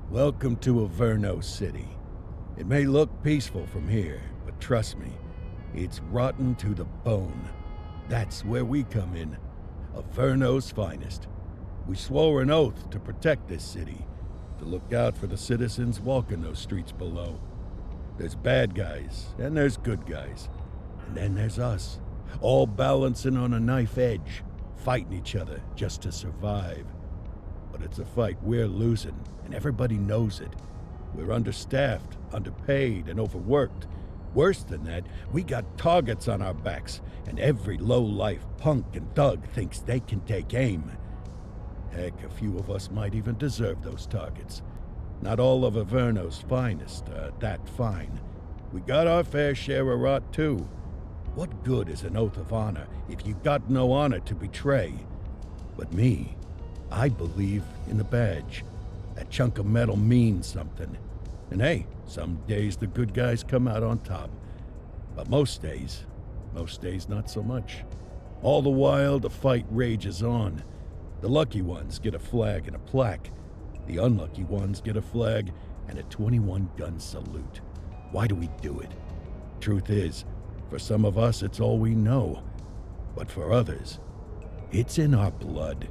Welcome to Averno City. It may look peaceful from here, but trust me, it's rotten to the bone. That's where we come in. Averno's finest. We swore an oath to protect this city, to look out for the citizens walking those streets below. There's bad guys, and there's good guys. And then there's us, all balancing on a knife edge, fighting each other just to survive. But it's a fight we're losing, and everybody knows it. We're understaffed, underpaid, and overworked. Worse than that, we got targets on our backs, and every low-life punk and thug thinks they can take aim. Heck, a few of us might even deserve those targets. Not all of Averno's finest are that fine. We got our fair share of rot, too. What good is an oath of honor if you got no honor to betray? But me, I believe in the badge. That chunk of metal means something. And hey, some days the good guys come out on top. But most days not so much. All the while, the fight rages on. The lucky ones get a flag and a plaque. The unlucky ones get a flag and a 21-gun salute. Why do we do it? Truth is, for some of us, it's all we know. But for others, it's in our blood.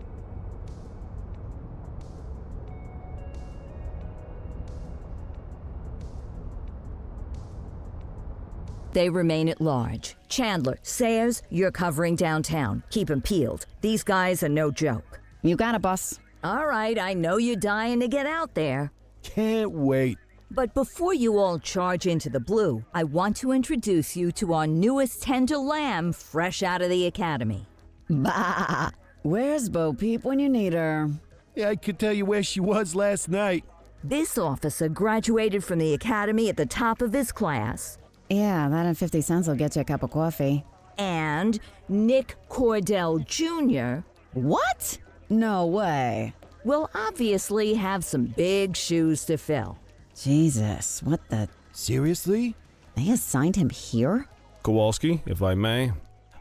They remain at large. Chandler, Sayers, you're covering downtown. Keep 'em peeled. These guys are no joke. You got it, boss. All right, I know you're dying to get out there. Can't wait. But before you all charge into the blue, I want to introduce you to our newest tender lamb fresh out of the academy. Bah! Where's Bo Peep when you need her? Yeah, I could tell you where she was last night. This officer graduated from the academy at the top of his class. Yeah, that and 50 cents will get you a cup of coffee. And Nick Cordell Jr. What? No way. will obviously have some big shoes to fill. Jesus, what the... Seriously? They assigned him here? Kowalski, if I may,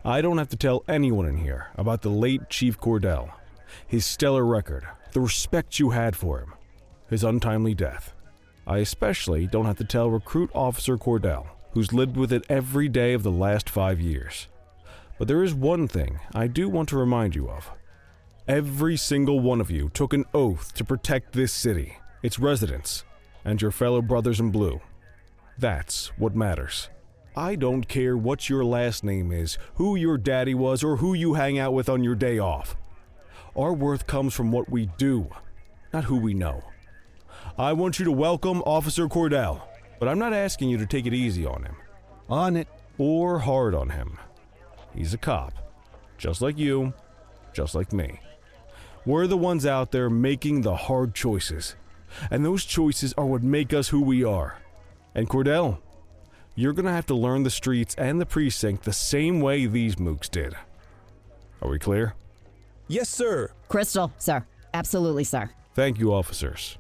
I don't have to tell anyone in here about the late Chief Cordell, his stellar record, the respect you had for him, his untimely death. I especially don't have to tell Recruit Officer Cordell, who's lived with it every day of the last 5 years. But there is one thing I do want to remind you of. Every single one of you took an oath to protect this city, its residents, and your fellow brothers in blue. That's what matters. I don't care what your last name is, who your daddy was, or who you hang out with on your day off. Our worth comes from what we do, not who we know. I want you to welcome Officer Cordell, but I'm not asking you to take it easy on him. On it. Or hard on him. He's a cop, just like you, just like me. We're the ones out there making the hard choices, and those choices are what make us who we are. And Cordell, you're gonna have to learn the streets and the precinct the same way these mooks did. Are we clear? Yes, sir. Crystal, sir. Absolutely, sir. Thank you, officers.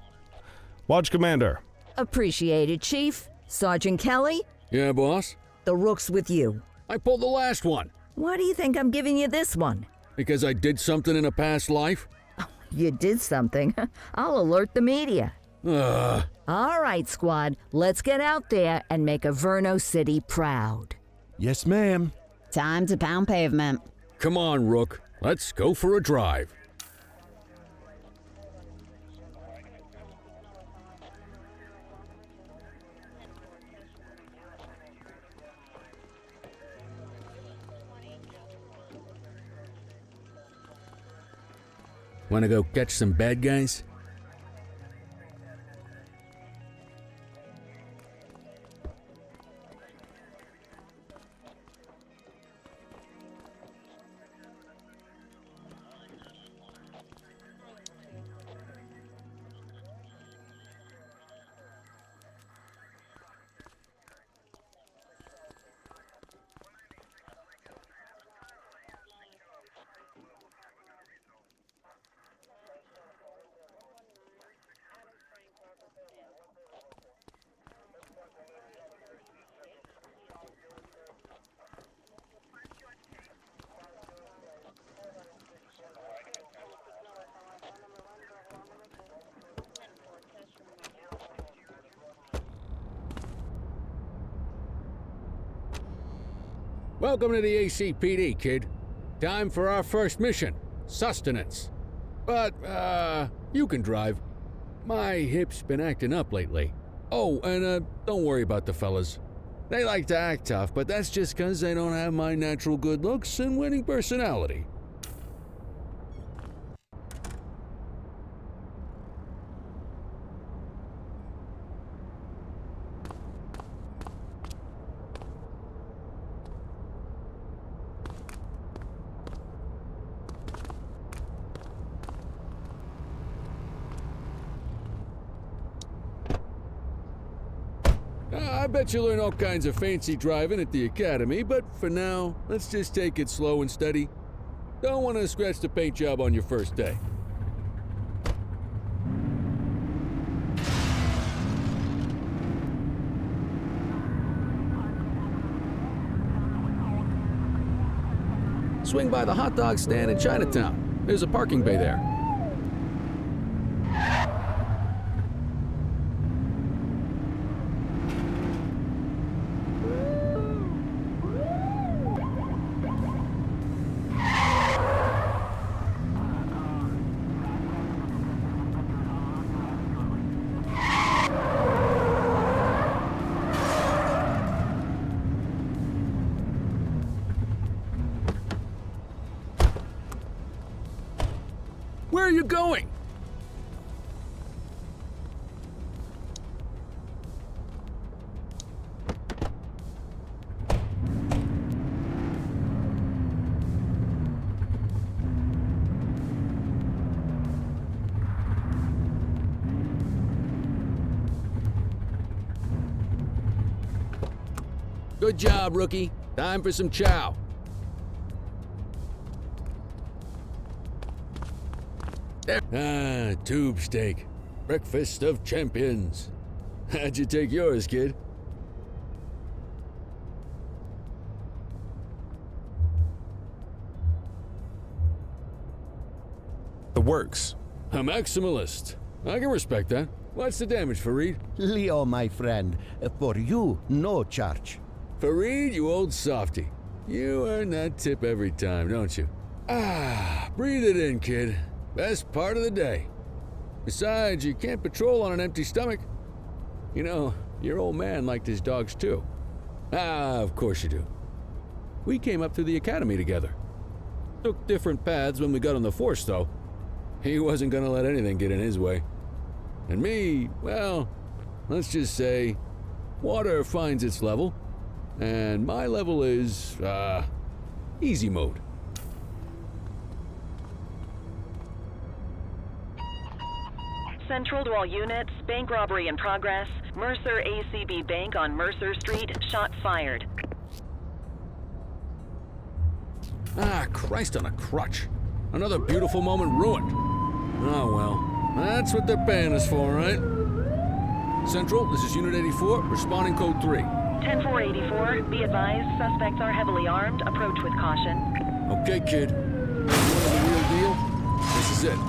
Watch Commander. Appreciated, Chief. Sergeant Kelly, Yeah, boss? the rook's with you. I pulled the last one. Why do you think I'm giving you this one? Because I did something in a past life? You did something. I'll alert the media. Ugh. All right, squad, let's get out there and make Averno City proud. Yes, ma'am. Time to pound pavement. Come on, Rook. Let's go for a drive. Wanna go catch some bad guys? Welcome to the ACPD, kid. Time for our first mission, sustenance. But, you can drive. My hip's been acting up lately. Oh, and, don't worry about the fellas. They like to act tough, but that's just 'cause they don't have my natural good looks and winning personality. I bet you learn all kinds of fancy driving at the academy, but for now, let's just take it slow and steady. Don't want to scratch the paint job on your first day. Swing by the hot dog stand in Chinatown. There's a parking bay there. Where are you going? Good job, rookie. Time for some chow. Tube steak. Breakfast of champions. How'd you take yours, kid? The works. A maximalist. I can respect that. What's the damage, Fareed? Leo, my friend, for you, no charge. Fareed, you old softy. You earn that tip every time, don't you? Breathe it in, kid. Best part of the day. Besides, you can't patrol on an empty stomach. You know, your old man liked his dogs too. Of course you do. We came up through the academy together. Took different paths when we got on the force, though. He wasn't gonna let anything get in his way. And me, well, let's just say, water finds its level, and my level is, easy mode. Central to all units, bank robbery in progress. Mercer ACB Bank on Mercer Street, shot fired. Christ on a crutch. Another beautiful moment ruined. Oh well, that's what they're paying us for, right? Central, this is Unit 84, responding code 3. 10-484, be advised, suspects are heavily armed, approach with caution. Okay, kid. You want the real deal? This is it.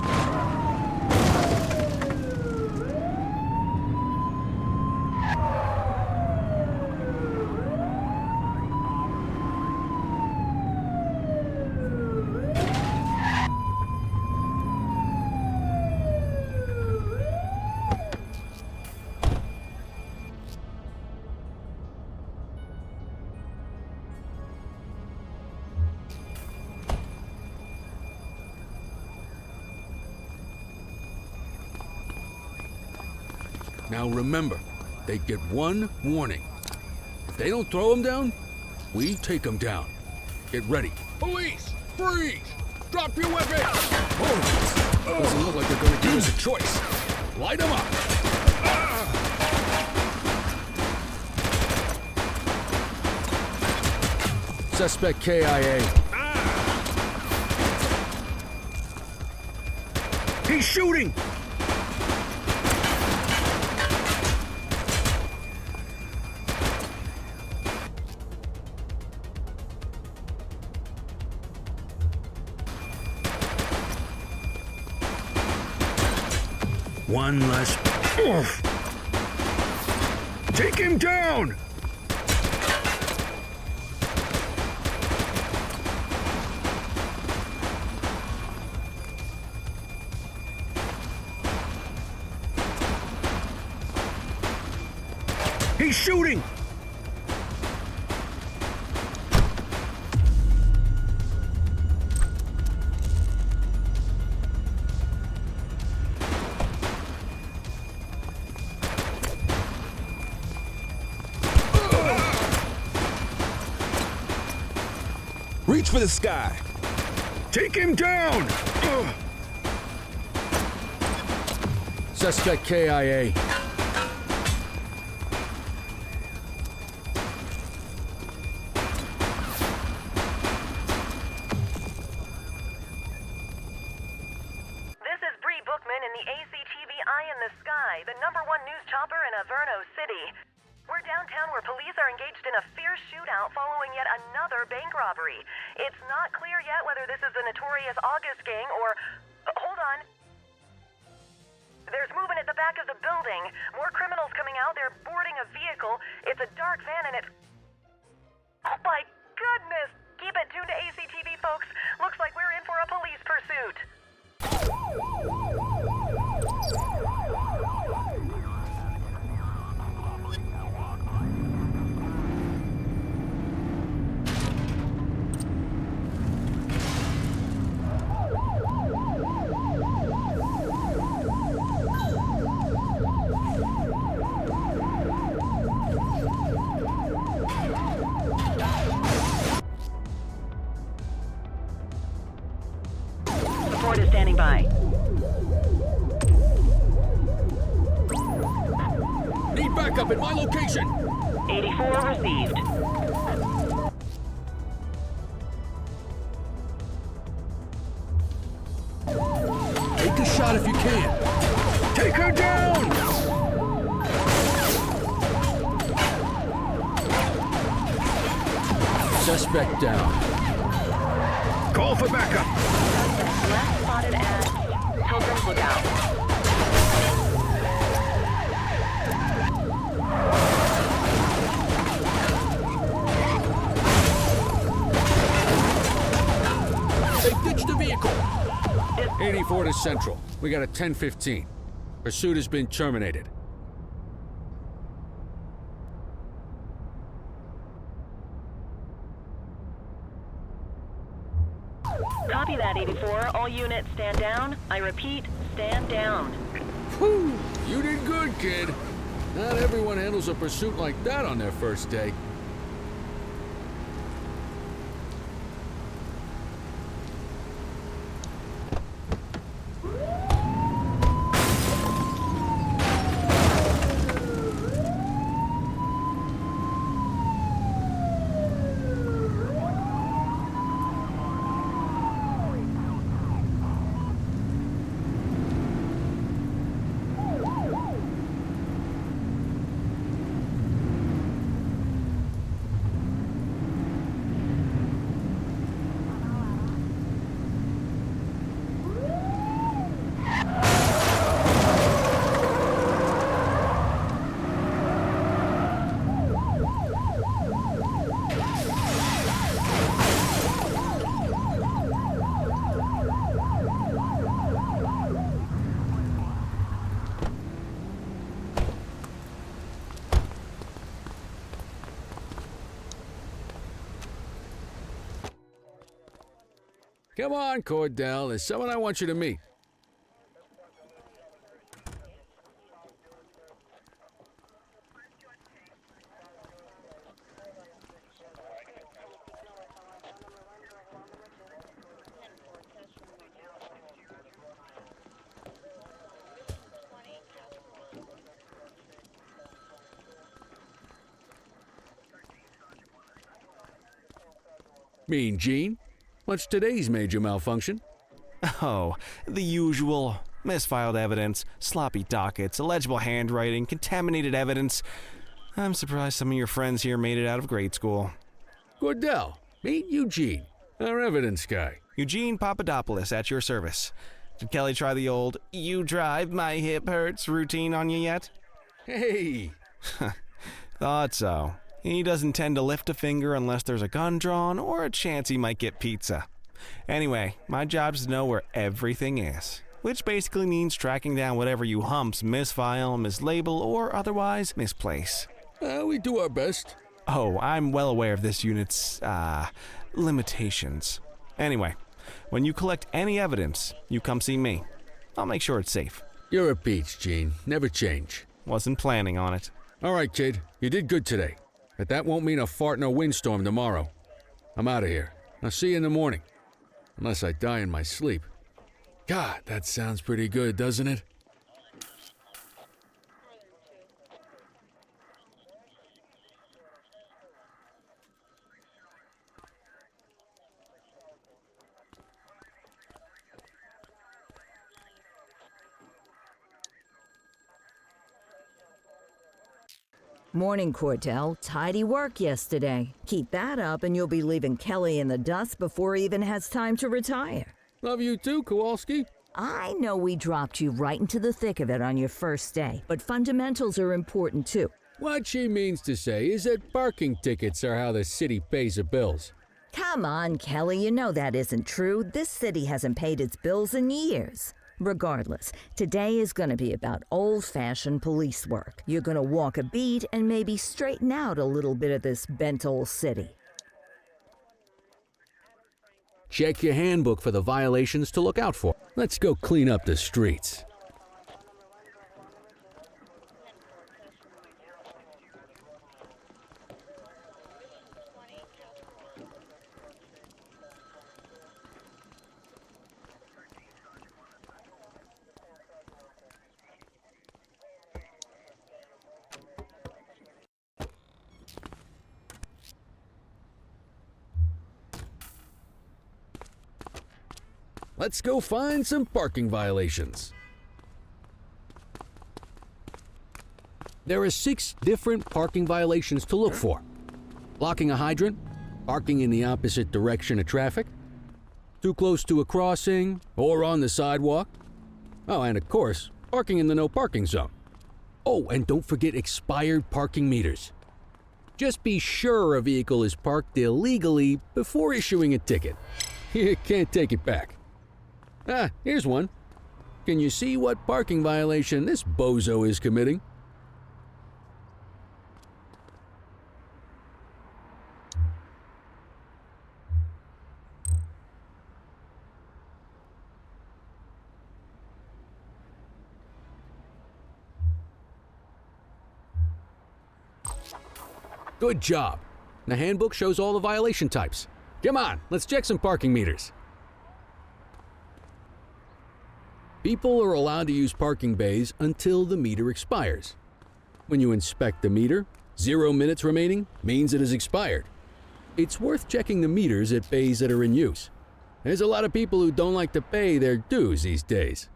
Now remember, they get one warning. If they don't throw them down, we take them down. Get ready. Police! Freeze! Drop your weapon! Oh, doesn't look like they're gonna give us a choice. Light them up! Suspect KIA. He's shooting! One less. Oof. Take him down! He's shooting! Reach for the sky. Take him down! Suspect KIA. This is Bree Bookman in the ACTV Eye in the Sky, the #1 news chopper in Averno City. We're downtown where police are engaged in a fierce shootout following yet another bank robbery. It's not clear yet whether this is the notorious August gang or... hold on. There's movement at the back of the building. More criminals coming out. They're boarding a vehicle. It's a dark van and it's... oh my goodness! Keep it tuned to ACTV, folks. Looks like we're in for a police pursuit. Ford is standing by. Need backup at my location. 84 received. Take a shot if you can. Take her down! Suspect down. Call for backup! Last spotted at Pilgrim's Lookout. They ditched the vehicle. 84 to Central. We got a 10:15. Pursuit has been terminated. Copy that, 84. All units stand down. I repeat, stand down. Whew! You did good, kid. Not everyone handles a pursuit like that on their first day. Come on, Cordell. There's someone I want you to meet. Mean Gene? What's today's major malfunction? Oh, the usual. Misfiled evidence, sloppy dockets, illegible handwriting, contaminated evidence. I'm surprised some of your friends here made it out of grade school. Cordell, meet Eugene, our evidence guy. Eugene Papadopoulos at your service. Did Kelly try the old, "you drive, my hip hurts" routine on you yet? Hey! Thought so. He doesn't tend to lift a finger unless there's a gun drawn or a chance he might get pizza. Anyway, my job's to know where everything is, which basically means tracking down whatever you humps misfile, mislabel, or otherwise misplace. We do our best. Oh, I'm well aware of this unit's, limitations. Anyway, when you collect any evidence, you come see me. I'll make sure it's safe. You're a peach, Gene. Never change. Wasn't planning on it. All right, kid. You did good today. But that won't mean a fart in a windstorm tomorrow. I'm out of here. I'll see you in the morning. Unless I die in my sleep. God, that sounds pretty good, doesn't it? Morning, Cordell. Tidy work yesterday. Keep that up and you'll be leaving Kelly in the dust before he even has time to retire. Love you too, Kowalski. I know we dropped you right into the thick of it on your first day, but fundamentals are important too. What she means to say is that parking tickets are how the city pays the bills. Come on, Kelly, you know that isn't true. This city hasn't paid its bills in years. Regardless, today is going to be about old-fashioned police work. You're going to walk a beat and maybe straighten out a little bit of this bent old city. Check your handbook for the violations to look out for. Let's go clean up the streets. Let's go find some parking violations. There are 6 different parking violations to look for. Blocking a hydrant, parking in the opposite direction of traffic, too close to a crossing or on the sidewalk. Oh, and of course, parking in the no parking zone. Oh, and don't forget expired parking meters. Just be sure a vehicle is parked illegally before issuing a ticket. You can't take it back. Ah, here's one. Can you see what parking violation this bozo is committing? Good job. The handbook shows all the violation types. Come on, let's check some parking meters. People are allowed to use parking bays until the meter expires. When you inspect the meter, 0 minutes remaining means it has expired. It's worth checking the meters at bays that are in use. There's a lot of people who don't like to pay their dues these days.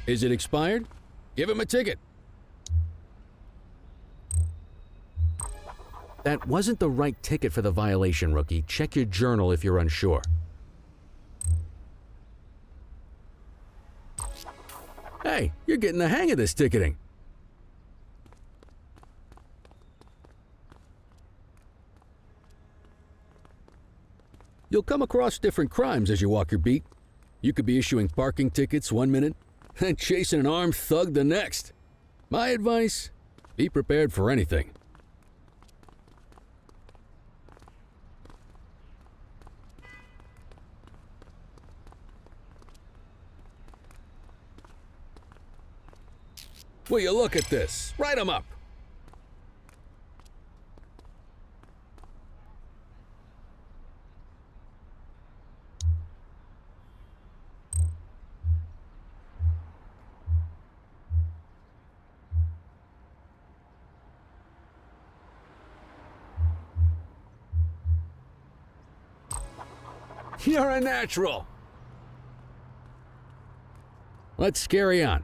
Is it expired? Give him a ticket. That wasn't the right ticket for the violation, rookie. Check your journal if you're unsure. Hey, you're getting the hang of this ticketing. You'll come across different crimes as you walk your beat. You could be issuing parking tickets 1 minute and chasing an armed thug the next. My advice, be prepared for anything. Will you look at this? Write 'em up. You're a natural. Let's carry on.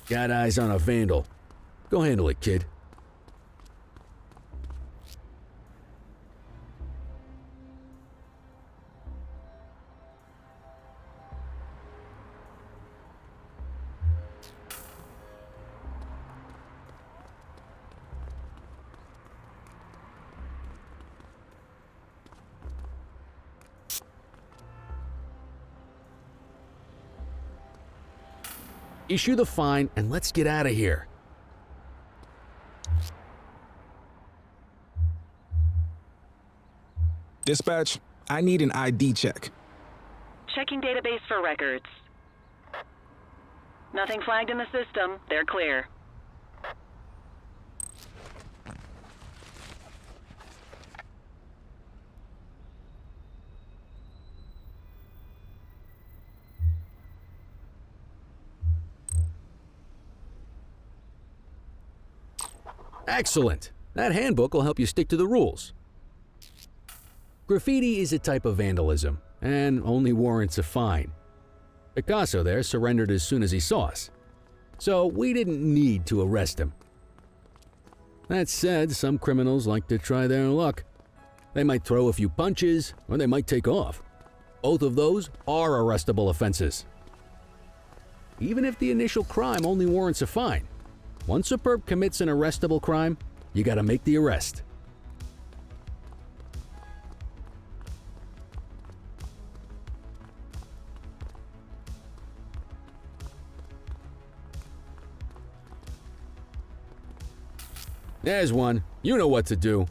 Got eyes on a vandal. Go handle it, kid. issue the fine, and let's get out of here. Dispatch, I need an ID check. Checking database for records. Nothing flagged in the system. They're clear. Excellent. That handbook will help you stick to the rules. Graffiti is a type of vandalism, and only warrants a fine. Picasso there surrendered as soon as he saw us, so we didn't need to arrest him. That said, some criminals like to try their luck. They might throw a few punches, or they might take off. Both of those are arrestable offenses. Even if the initial crime only warrants a fine, once a perp commits an arrestable crime, you gotta make the arrest. There's one. You know what to do.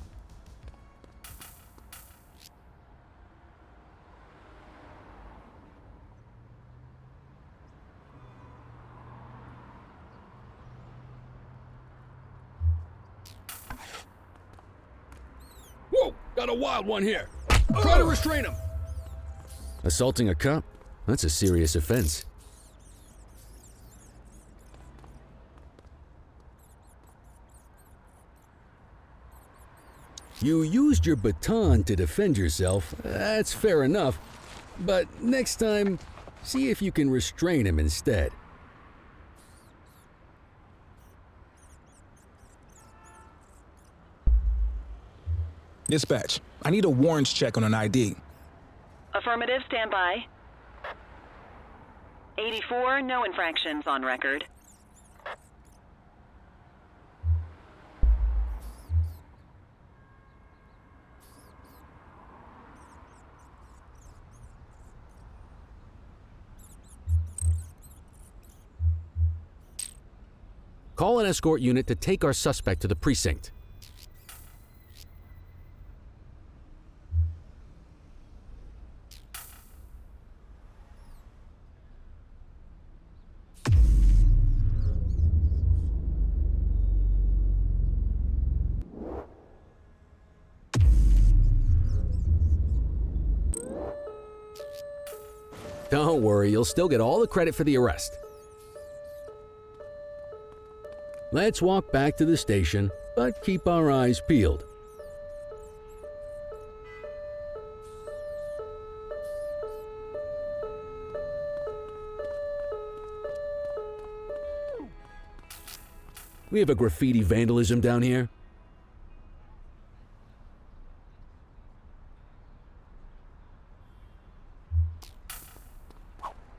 Whoa! Got a wild one here. Try to restrain him. Assaulting a cop? That's a serious offense. You used your baton to defend yourself. That's fair enough. But next time, see if you can restrain him instead. Dispatch, I need a warrants check on an ID. Affirmative, stand by. 84, no infractions on record. Call an escort unit to take our suspect to the precinct. Don't worry, you'll still get all the credit for the arrest. Let's walk back to the station, but keep our eyes peeled. We have a graffiti vandalism down here.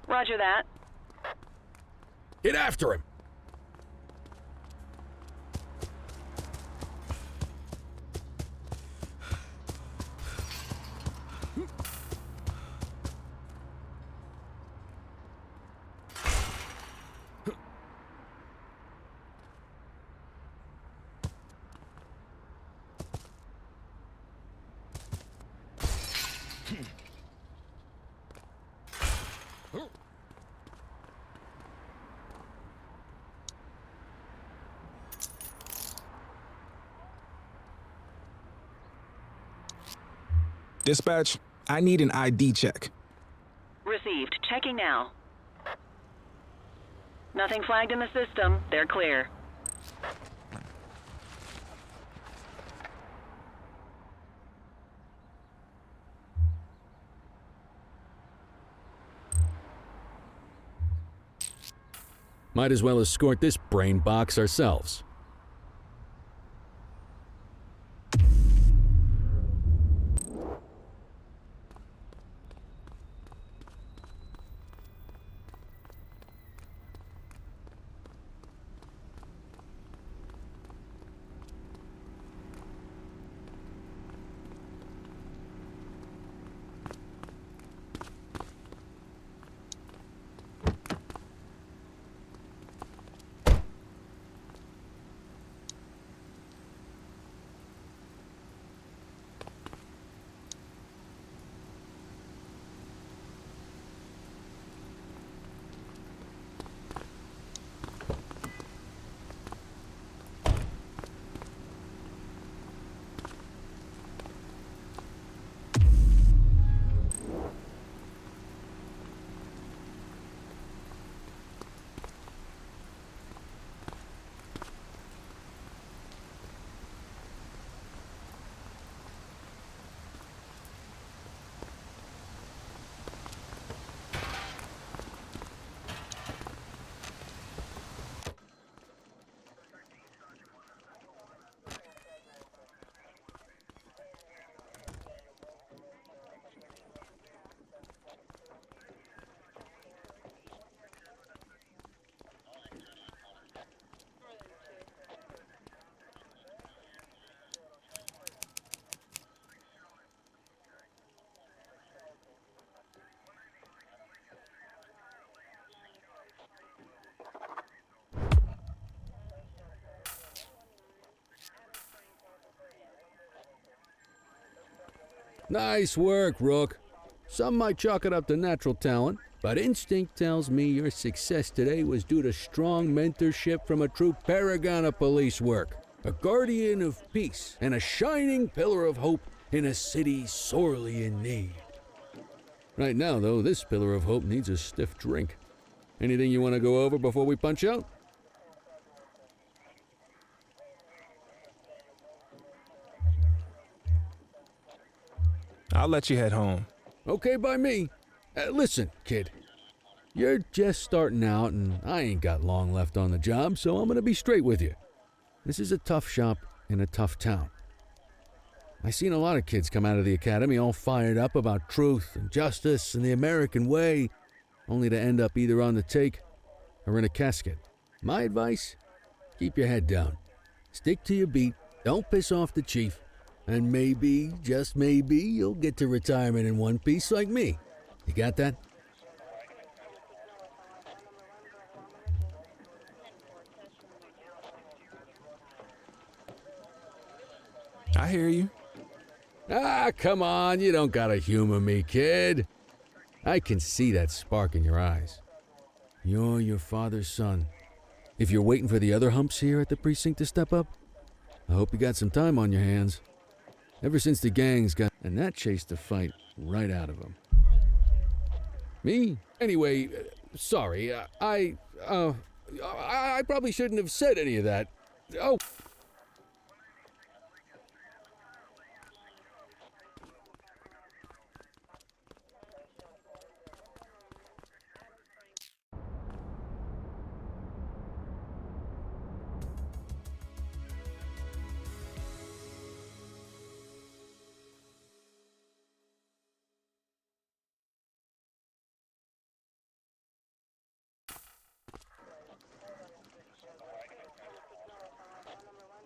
Roger that. Get after him! Dispatch, I need an ID check. Received. Checking now. Nothing flagged in the system. They're clear. Might as well escort this brain box ourselves. Nice work, Rook. Some might chalk it up to natural talent, but instinct tells me your success today was due to strong mentorship from a true paragon of police work, a guardian of peace, and a shining pillar of hope in a city sorely in need. Right now, though, this pillar of hope needs a stiff drink. Anything you want to go over before we punch out? I'll let you head home. Okay by me. Listen, kid. You're just starting out, and I ain't got long left on the job, so I'm gonna be straight with you. This is a tough shop in a tough town. I seen a lot of kids come out of the academy all fired up about truth and justice and the American way, only to end up either on the take or in a casket. My advice? Keep your head down. Stick to your beat, don't piss off the chief, and maybe, just maybe, you'll get to retirement in one piece like me. You got that? I hear you. Ah, come on, you don't gotta humor me, kid. I can see that spark in your eyes. You're your father's son. If you're waiting for the other humps here at the precinct to step up, I hope you got some time on your hands. Ever since the gangs got... And that chased the fight right out of them. Me? Anyway, sorry, I probably shouldn't have said any of that. Oh...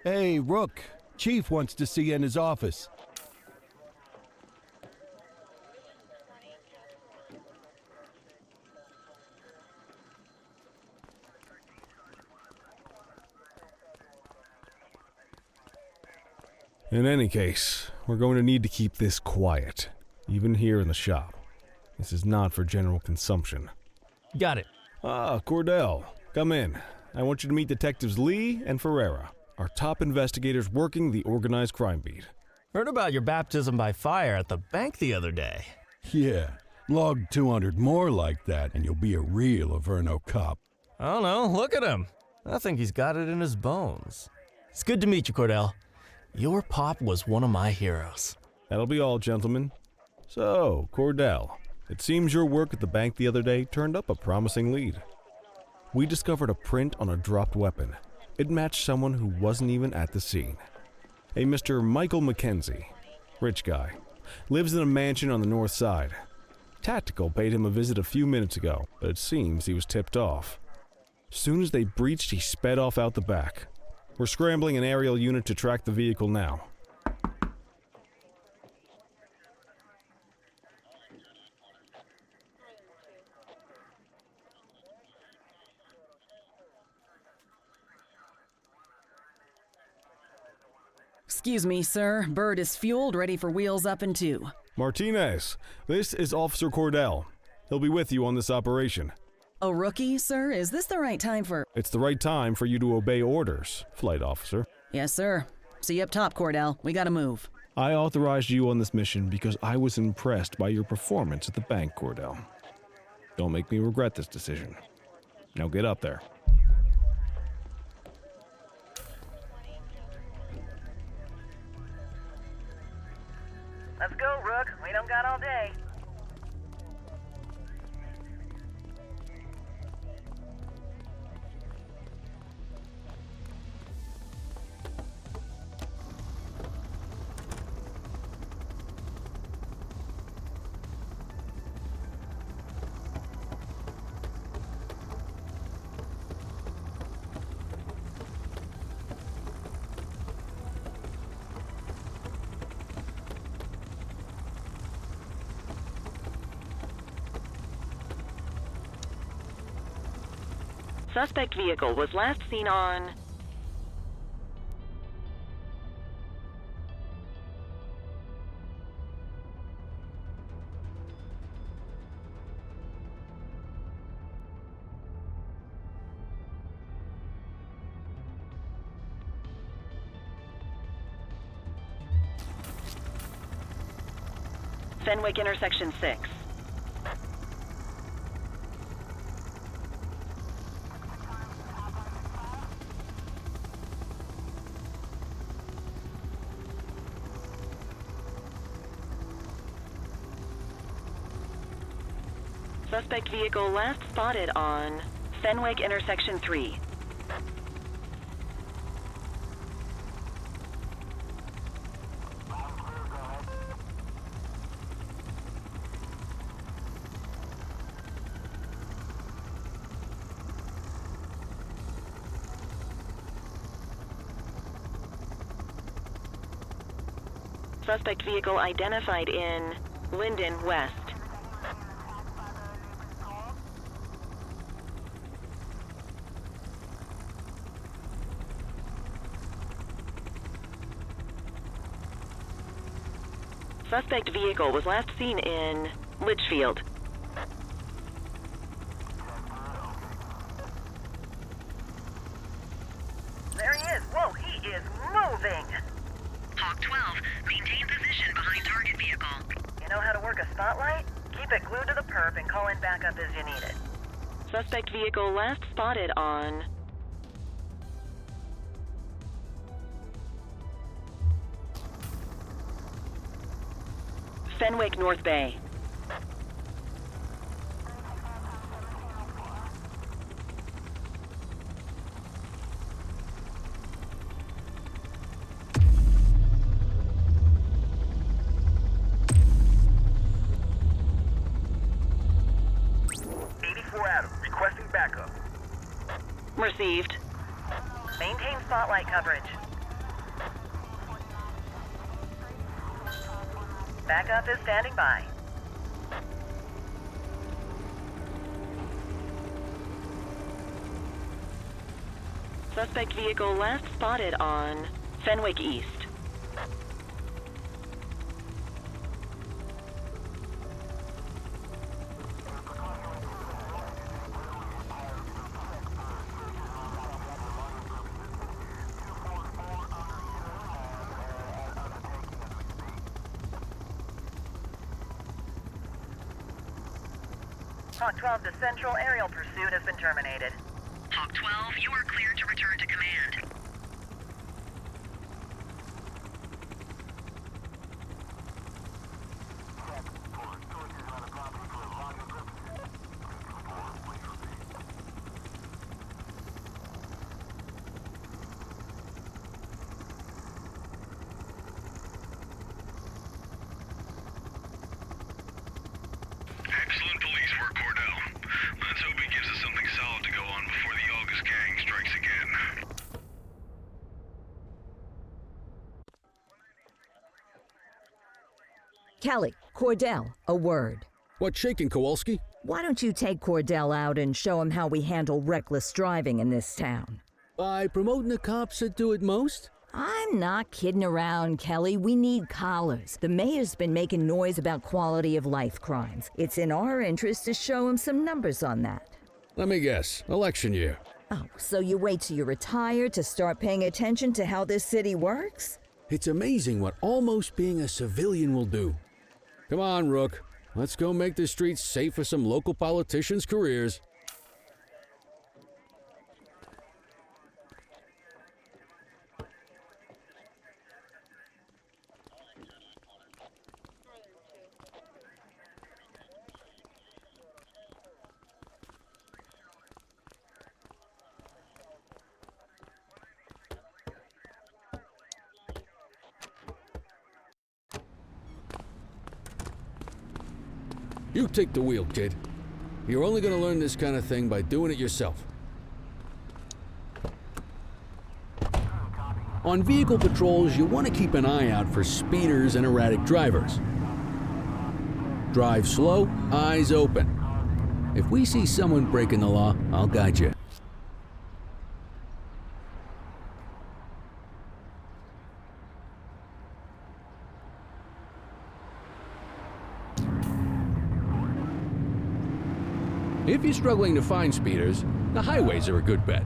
Hey, Rook. Chief wants to see you in his office. In any case, we're going to need to keep this quiet, even here in the shop. This is not for general consumption. Got it. Ah, Cordell, come in. I want you to meet Detectives Lee and Ferreira, our top investigators working the organized crime beat. Heard about your baptism by fire at the bank the other day. Yeah, log 200 more like that, and you'll be a real Averno cop. I don't know, look at him. I think he's got it in his bones. It's good to meet you, Cordell. Your pop was one of my heroes. That'll be all, gentlemen. So, Cordell, it seems your work at the bank the other day turned up a promising lead. We discovered a print on a dropped weapon. It matched someone who wasn't even at the scene. A Mr. Michael Mackenzie, rich guy, lives in a mansion on the north side. Tactical paid him a visit a few minutes ago, but it seems he was tipped off. Soon as they breached, he sped off out the back. We're scrambling an aerial unit to track the vehicle now. Excuse me, sir. Bird is fueled, ready for wheels up in 2. Martinez, this is Officer Cordell. He'll be with you on this operation. A rookie, sir? Is this the right time for... It's the right time for you to obey orders, flight officer. Yes, sir. See you up top, Cordell. We gotta move. I authorized you on this mission because I was impressed by your performance at the bank, Cordell. Don't make me regret this decision. Now get up there. Let's go, Rook. We don't got all day. Suspect vehicle was last seen on... Fenwick intersection 6. Suspect vehicle last spotted on Fenwick intersection 3. Suspect vehicle identified in Linden West. Suspect vehicle was last seen in Litchfield. There he is. Whoa, he is moving. Hawk 12, maintain position behind target vehicle. You know how to work a spotlight? Keep it glued to the perp and call in backup as you need it. Suspect vehicle last spotted on Fenwick North Bay. Requesting backup. Received. Maintain spotlight coverage. Backup is standing by. Suspect vehicle last spotted on Fenwick East. Hawk 12 to Central, aerial pursuit has been terminated. Hawk 12, you are cleared to return to command. Excellent police work, Cordell. Let's hope he gives us something solid to go on before the August gang strikes again. Kelly, Cordell, a word. What's shaking, Kowalski? Why don't you take Cordell out and show him how we handle reckless driving in this town? By promoting the cops that do it most? I'm not kidding around, Kelly. We need collars. The mayor's been making noise about quality of life crimes. It's in our interest to show him some numbers on that. Let me guess. Election year. Oh, so you wait till you retire to start paying attention to how this city works? It's amazing what almost being a civilian will do. Come on, Rook. Let's go make the streets safe for some local politicians' careers. You take the wheel, kid. You're only gonna learn this kind of thing by doing it yourself. On vehicle patrols, you want to keep an eye out for speeders and erratic drivers. Drive slow, eyes open. If we see someone breaking the law, I'll guide you. If you're struggling to find speeders, the highways are a good bet.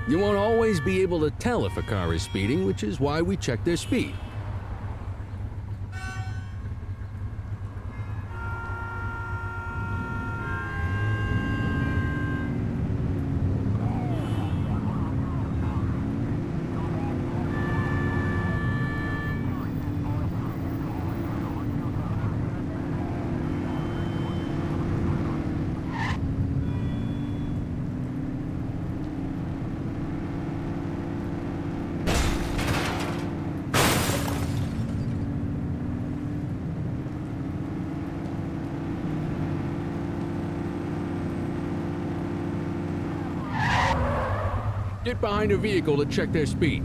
You won't always be able to tell if a car is speeding, which is why we check their speed. Get behind a vehicle to check their speed.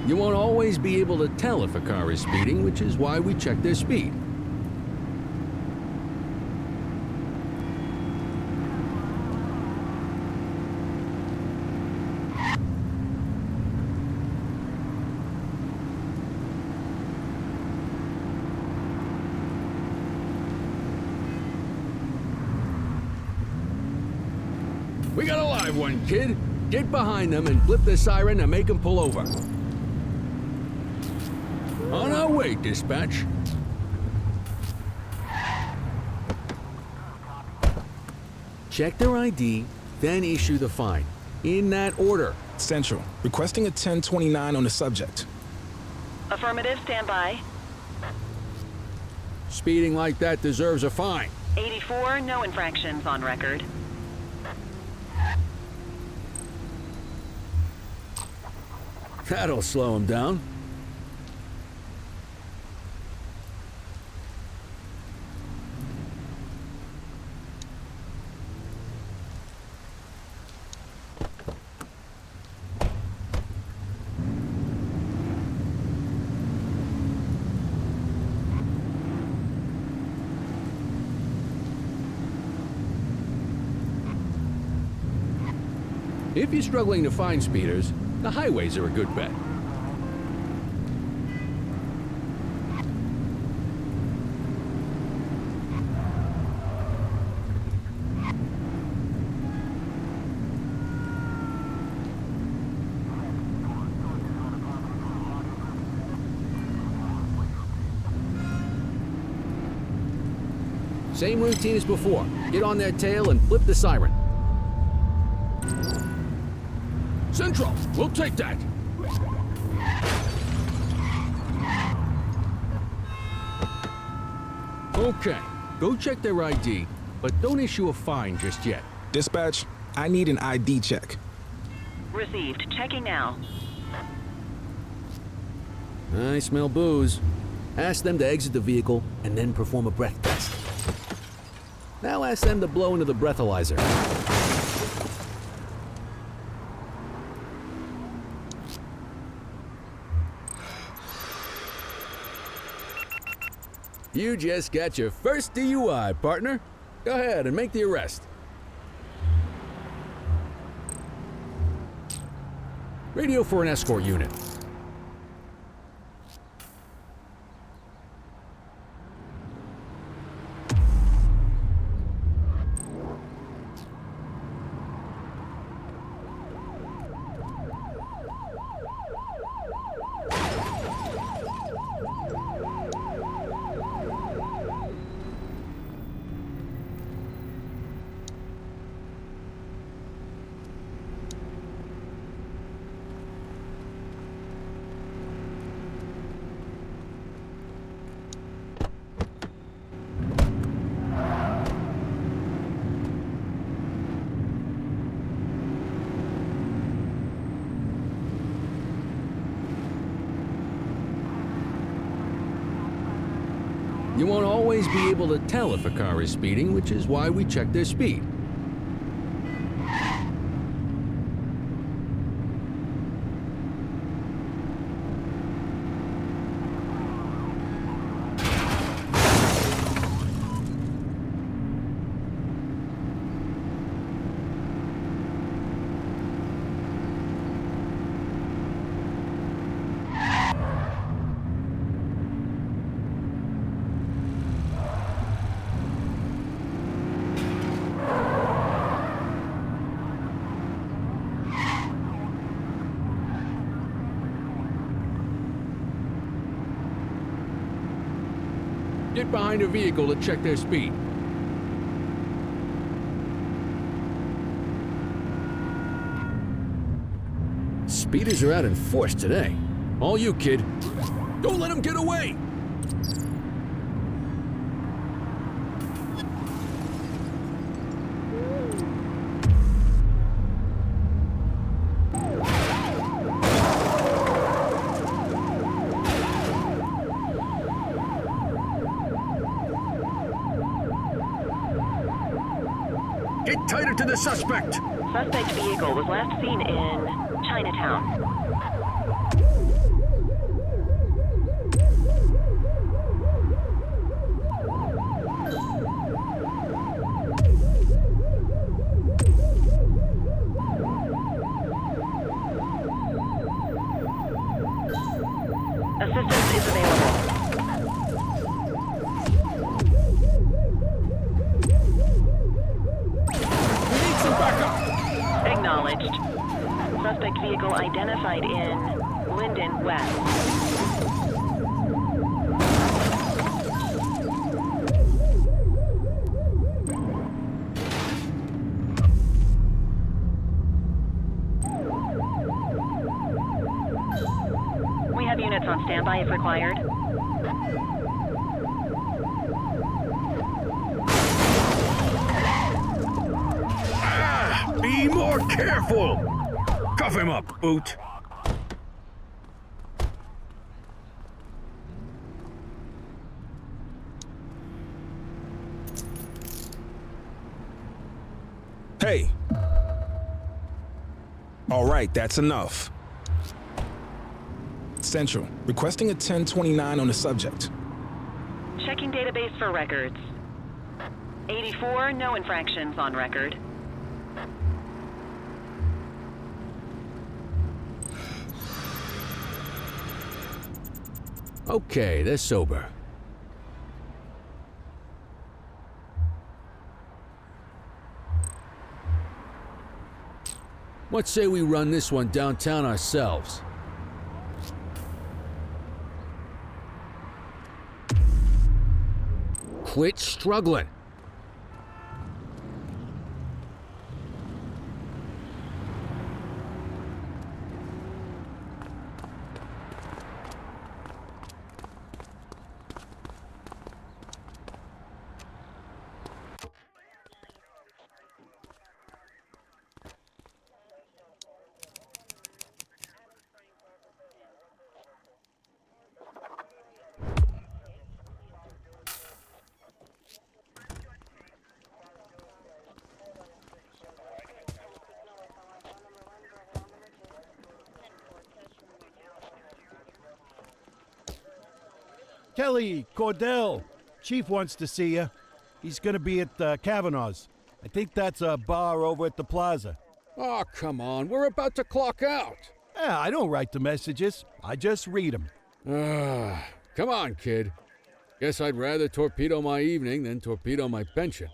You won't always be able to tell if a car is speeding, which is why we check their speed. We got a live one, kid. Get behind them and flip the siren to make them pull over. On our way, dispatch. Check their ID, then issue the fine. In that order. Central, requesting a 1029 on the subject. Affirmative, stand by. Speeding like that deserves a fine. 84, no infractions on record. That'll slow him down. If you're struggling to find speeders, the highways are a good bet. Same routine as before. Get on their tail and flip the siren. Central, we'll take that. Okay, go check their ID, but don't issue a fine just yet. Dispatch, I need an ID check. Received. Checking now. I smell booze. Ask them to exit the vehicle and then perform a breath test. Now ask them to blow into the breathalyzer. You just got your first DUI, partner. Go ahead and make the arrest. Radio for an escort unit. You won't always be able to tell if a car is speeding, which is why we check their speed. Get behind a vehicle to check their speed. Speeders are out in force today. All you, kid. Don't let them get away! Get tighter to the suspect! Suspect vehicle was last seen in Chinatown. Assistance is available. Acknowledged. Suspect vehicle identified in Linden West. We have units on standby if required. Be more careful! Cuff him up, Boot. Hey. All right, that's enough. Central, requesting a 1029 on the subject. Checking database for records. 84, no infractions on record. Okay, they're sober. What say we run this one downtown ourselves? Quit struggling. Kelly, Cordell, Chief wants to see you. He's gonna be at Kavanaugh's. I think that's a bar over at the plaza. Oh, come on, we're about to clock out. Yeah, I don't write the messages. I just read them. Come on, kid. Guess I'd rather torpedo my evening than torpedo my pension.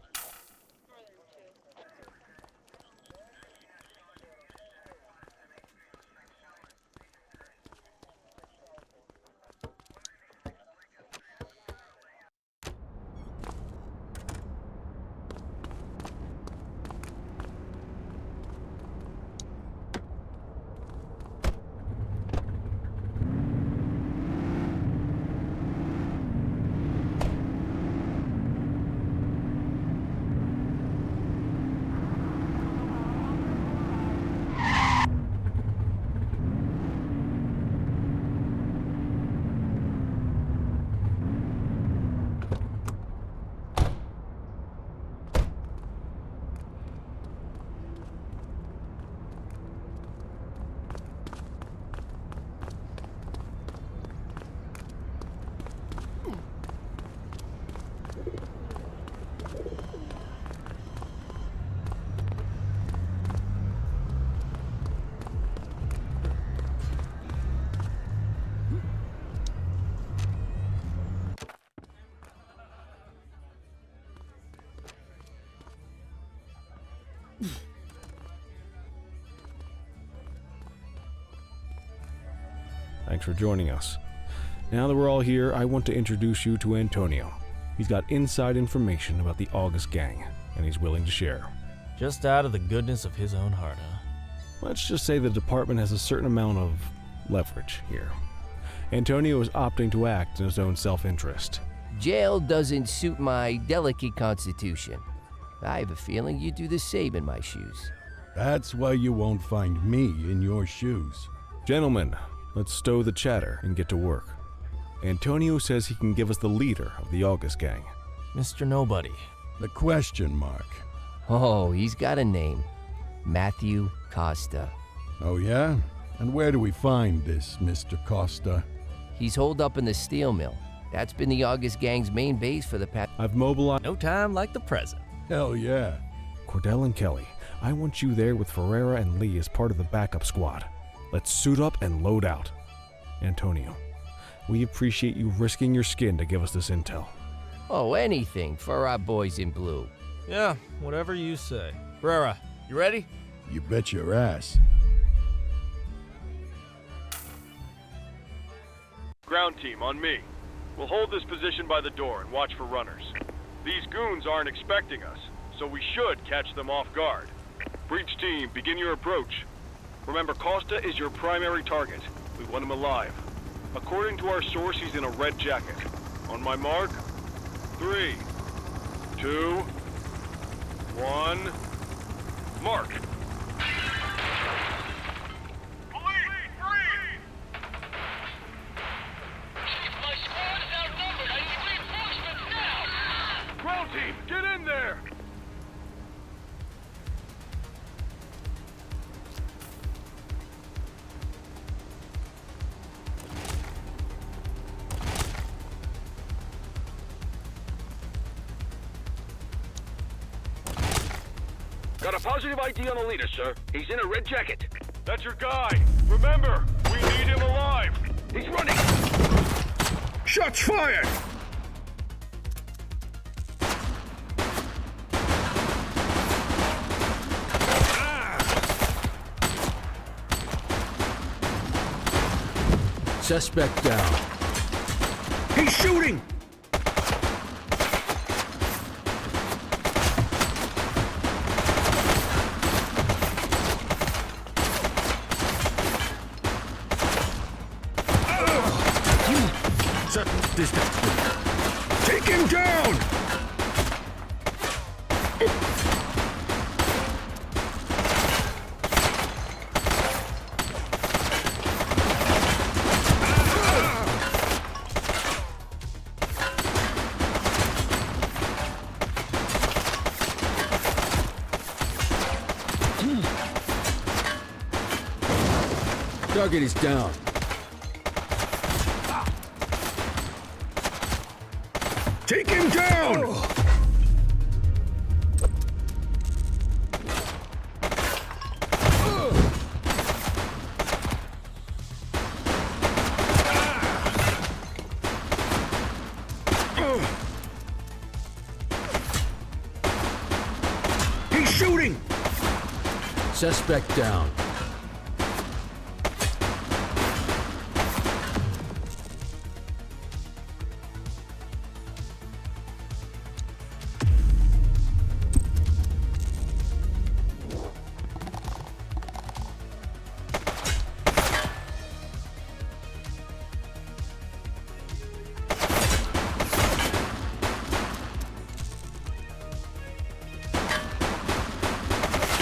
Thanks for joining us. Now that we're all here, I want to introduce you to Antonio. He's got inside information about the August gang, and he's willing to share. Just out of the goodness of his own heart, huh? Let's just say the department has a certain amount of leverage here. Antonio is opting to act in his own self-interest. Jail doesn't suit my delicate constitution. I have a feeling you'd do the same in my shoes. That's why you won't find me in your shoes. Gentlemen, let's stow the chatter and get to work. Antonio says he can give us the leader of the August gang. Mr. Nobody. The question mark. Oh, he's got a name. Matthew Costa. Oh yeah? And where do we find this Mr. Costa? He's holed up in the steel mill. That's been the August gang's main base for the past... I've mobilized... No time like the present. Hell yeah. Cordell and Kelly, I want you there with Ferreira and Lee as part of the backup squad. Let's suit up and load out. Antonio, we appreciate you risking your skin to give us this intel. Oh, anything for our boys in blue. Yeah, whatever you say. Brera, you ready? You bet your ass. Ground team, on me. We'll hold this position by the door and watch for runners. These goons aren't expecting us, so we should catch them off guard. Breach team, begin your approach. Remember, Costa is your primary target. We want him alive. According to our source, he's in a red jacket. On my mark, 3, 2, 1, mark! Ground team, get in there! Got a positive ID on the leader, sir. He's in a red jacket. That's your guy. Remember, we need him alive. He's running. Shots fired! Suspect down. He's shooting! Distance. Take him down! Target is down. Take him down! He's shooting! Suspect down.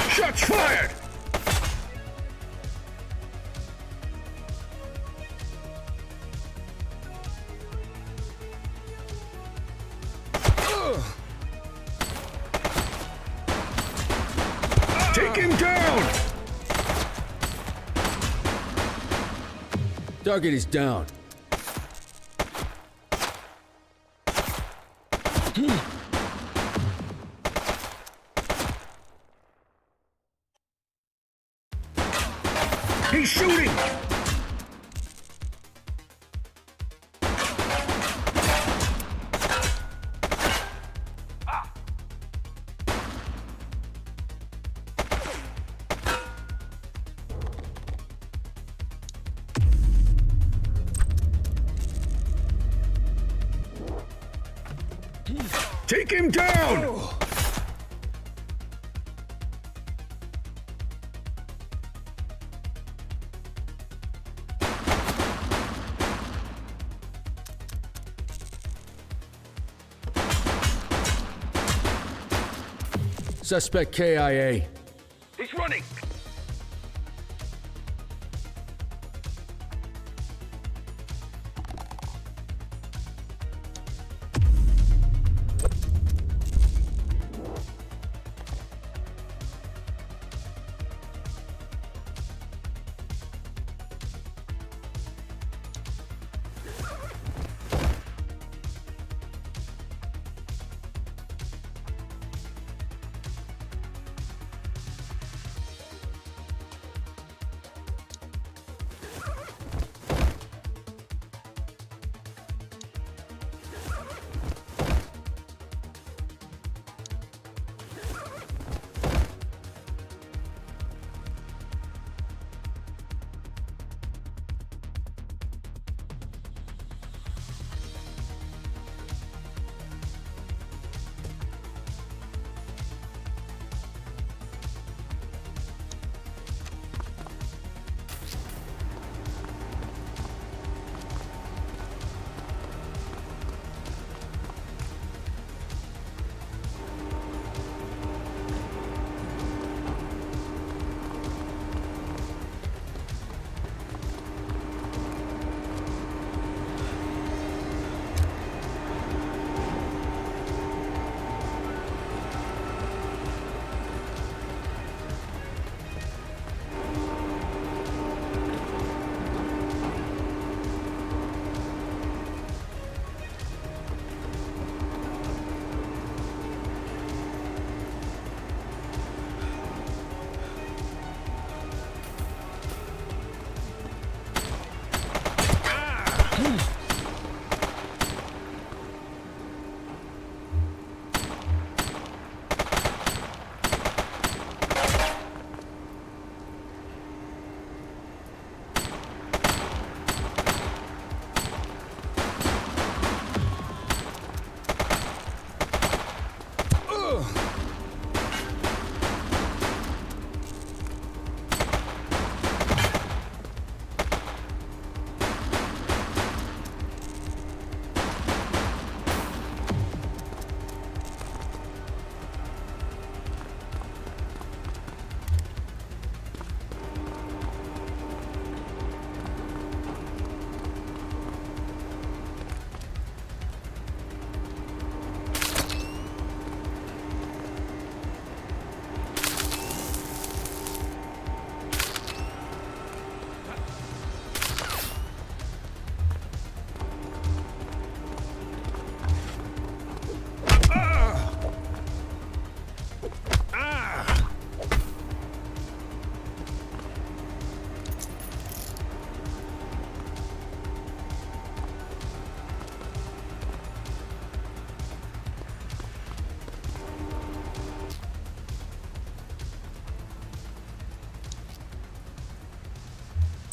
Shots fired! Take him down! Target is down. He's shooting! Take him down! Suspect KIA. He's running.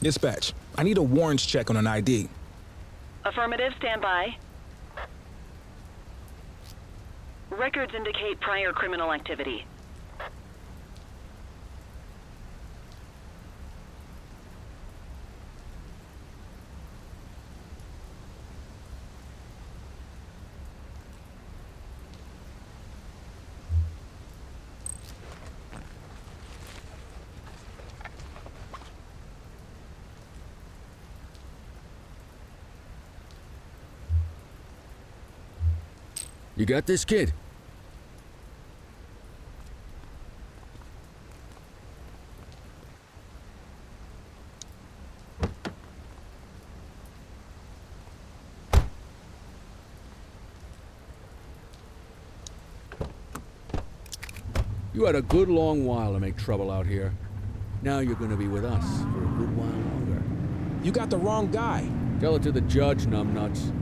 Dispatch, I need a warrants check on an ID. Affirmative, stand by. Records indicate prior criminal activity. You got this, kid? You had a good long while to make trouble out here. Now you're gonna be with us for a good while longer. You got the wrong guy. Tell it to the judge, numbnuts.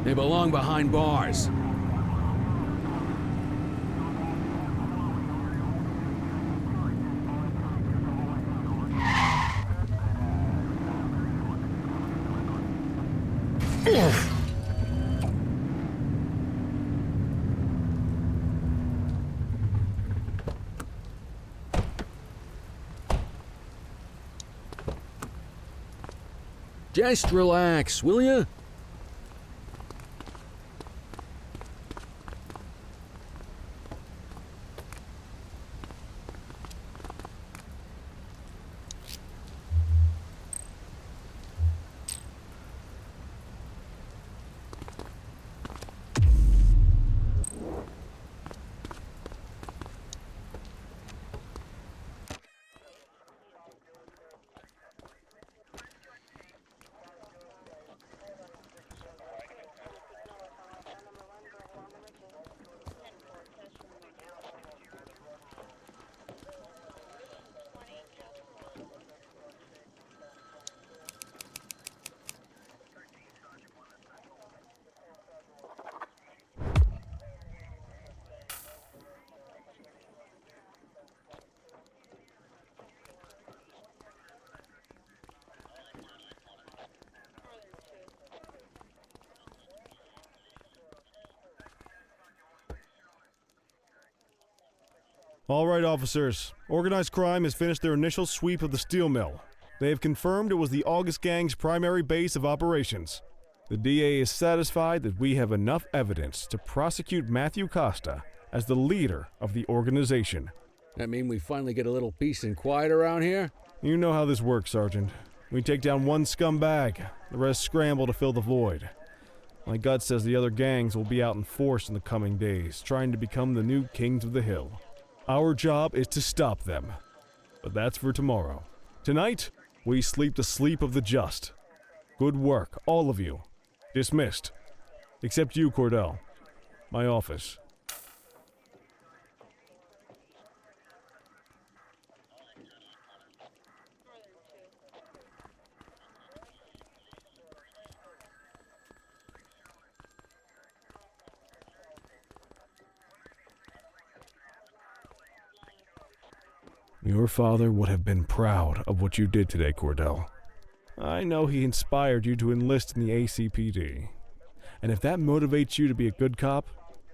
They belong behind bars. Just relax, will ya? All right, officers. Organized crime has finished their initial sweep of the steel mill. They have confirmed it was the August Gang's primary base of operations. The DA is satisfied that we have enough evidence to prosecute Matthew Costa as the leader of the organization. That mean we finally get a little peace and quiet around here? You know how this works, Sergeant. We take down one scumbag, the rest scramble to fill the void. My gut says the other gangs will be out in force in the coming days, trying to become the new kings of the hill. Our job is to stop them. But that's for tomorrow. Tonight, we sleep the sleep of the just. Good work, all of you. Dismissed. Except you, Cordell. My office. Your father would have been proud of what you did today, Cordell. I know he inspired you to enlist in the ACPD. And if that motivates you to be a good cop,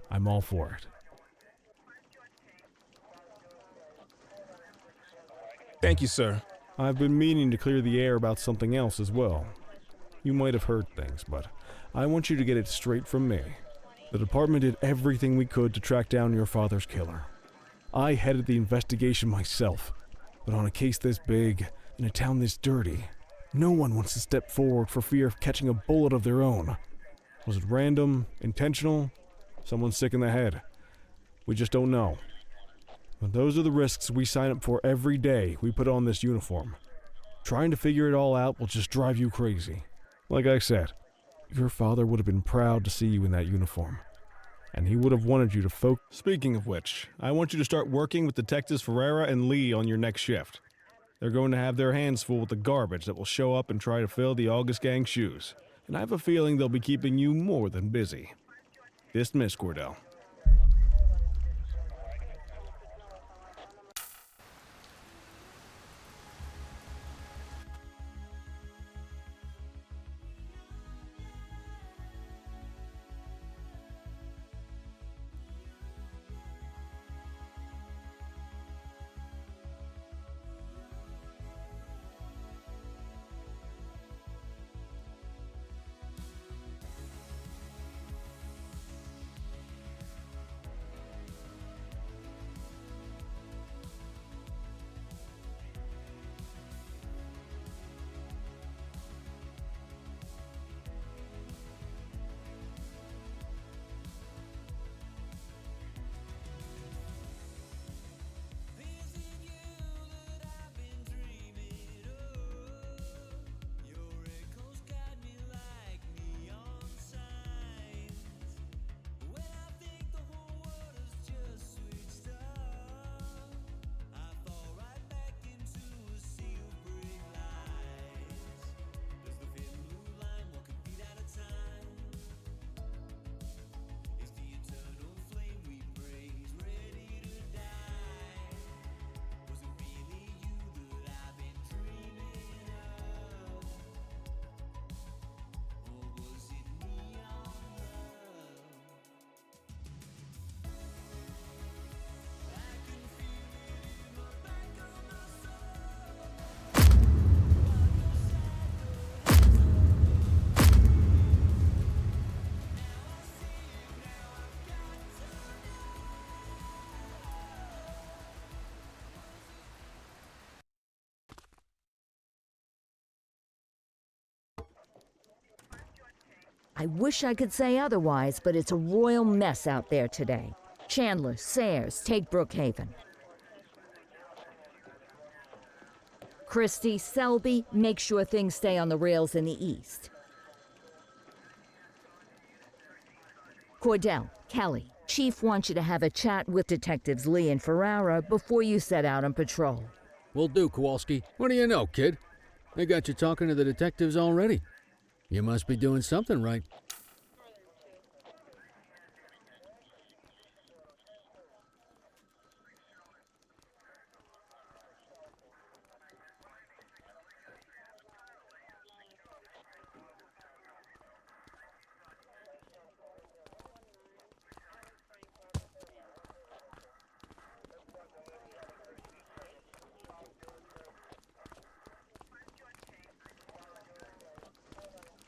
I'm all for it. Thank you, sir. I've been meaning to clear the air about something else as well. You might have heard things, but I want you to get it straight from me. The department did everything we could to track down your father's killer. I headed the investigation myself, but on a case this big, in a town this dirty, no one wants to step forward for fear of catching a bullet of their own. Was it random, intentional, someone sick in the head? We just don't know. But those are the risks we sign up for every day we put on this uniform. Trying to figure it all out will just drive you crazy. Like I said, your father would have been proud to see you in that uniform. And he would have wanted you to focus. Speaking of which, I want you to start working with Detectives Ferreira and Lee on your next shift. They're going to have their hands full with the garbage that will show up and try to fill the August Gang's shoes. And I have a feeling they'll be keeping you more than busy. Dismiss, Cordell. I wish I could say otherwise, but it's a royal mess out there today. Chandler, Sayers, take Brookhaven. Christie, Selby, make sure things stay on the rails in the east. Cordell, Kelly, Chief wants you to have a chat with Detectives Lee and Ferrara before you set out on patrol. Will do, Kowalski. What do you know, kid? They got you talking to the detectives already. You must be doing something right.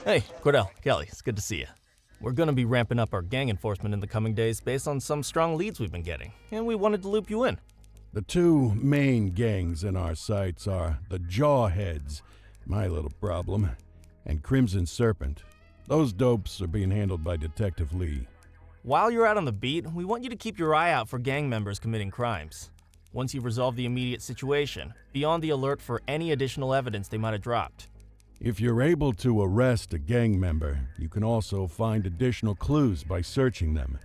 Hey, Cordell, Kelly, it's good to see you. We're gonna be ramping up our gang enforcement in the coming days based on some strong leads we've been getting, and we wanted to loop you in. The two main gangs in our sights are the Jawheads, my little problem, and Crimson Serpent. Those dopes are being handled by Detective Lee. While you're out on the beat, we want you to keep your eye out for gang members committing crimes. Once you've resolved the immediate situation, be on the alert for any additional evidence they might have dropped. If you're able to arrest a gang member, you can also find additional clues by searching them.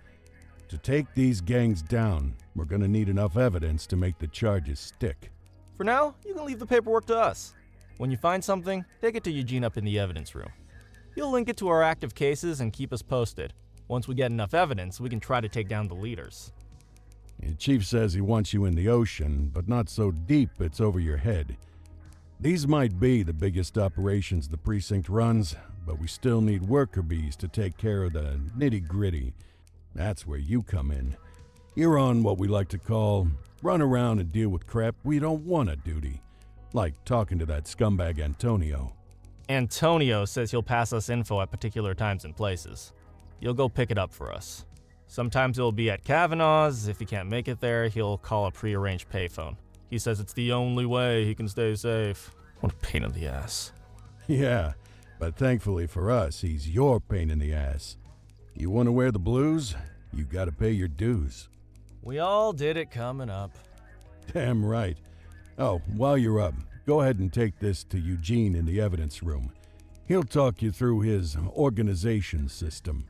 To take these gangs down, we're gonna need enough evidence to make the charges stick. For now, you can leave the paperwork to us. When you find something, take it to Eugene up in the evidence room. He'll link it to our active cases and keep us posted. Once we get enough evidence, we can try to take down the leaders. The chief says he wants you in the ocean, but not so deep it's over your head. These might be the biggest operations the precinct runs, but we still need worker bees to take care of the nitty-gritty. That's where you come in. You're on what we like to call run around and deal with crap we don't want to duty, like talking to that scumbag Antonio. Antonio says he'll pass us info at particular times and places. You'll go pick it up for us. Sometimes it'll be at Kavanaugh's. If he can't make it there, he'll call a prearranged payphone. He says it's the only way he can stay safe. What a pain in the ass. Yeah, but thankfully for us, he's your pain in the ass. You want to wear the blues? You gotta pay your dues. We all did it coming up. Damn right. Oh, while you're up, go ahead and take this to Eugene in the evidence room. He'll talk you through his organization system.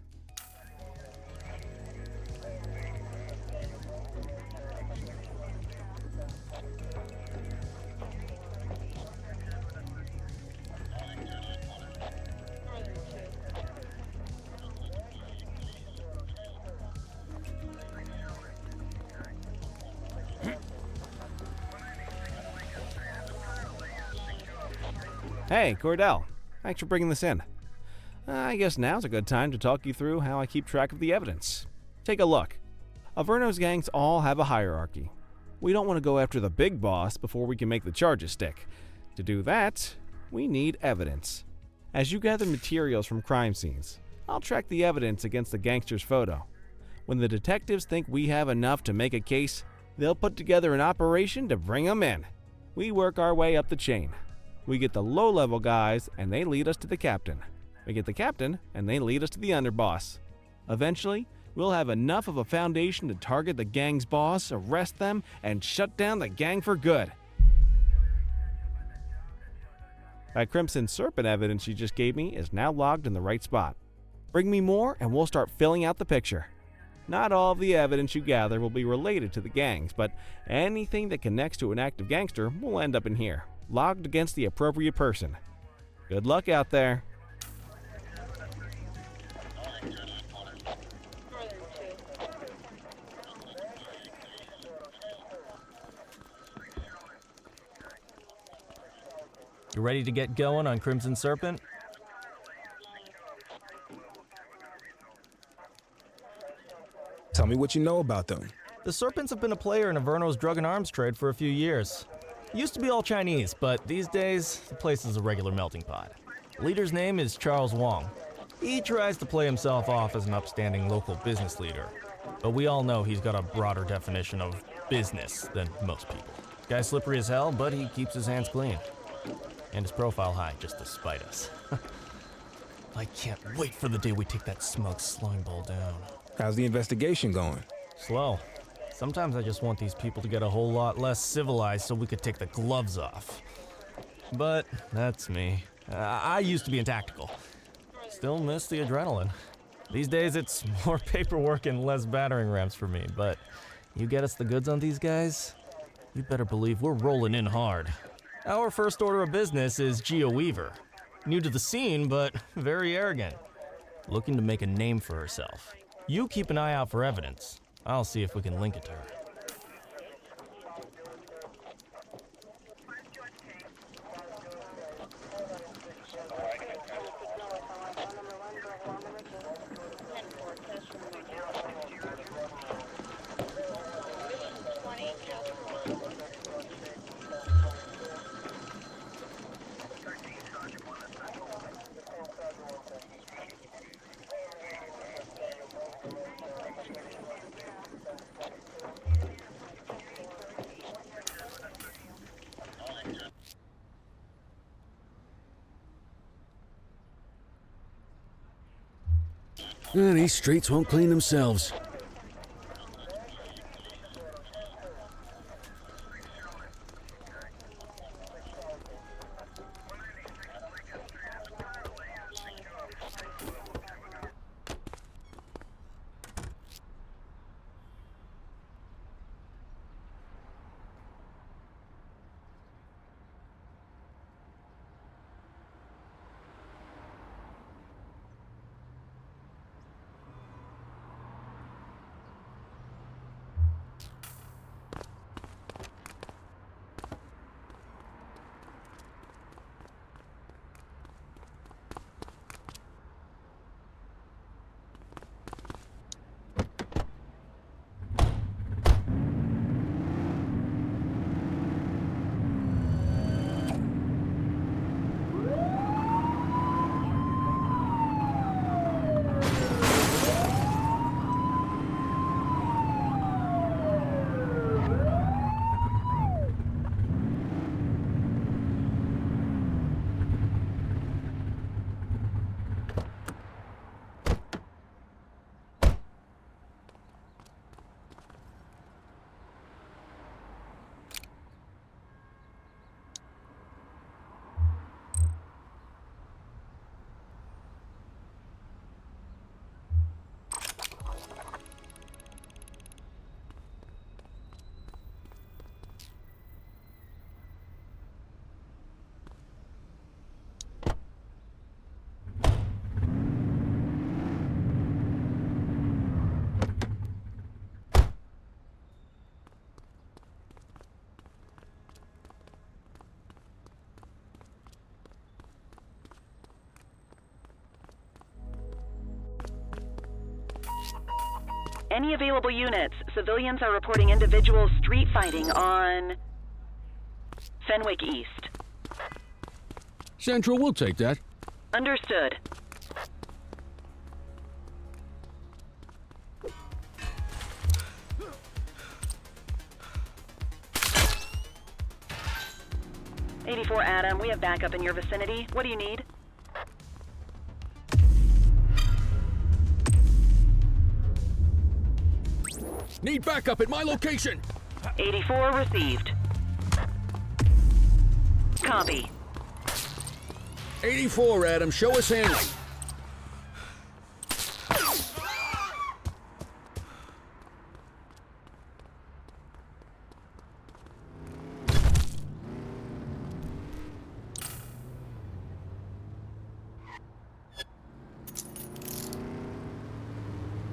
Hey, Cordell. Thanks for bringing this in. I guess now's a good time to talk you through how I keep track of the evidence. Take a look. Averno's gangs all have a hierarchy. We don't want to go after the big boss before we can make the charges stick. To do that, we need evidence. As you gather materials from crime scenes, I'll track the evidence against the gangster's photo. When the detectives think we have enough to make a case, they'll put together an operation to bring them in. We work our way up the chain. We get the low-level guys, and they lead us to the captain. We get the captain, and they lead us to the underboss. Eventually, we'll have enough of a foundation to target the gang's boss, arrest them, and shut down the gang for good. That Crimson Serpent evidence you just gave me is now logged in the right spot. Bring me more, and we'll start filling out the picture. Not all of the evidence you gather will be related to the gangs, but anything that connects to an active gangster will end up in here, logged against the appropriate person. Good luck out there. You ready to get going on Crimson Serpent? Tell me what you know about them. The Serpents have been a player in Averno's drug and arms trade for a few years. Used to be all Chinese, but these days, the place is a regular melting pot. The leader's name is Charles Wong. He tries to play himself off as an upstanding local business leader, but we all know he's got a broader definition of business than most people. Guy's slippery as hell, but he keeps his hands clean. And his profile high just to spite us. I can't wait for the day we take that smug slime ball down. How's the investigation going? Slow. Sometimes I just want these people to get a whole lot less civilized so we could take the gloves off. But that's me. I used to be in tactical. Still miss the adrenaline. These days it's more paperwork and less battering rams for me, but you get us the goods on these guys, you better believe we're rolling in hard. Our first order of business is Gia Weaver. New to the scene, but very arrogant. Looking to make a name for herself. You keep an eye out for evidence. I'll see if we can link it to her. These streets won't clean themselves. Any available units. Civilians are reporting individual street fighting on Fenwick East. Central, we'll take that. Understood. '84 Adam, we have backup in your vicinity. What do you need? Need backup at my location! 84 received. Copy. 84, Adam, show us handling.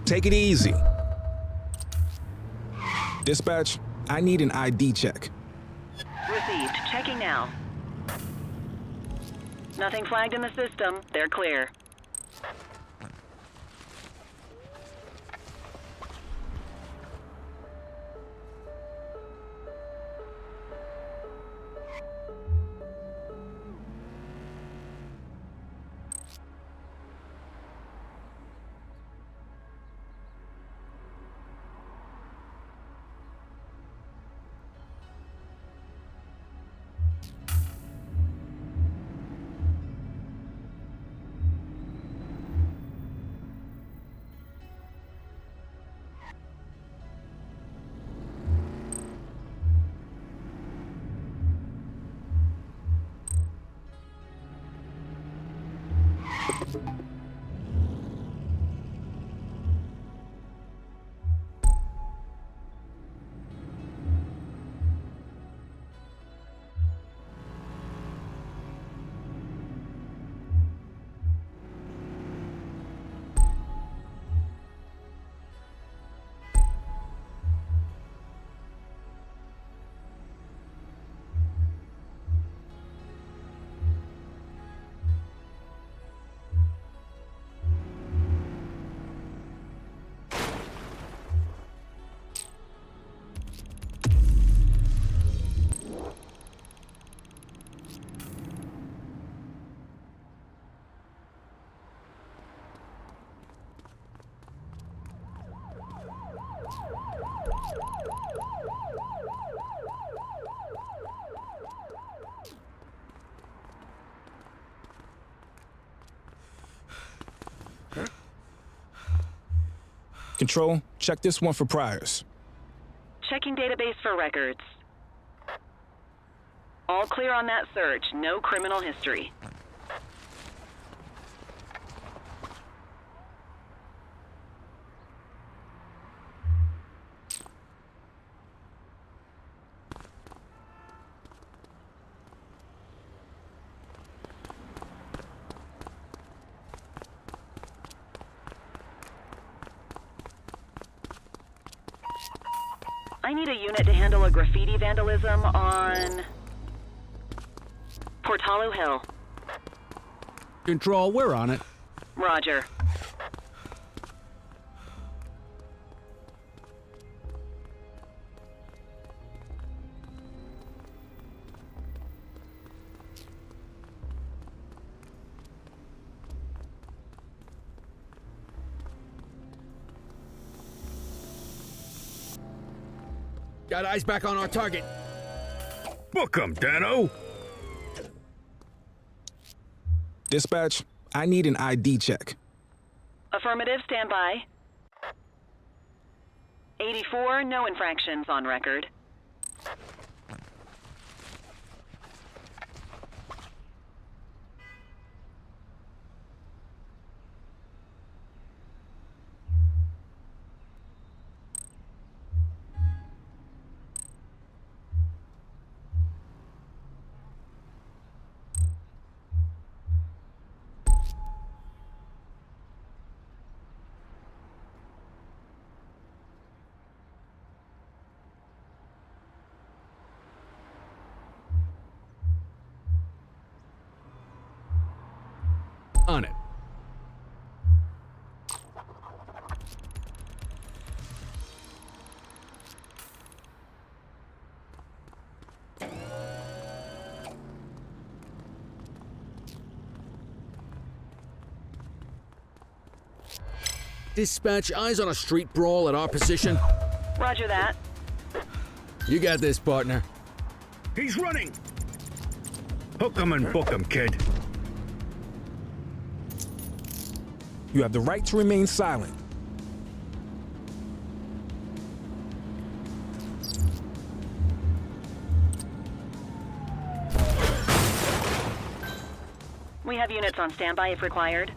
Take it easy. Dispatch, I need an ID check. Received. Checking now. Nothing flagged in the system. They're clear. Control, check this one for priors. Checking database for records. All clear on that search. No criminal history. I need a unit to handle a graffiti vandalism on Portalo Hill. Control, we're on it. Roger. Got eyes back on our target. Book 'em, Dano. Dispatch, I need an ID check. Affirmative, stand by. 84, no infractions on record. On it. Dispatch, eyes on a street brawl at our position. Roger that. You got this, partner. He's running. Hook 'em and book 'em, kid. You have the right to remain silent. We have units on standby if required.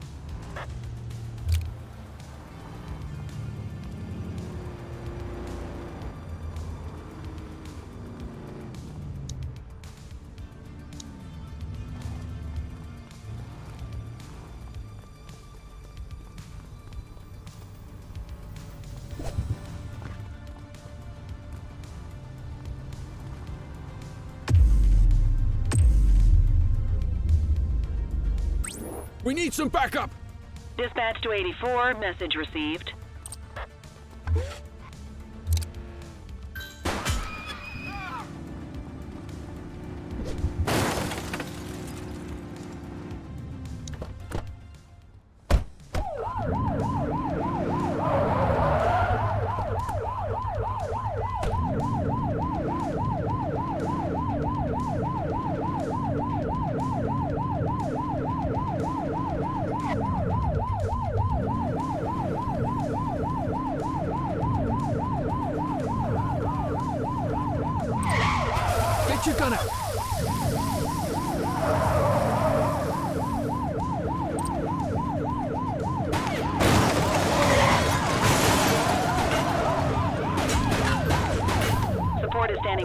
We need some backup! Dispatch to 84, message received.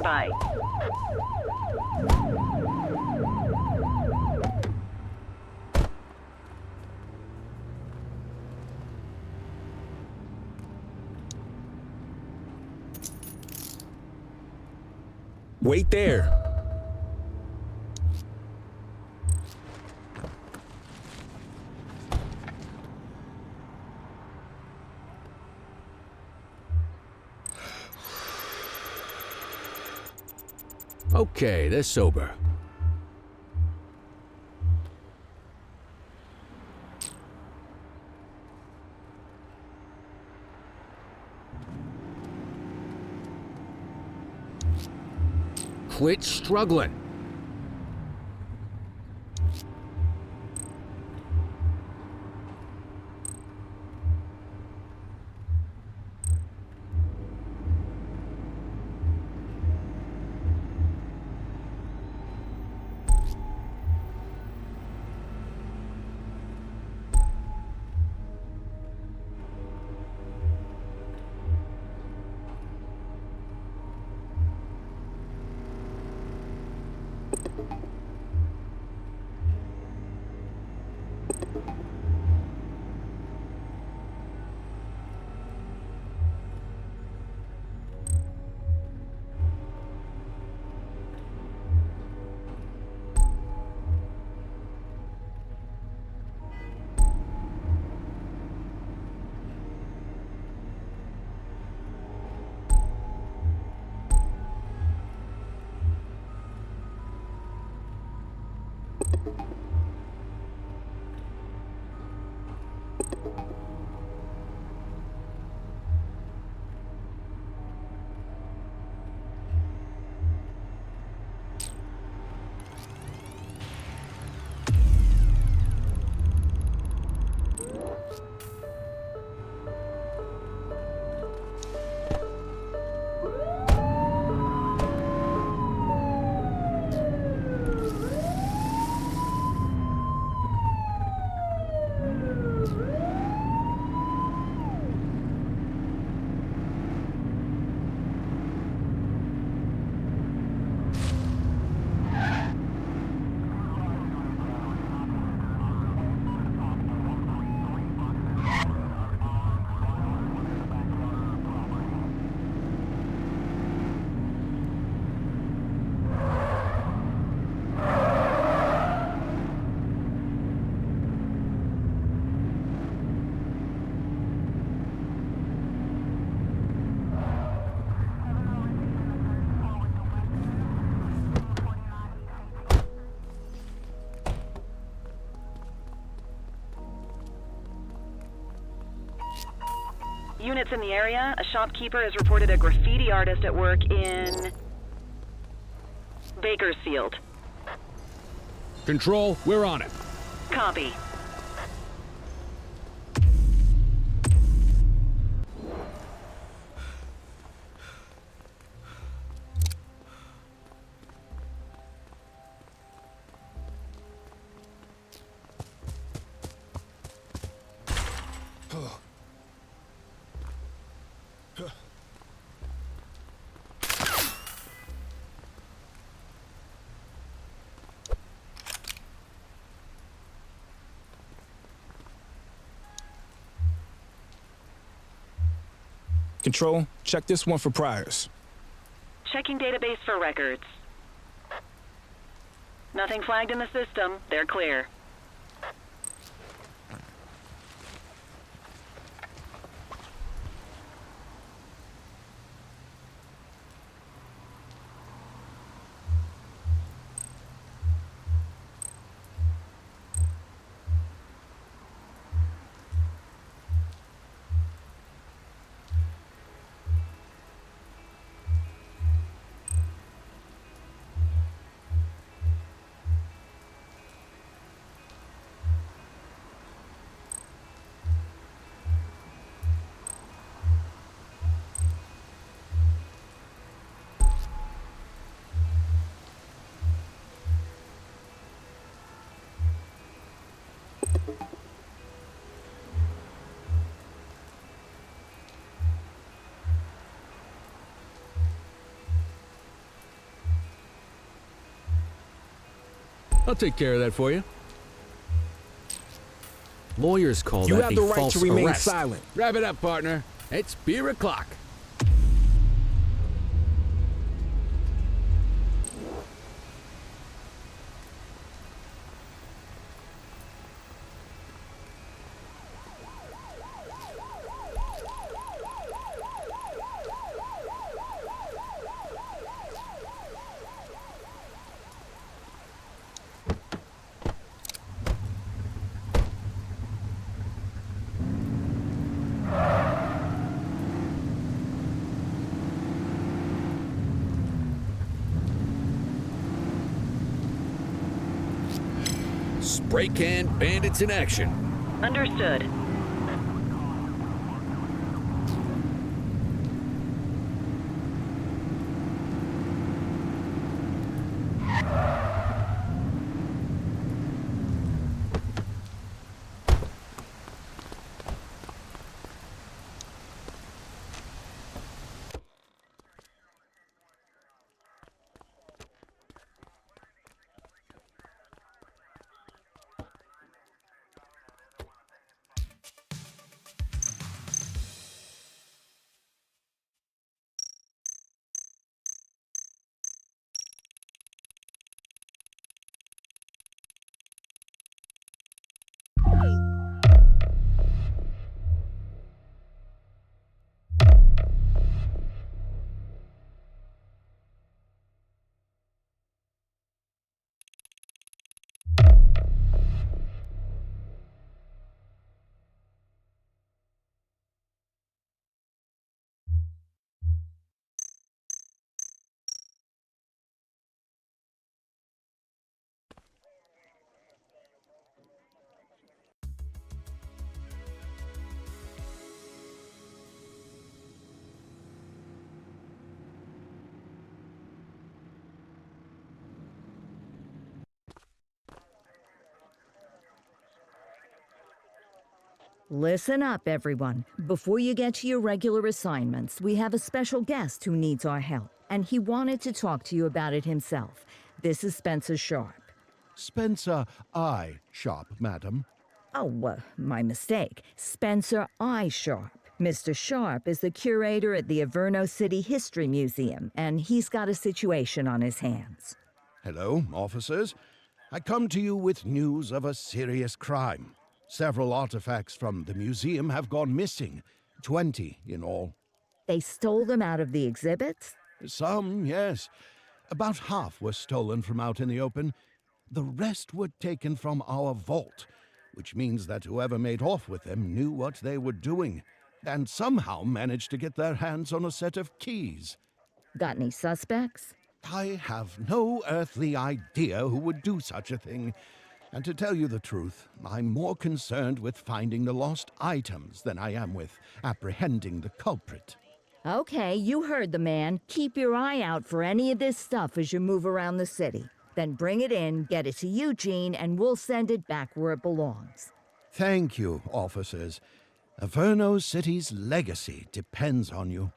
by. Wait there. Okay, they're sober. Quit struggling. Units in the area, a shopkeeper has reported a graffiti artist at work in Bakersfield. Control, we're on it. Copy. Control, check this one for priors. Checking database for records. Nothing flagged in the system. They're clear. I'll take care of that for you. Lawyers call You that have the the right false to remain arrest. silent. Wrap it up, partner. It's beer o'clock. Spray can bandits in action. Understood. Listen up, everyone. Before you get to your regular assignments, we have a special guest who needs our help, and he wanted to talk to you about it himself. This is Spencer Sharp. Spencer I. Sharp, madam. Oh, my mistake. Spencer I. Sharp. Mr. Sharp is the curator at the Averno City History Museum, and he's got a situation on his hands. Hello, officers. I come to you with news of a serious crime. Several artifacts from the museum have gone missing, 20 in all. They stole them out of the exhibits? Some, yes. About half were stolen from out in the open. The rest were taken from our vault, which means that whoever made off with them knew what they were doing, and somehow managed to get their hands on a set of keys. Got any suspects? I have no earthly idea who would do such a thing. And to tell you the truth, I'm more concerned with finding the lost items than I am with apprehending the culprit. Okay, you heard the man. Keep your eye out for any of this stuff as you move around the city. Then bring it in, get it to Eugene, and we'll send it back where it belongs. Thank you, officers. Averno City's legacy depends on you.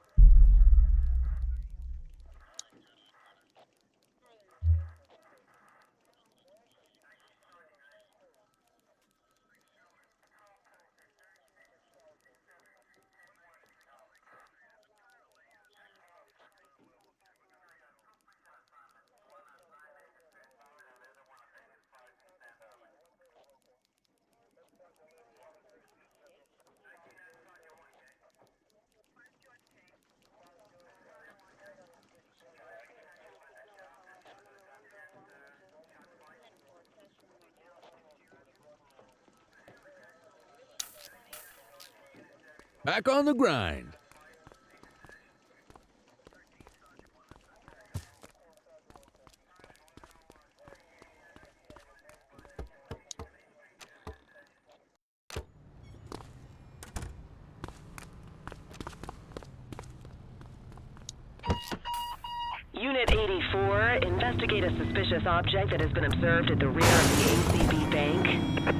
Back on the grind. Unit 84, investigate a suspicious object that has been observed at the rear of the ACB Bank.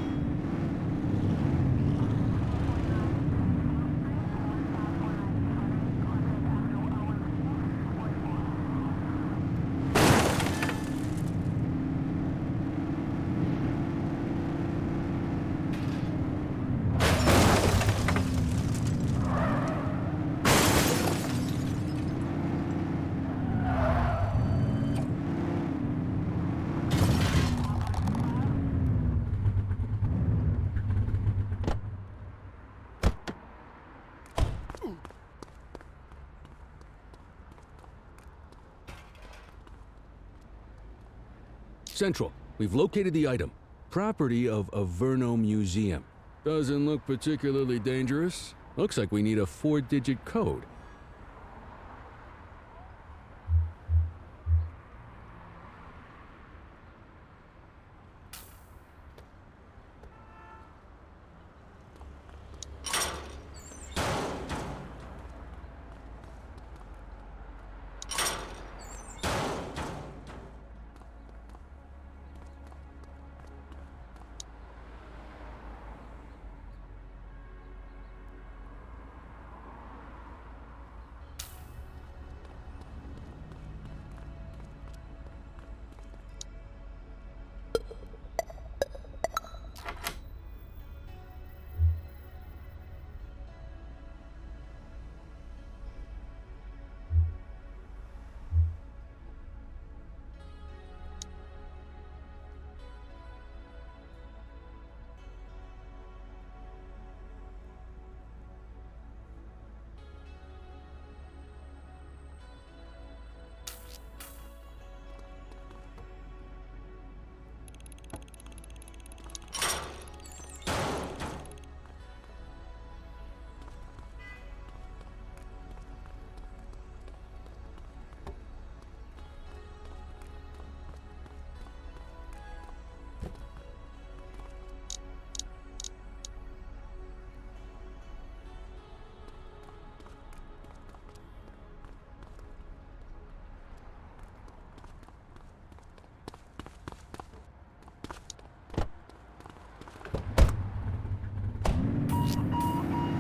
Central, we've located the item. Property of Averno Museum. Doesn't look particularly dangerous. Looks like we need a 4-digit code.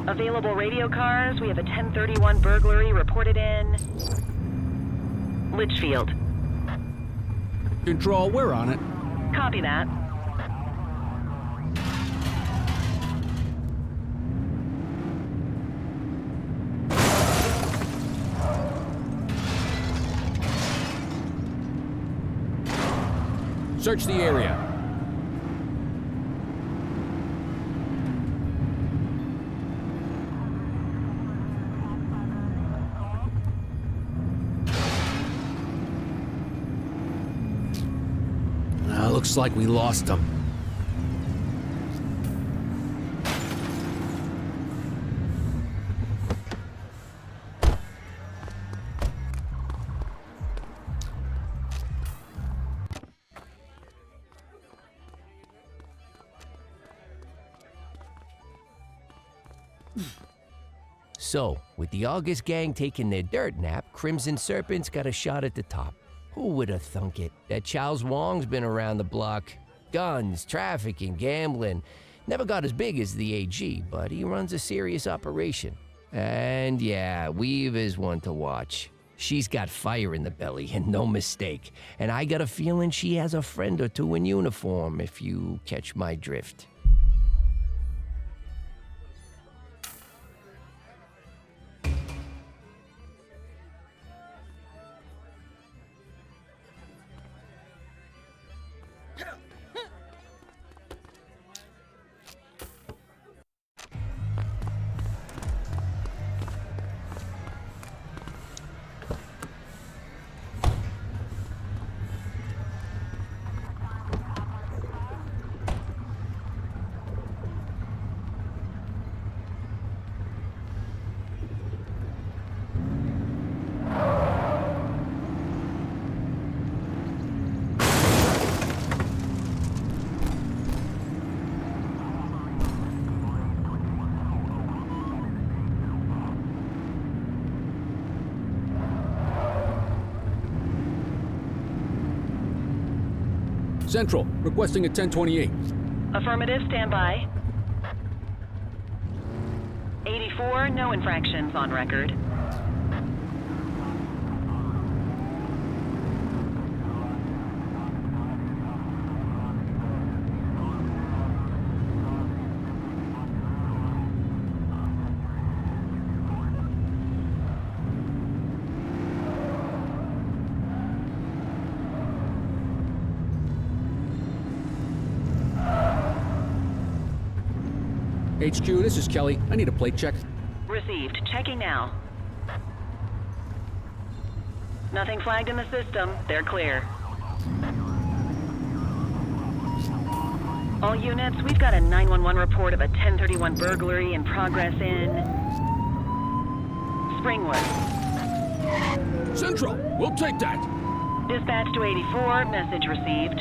Available radio cars. We have a 1031 burglary reported in Litchfield. Control, we're on it. Copy that. Search the area. Looks like we lost them. So, with the August gang taking their dirt nap, Crimson Serpent's got a shot at the top. Who would have thunk it? That Charles Wong's been around the block. Guns, trafficking, gambling. Never got as big as the AG, but he runs a serious operation. And yeah, Weave is one to watch. She's got fire in the belly, and no mistake. And I got a feeling she has a friend or two in uniform, if you catch my drift. Central, requesting a 1028. Affirmative, stand by. 84, no infractions on record. HQ, this is Kelly. I need a plate check. Received. Checking now. Nothing flagged in the system. They're clear. All units, we've got a 911 report of a 1031 burglary in progress in Springwood. Central, we'll take that. Dispatch to 84, message received.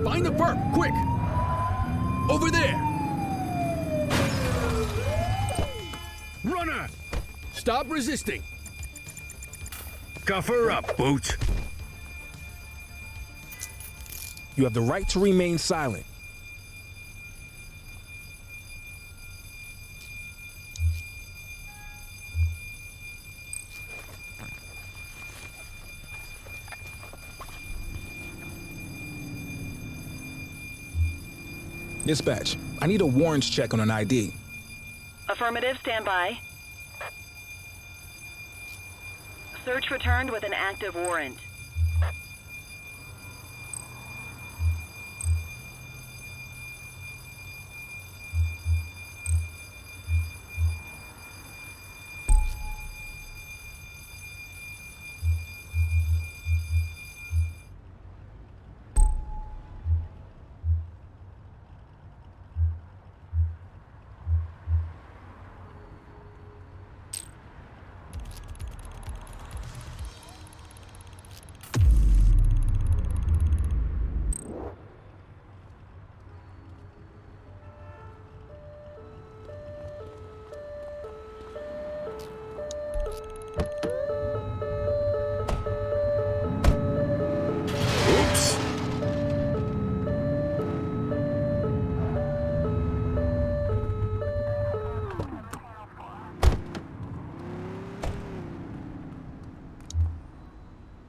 Find the perp, quick! Over there! Runner! Stop resisting! Cuff her up, Boots. You have the right to remain silent. Dispatch, I need a warrants check on an ID. Affirmative, stand by. Search returned with an active warrant.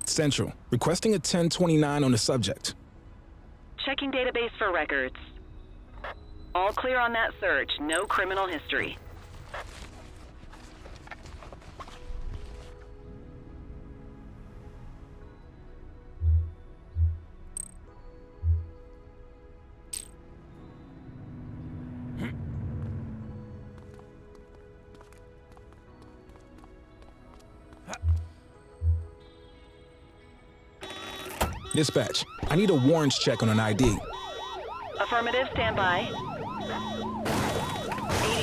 Central, requesting a 1029 on the subject. Checking database for records. All clear on that search, no criminal history. Dispatch, I need a warrants check on an ID. Affirmative, stand by.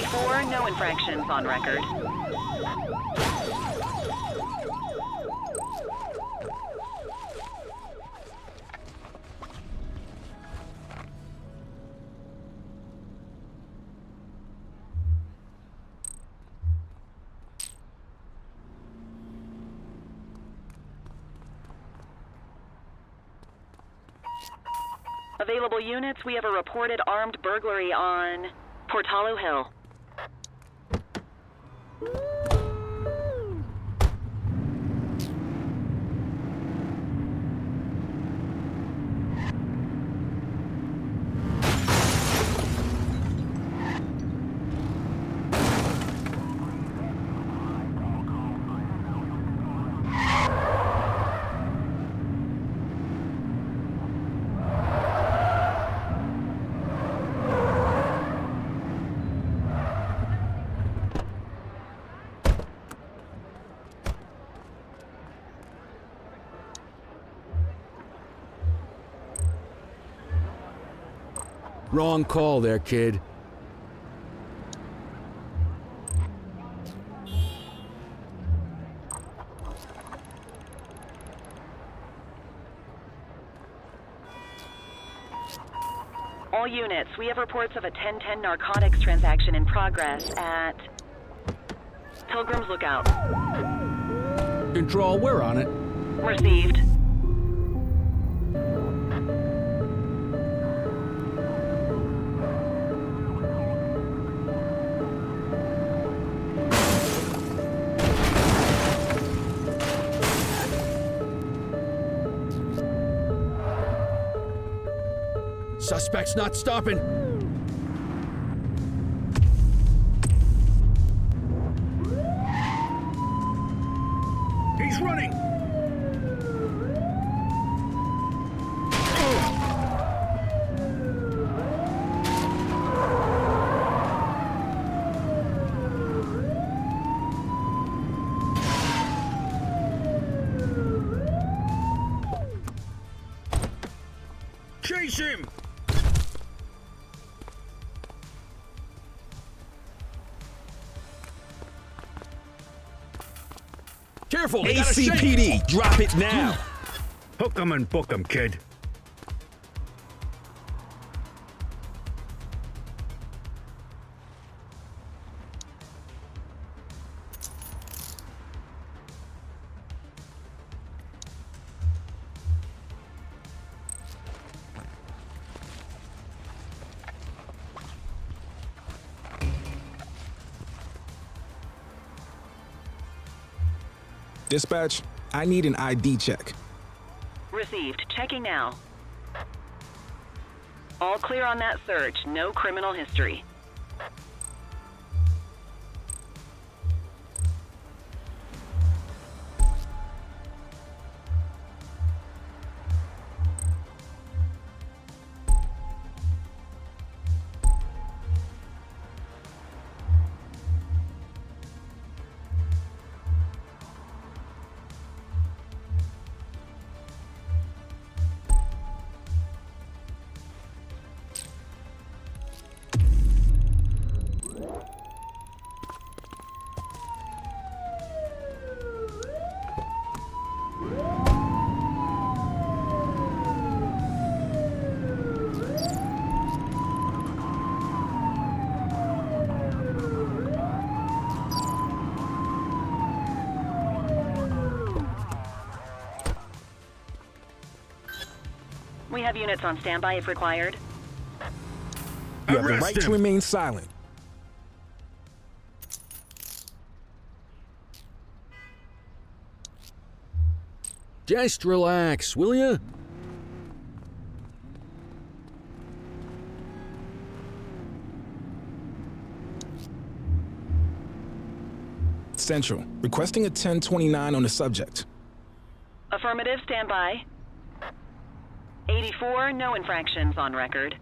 84, no infractions on record. Available units, we have a reported armed burglary on Portalo Hill. Wrong call there, kid. All units, we have reports of a 1010 narcotics transaction in progress at Pilgrim's Lookout. Control, we're on it. Received. Suspect's not stopping. He's running. Face him! Careful, they got a shake. ACPD, drop it now! Hook 'em and book 'em, kid. Dispatch, I need an ID check. Received. Checking now. All clear on that search. No criminal history. We have units on standby if required. You have the right to remain silent. Just relax, will ya? Central, requesting a 1029 on the subject. Affirmative, standby. 84, no infractions on record.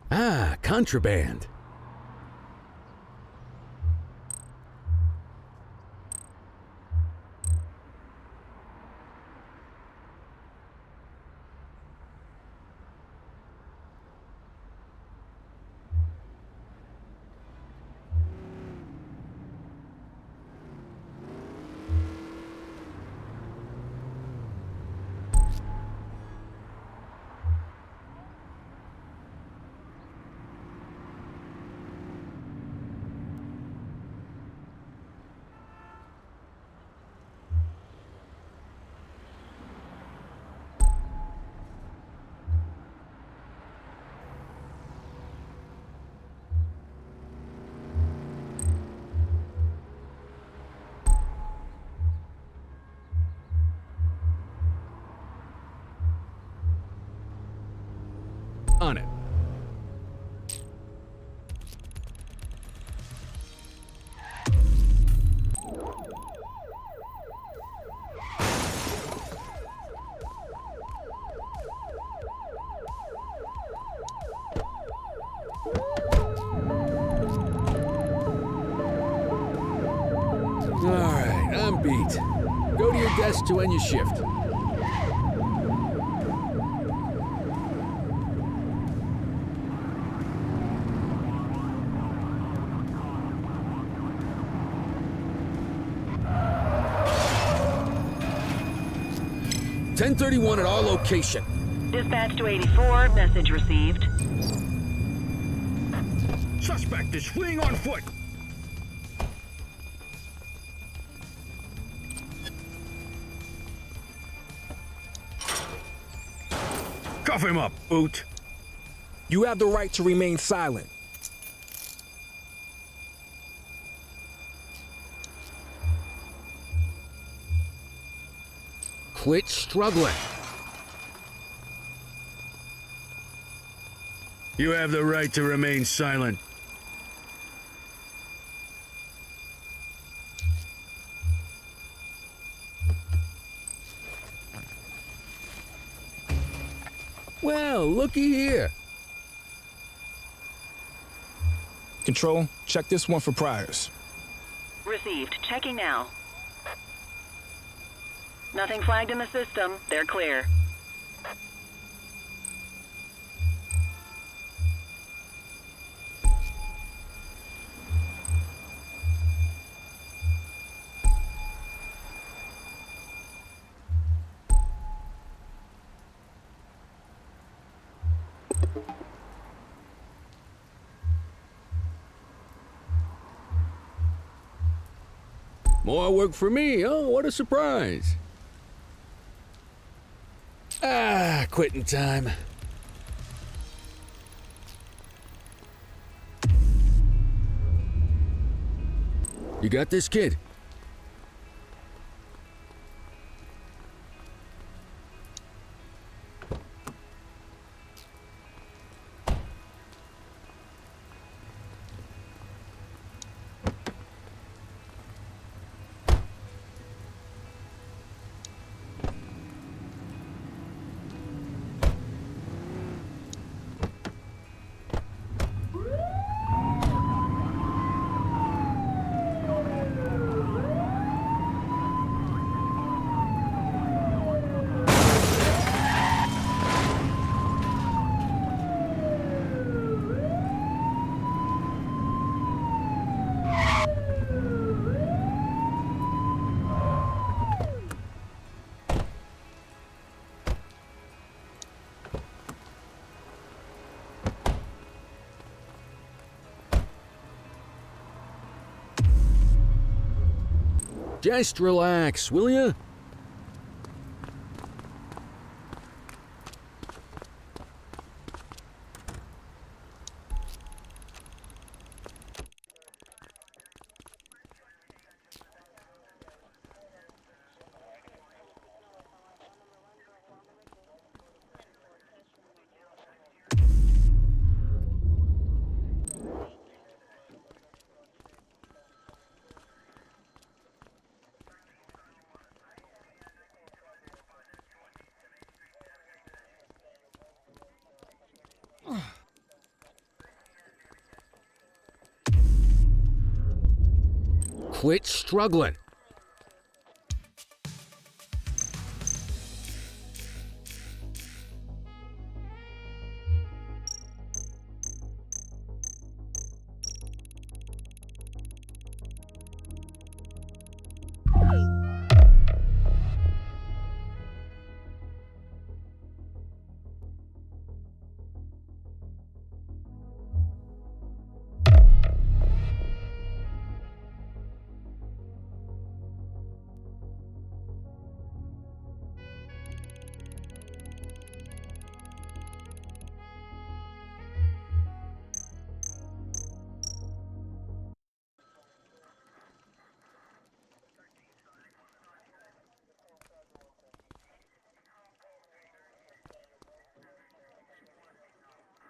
Ah, contraband. On it. All right, I'm beat. Go to your desk to end your shift. .1031 at our location. Dispatch to 84, message received. Suspect is fleeing on foot. Cuff him up, boot. You have the right to remain silent. Quit struggling. You have the right to remain silent. Well, looky here. Control, check this one for priors. Received. Checking now. Nothing flagged in the system. They're clear. More work for me. Oh, what a surprise. Ah, quitting time. You got this, kid? Just relax, will ya? Quit struggling.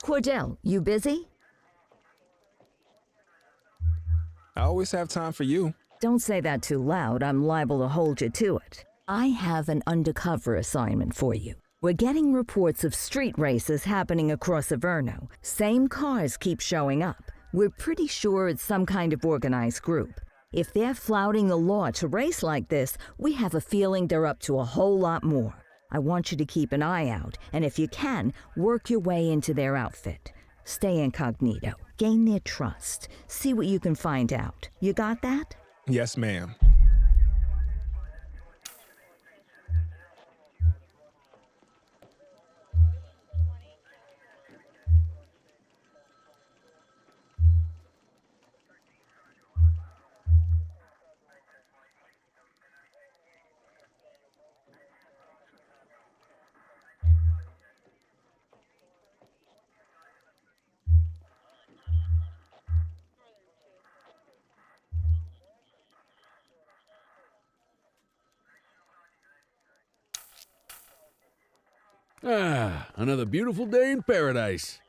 Cordell, you busy? I always have time for you. Don't say that too loud. I'm liable to hold you to it. I have an undercover assignment for you. We're getting reports of street races happening across Averno. Same cars keep showing up. We're pretty sure it's some kind of organized group. If they're flouting the law to race like this, we have a feeling they're up to a whole lot more. I want you to keep an eye out, and if you can, work your way into their outfit. Stay incognito. Gain their trust. See what you can find out. You got that? Yes, ma'am. Ah, another beautiful day in paradise.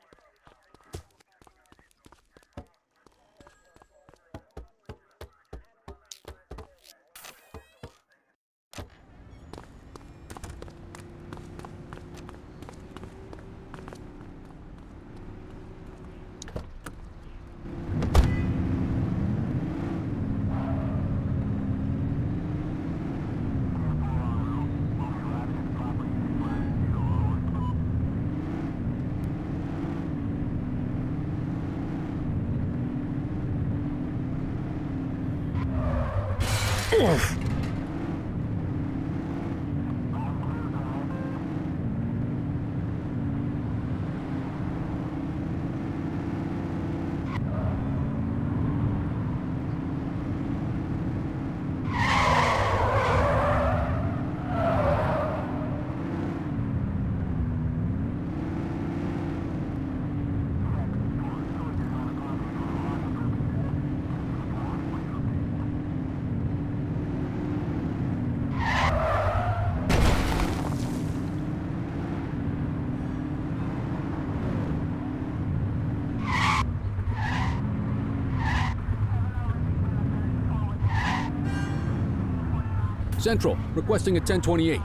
Central, requesting a 1028.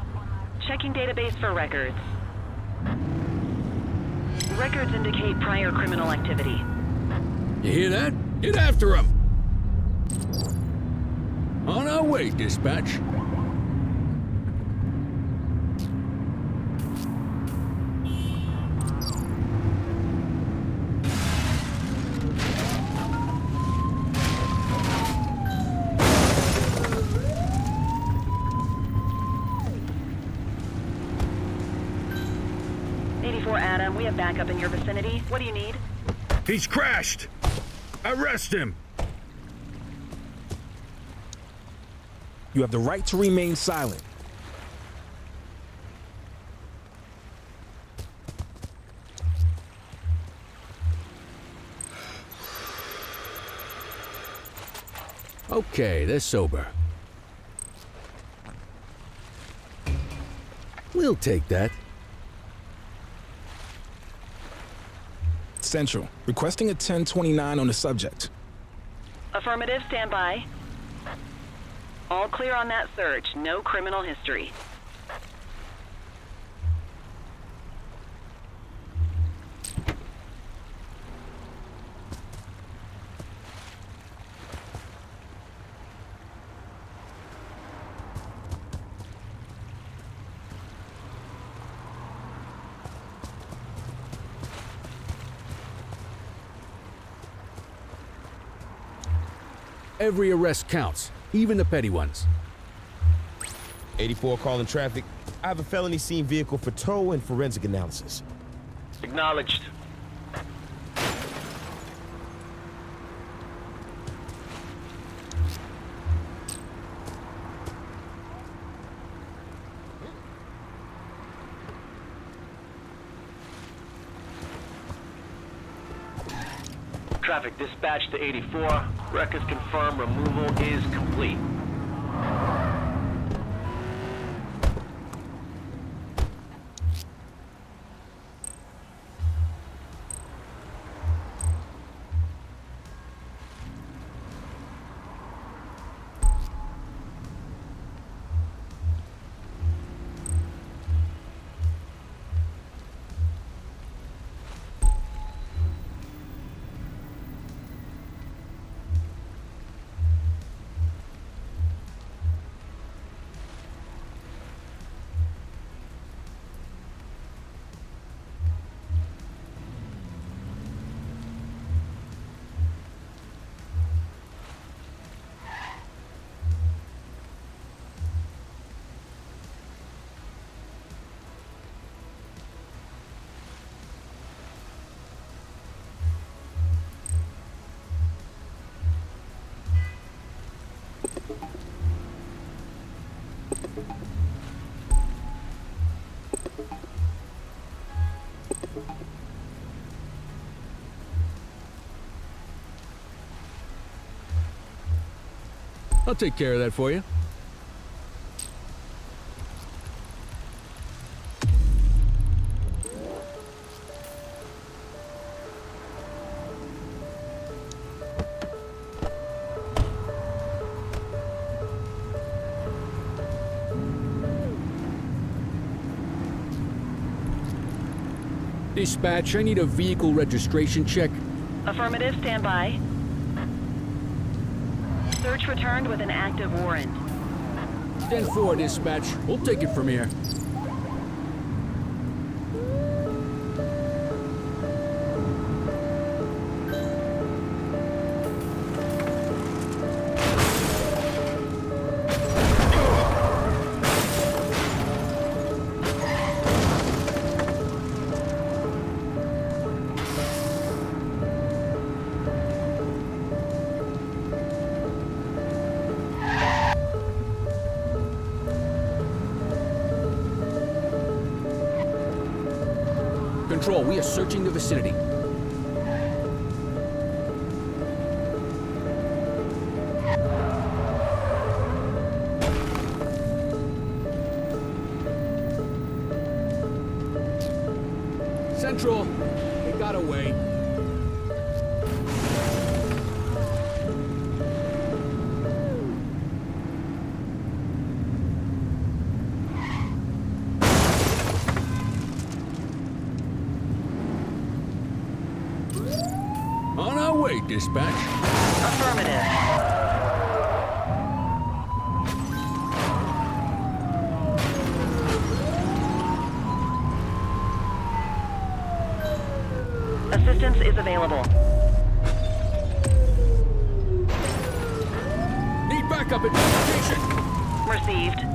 Checking database for records. Records indicate prior criminal activity. You hear that? Get after him! On our way, dispatch. Adam, we have backup in your vicinity. What do you need? He's crashed! Arrest him! You have the right to remain silent. Okay, they're sober. We'll take that. Central, requesting a 1029 on the subject. Affirmative, stand by. All clear on that search. No criminal history. Every arrest counts, even the petty ones. 84 calling traffic. I have a felony scene vehicle for tow and forensic analysis. Acknowledged. Traffic dispatch to 84. Records confirm removal is complete. I'll take care of that for you. Dispatch, I need a vehicle registration check. Affirmative, stand by. Search returned with an active warrant. 10-4, dispatch. We'll take it from here. Control, we are searching the vicinity. Central, they got away. On our way, dispatch. Affirmative. Assistance is available. Need backup at my location. Received.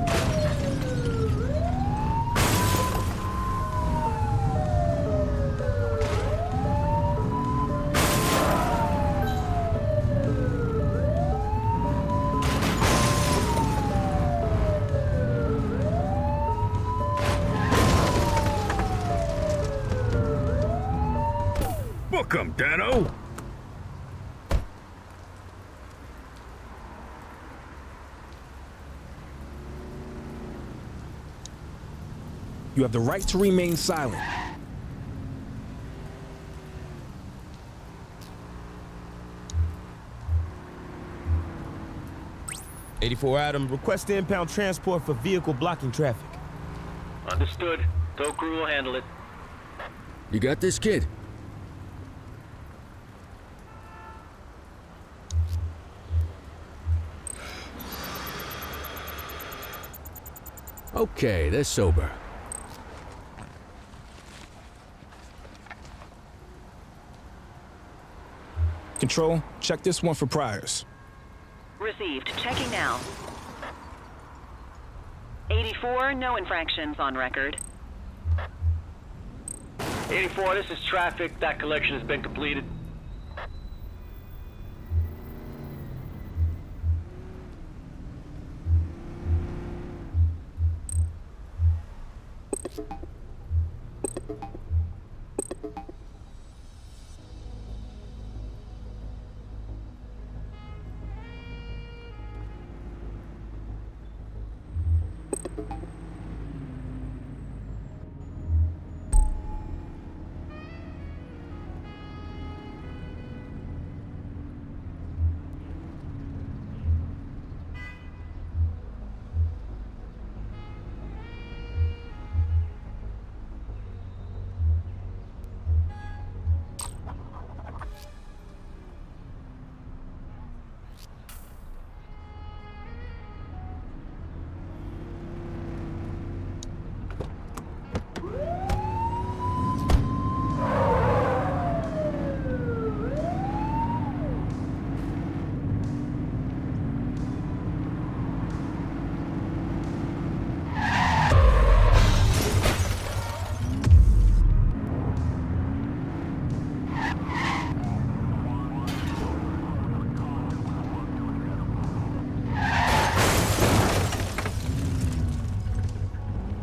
Book 'em, Dano! You have the right to remain silent. '84 Adam, request to impound transport for vehicle blocking traffic. Understood. Tow crew will handle it. You got this, kid? Okay, they're sober. Control, check this one for priors. Received. Checking now. 84, no infractions on record. 84, this is traffic. That collection has been completed.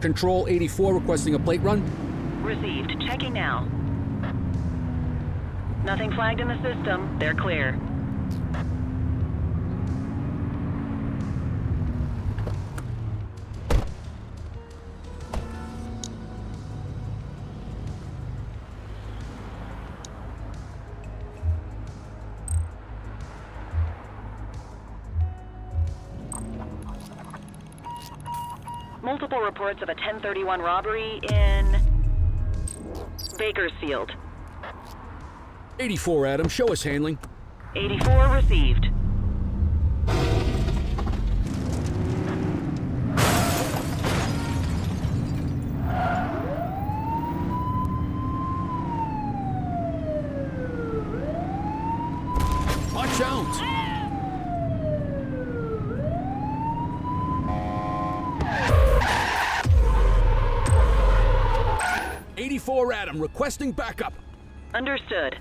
Control 84 requesting a plate run. Received. Checking now. Nothing flagged in the system. They're clear. Multiple reports of a 1031 robbery in Bakersfield. 84, Adam, show us handling. 84 received. Watch out! 84 Adam, requesting backup. Understood.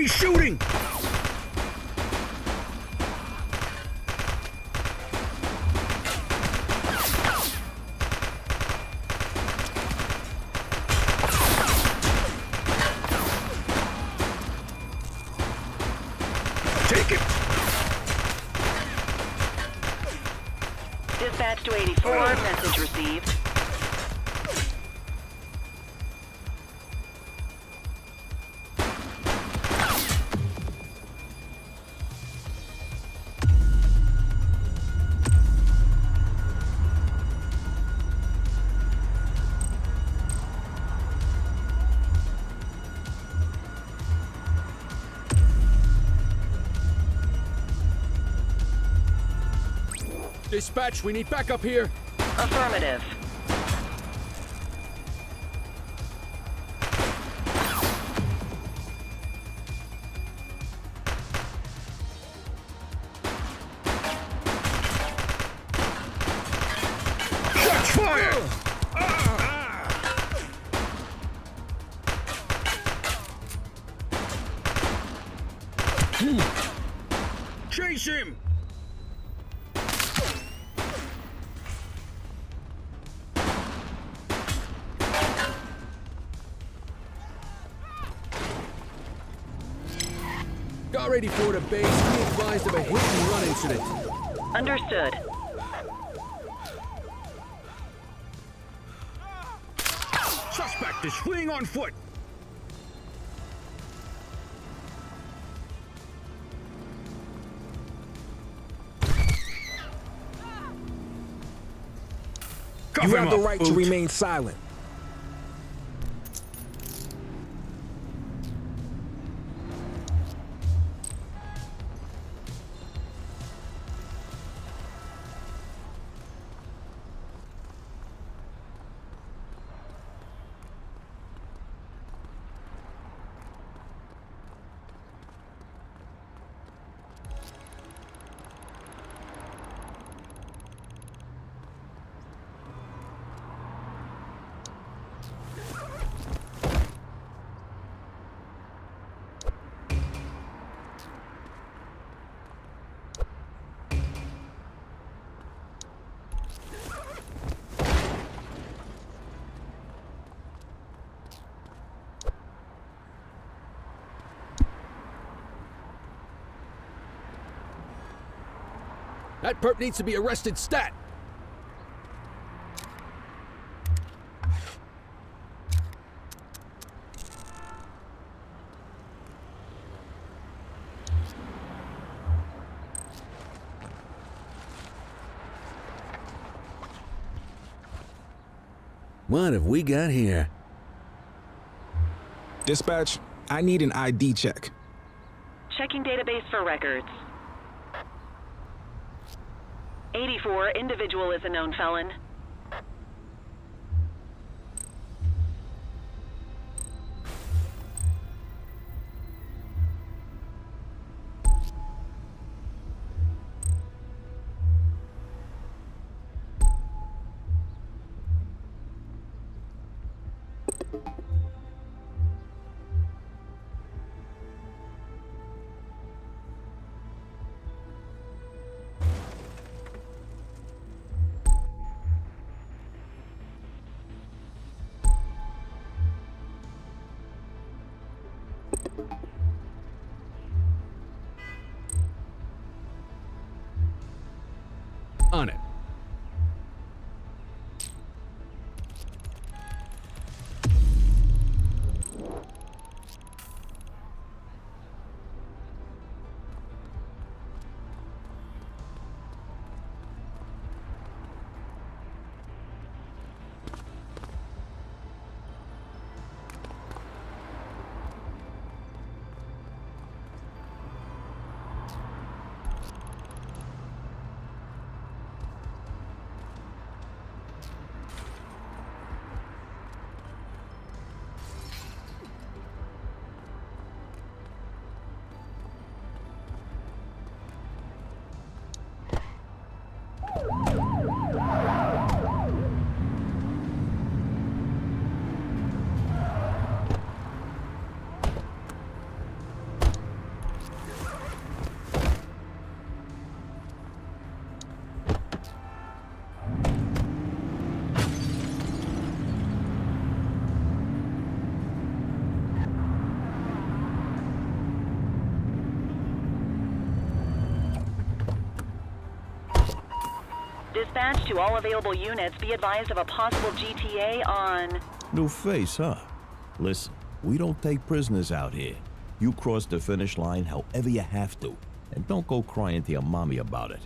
He's shooting! Take it! Dispatch to 84, message received. Dispatch, we need backup here. Affirmative. Shots fired! Chase him! Got ready for the base. Be advised of a hit and run incident. Understood. Suspect is fleeing on foot! You have the right to remain silent. That perp needs to be arrested stat. What have we got here? Dispatch, I need an ID check. Checking database for records. 84, individual is a known felon. On it. Dispatch to all available units, be advised of a possible GTA on... New face, huh? Listen, we don't take prisoners out here. You cross the finish line however you have to, and don't go crying to your mommy about it.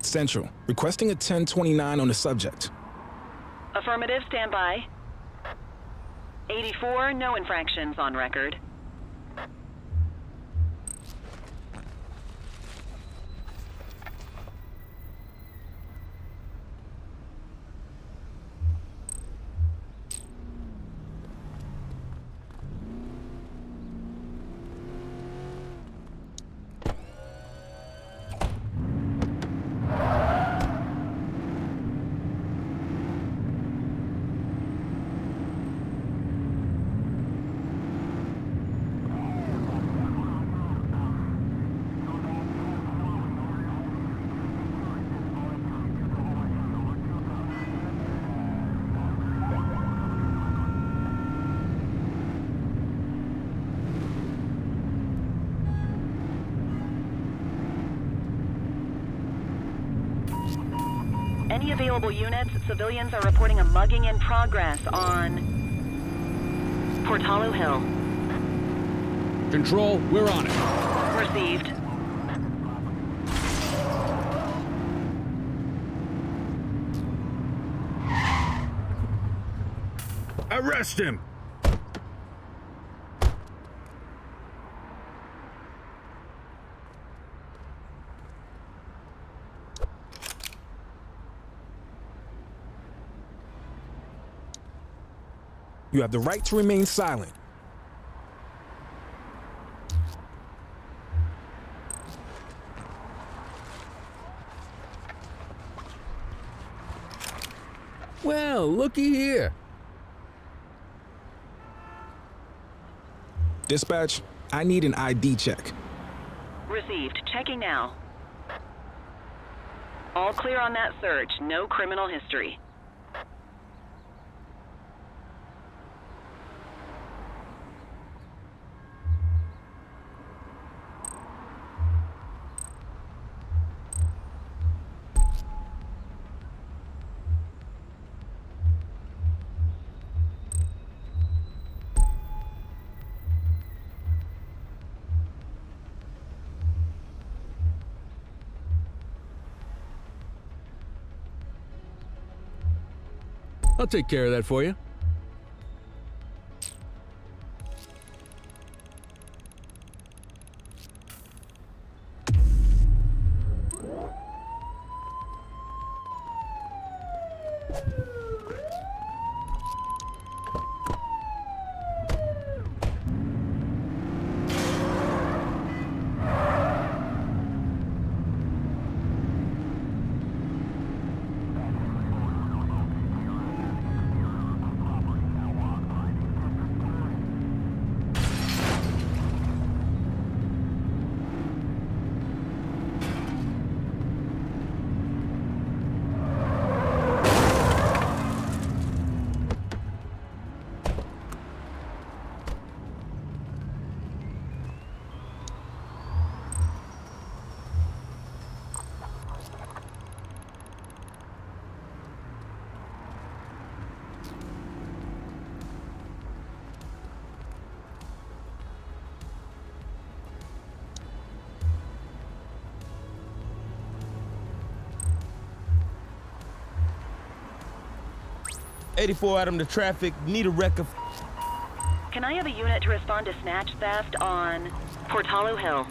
Central, requesting a 1029 on the subject. Affirmative, stand by. 84, no infractions on record. Any available units, civilians are reporting a mugging in progress on Portalo Hill. Control, we're on it. Received. Arrest him! You have the right to remain silent. Well, looky here. Dispatch, I need an ID check. Received. Checking now. All clear on that search. No criminal history. I'll take care of that for you. 84 Adam to traffic. Need a record. Can I have a unit to respond to snatch theft on Portalo Hill?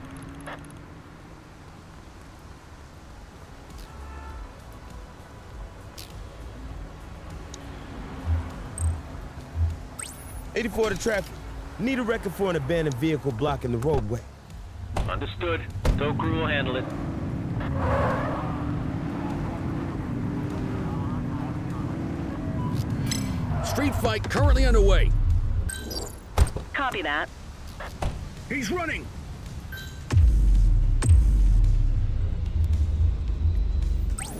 '84 to traffic. Need a record for an abandoned vehicle blocking the roadway. Understood. Tow crew will handle it. Street fight currently underway. Copy that. He's running!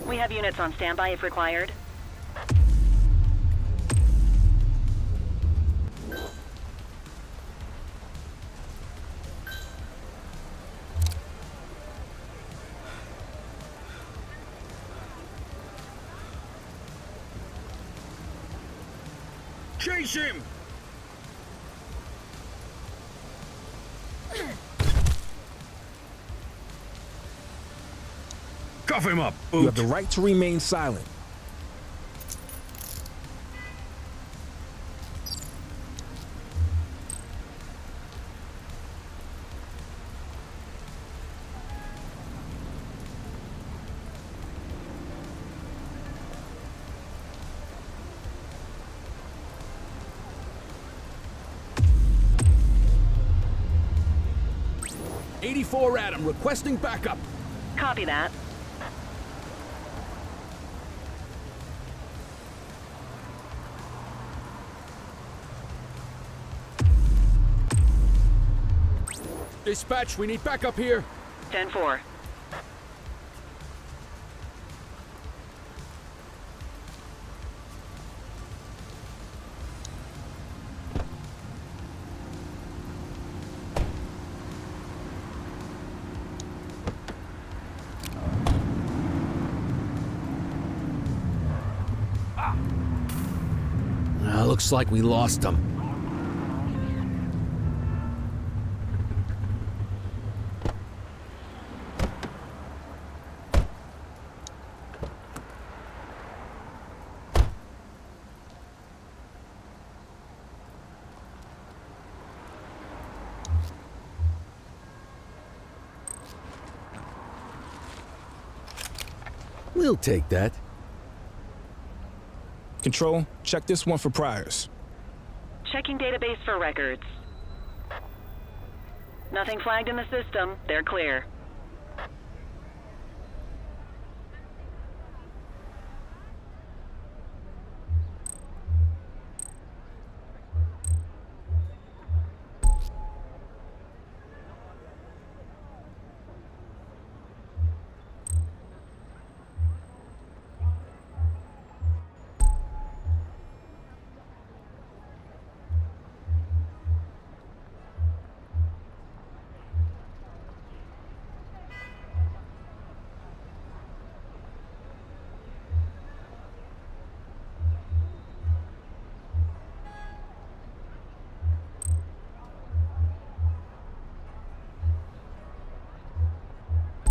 We have units on standby if required. Chase him! Cuff him up, You have the right to remain silent. '84 Adam requesting backup. Copy that. Dispatch, we need backup here. 10-4. Looks like we lost him. We'll take that. Control, check this one for priors. Checking database for records. Nothing flagged in the system. They're clear.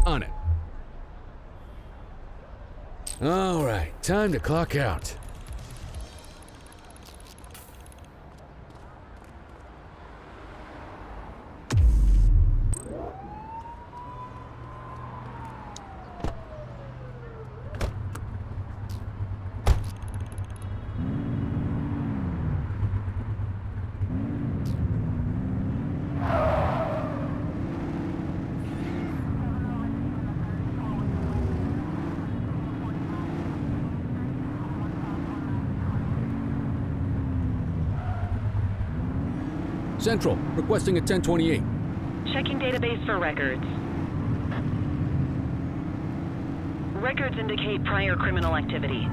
On it. All right, time to clock out. Central, requesting a 1028. Checking database for records. Records indicate prior criminal activity.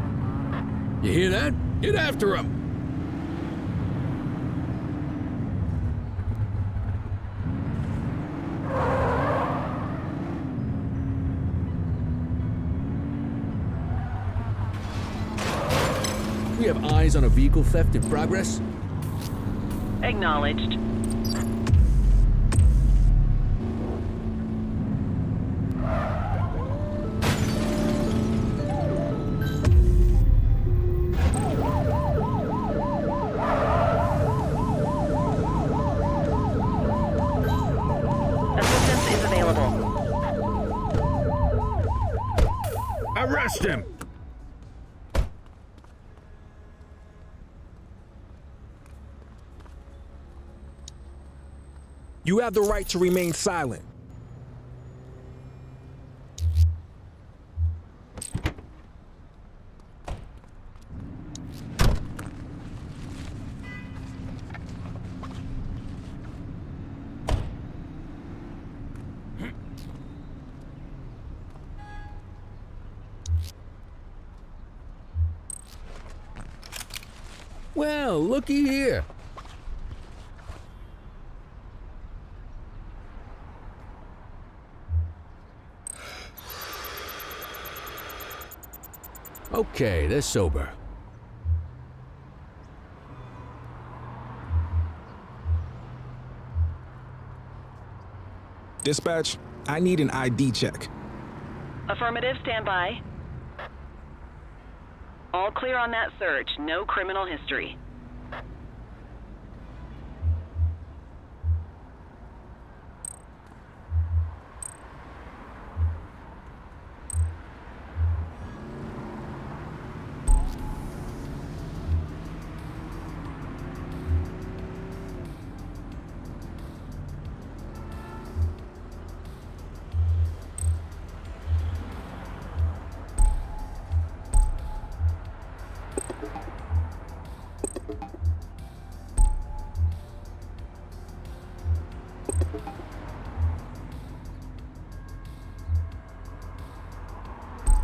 You hear that? Get after him! We have eyes on a vehicle theft in progress. Acknowledged. Arrest him! You have the right to remain silent. Well, looky here. Okay, they're sober. Dispatch, I need an ID check. Affirmative, stand by. All clear on that search. No criminal history.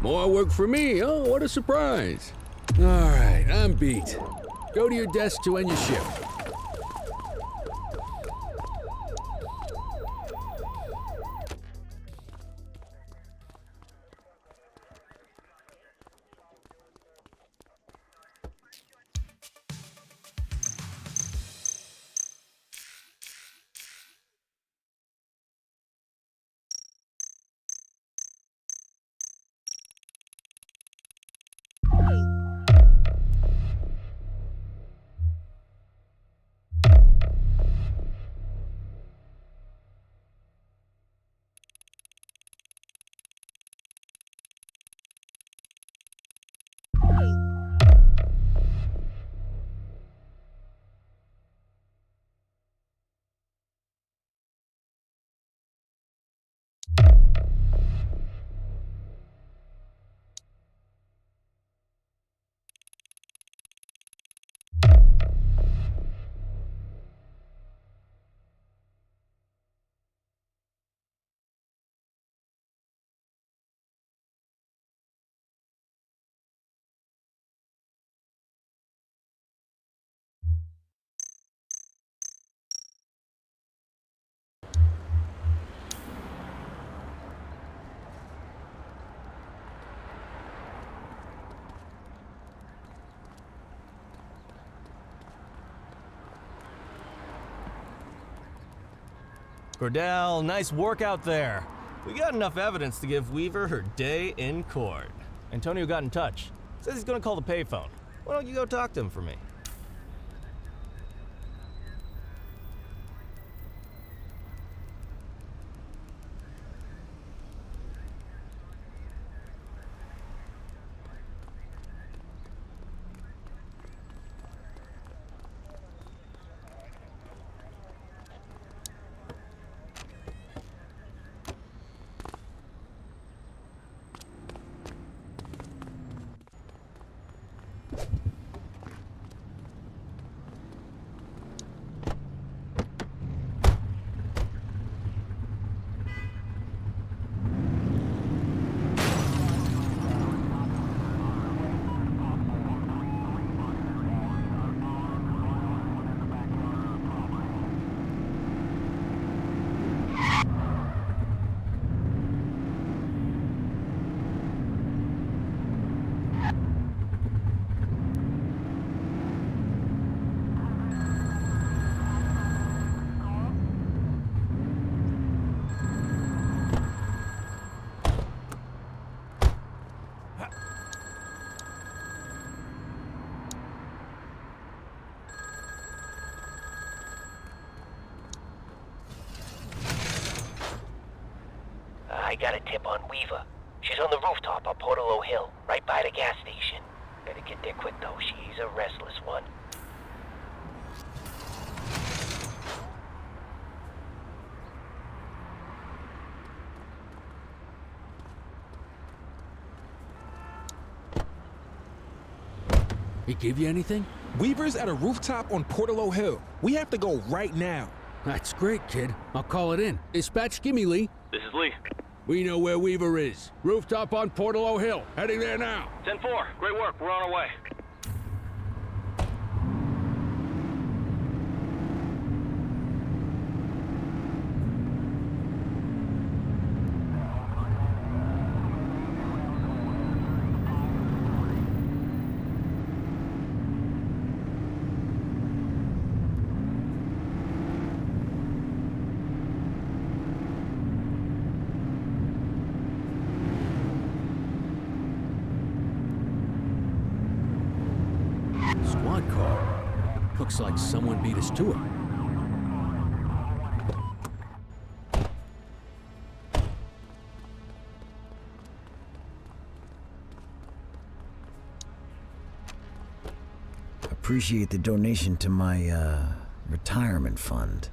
More work for me, oh, what a surprise. All right, I'm beat. Go to your desk to end your shift. Cordell, nice work out there. We got enough evidence to give Weaver her day in court. Antonio got in touch. Says he's gonna call the payphone. Why don't you go talk to him for me? I got a tip on Weaver. She's on the rooftop on Portalo Hill, right by the gas station. Better get there quick though, she's a restless one. He give you anything? Weaver's at a rooftop on Portalo Hill. We have to go right now. That's great, kid. I'll call it in. Dispatch, give me Lee. This is Lee. We know where Weaver is. Rooftop on Portalo Hill. Heading there now. 10-4. Great work. We're on our way. Squad car. Looks like someone beat us to it. Appreciate the donation to my, retirement fund.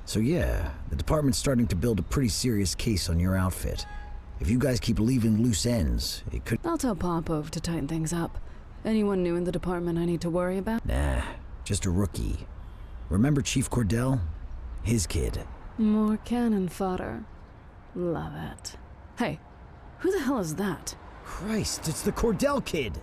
So yeah, the department's starting to build a pretty serious case on your outfit. If you guys keep leaving loose ends, it could— I'll tell Popov to tighten things up. Anyone new in the department I need to worry about? Nah, just a rookie. Remember Chief Cordell? His kid. More cannon fodder. Love it. Hey, who the hell is that? Christ, it's the Cordell kid!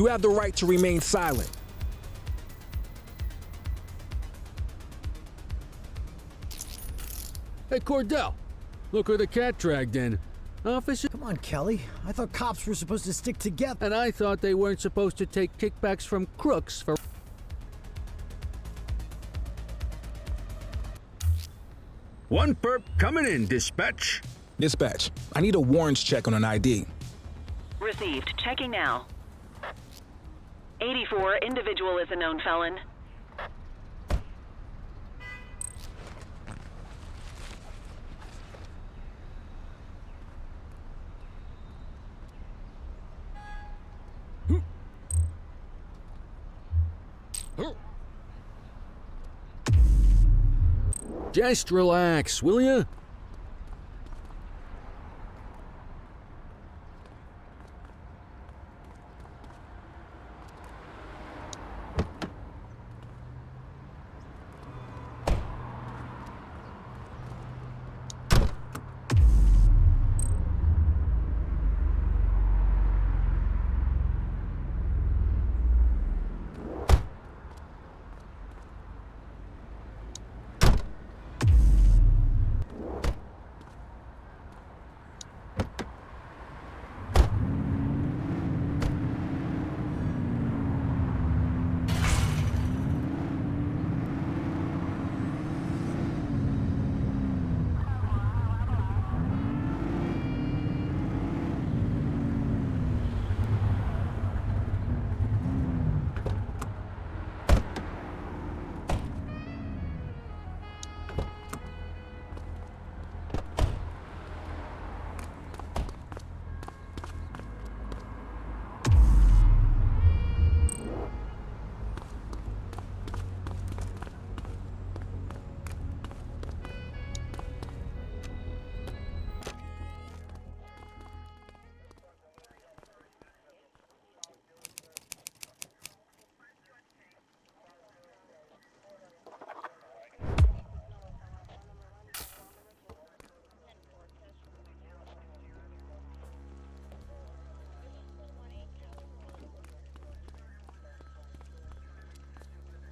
You have the right to remain silent. Hey, Cordell, look who the cat dragged in. Officer. Come on, Kelly. I thought cops were supposed to stick together. And I thought they weren't supposed to take kickbacks from crooks for... One perp coming in, dispatch. Dispatch, I need a warrants check on an ID. Received. Checking now. 84, individual is a known felon. Just relax, will ya?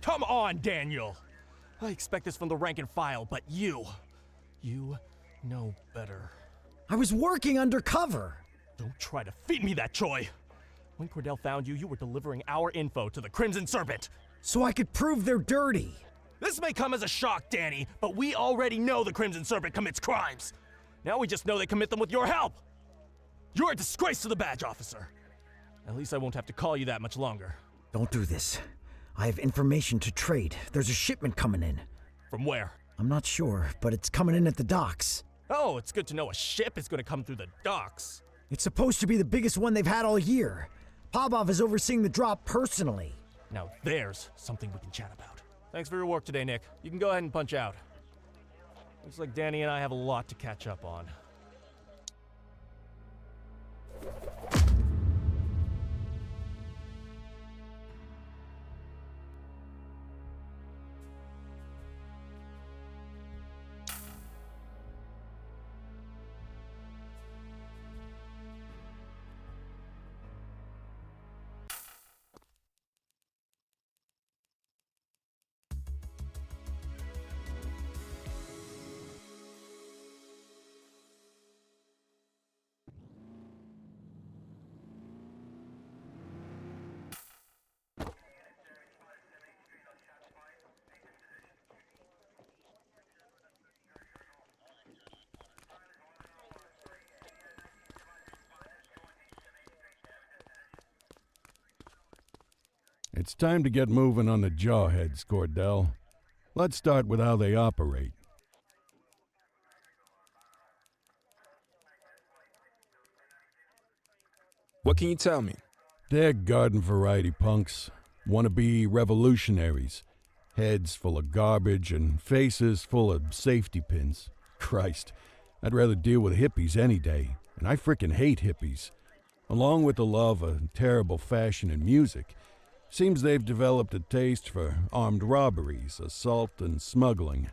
Come on, Daniel! I expect this from the rank and file, but you know better. I was working undercover. Don't try to feed me that, Troy! When Cordell found you, you were delivering our info to the Crimson Serpent. So I could prove they're dirty. This may come as a shock, Danny, but we already know the Crimson Serpent commits crimes. Now we just know they commit them with your help. You're a disgrace to the badge officer. At least I won't have to call you that much longer. Don't do this. I have information to trade. There's a shipment coming in. From where? I'm not sure, but it's coming in at the docks. Oh, it's good to know a ship is going to come through the docks. It's supposed to be the biggest one they've had all year. Pavlov is overseeing the drop personally. Now there's something we can chat about. Thanks for your work today, Nick. You can go ahead and punch out. Looks like Danny and I have a lot to catch up on. It's time to get moving on the jawheads, Cordell. Let's start with how they operate. What can you tell me? They're garden variety punks, wannabe revolutionaries, heads full of garbage and faces full of safety pins. Christ, I'd rather deal with hippies any day, and I frickin' hate hippies. Along with the love of terrible fashion and music, seems they've developed a taste for armed robberies, assault, and smuggling.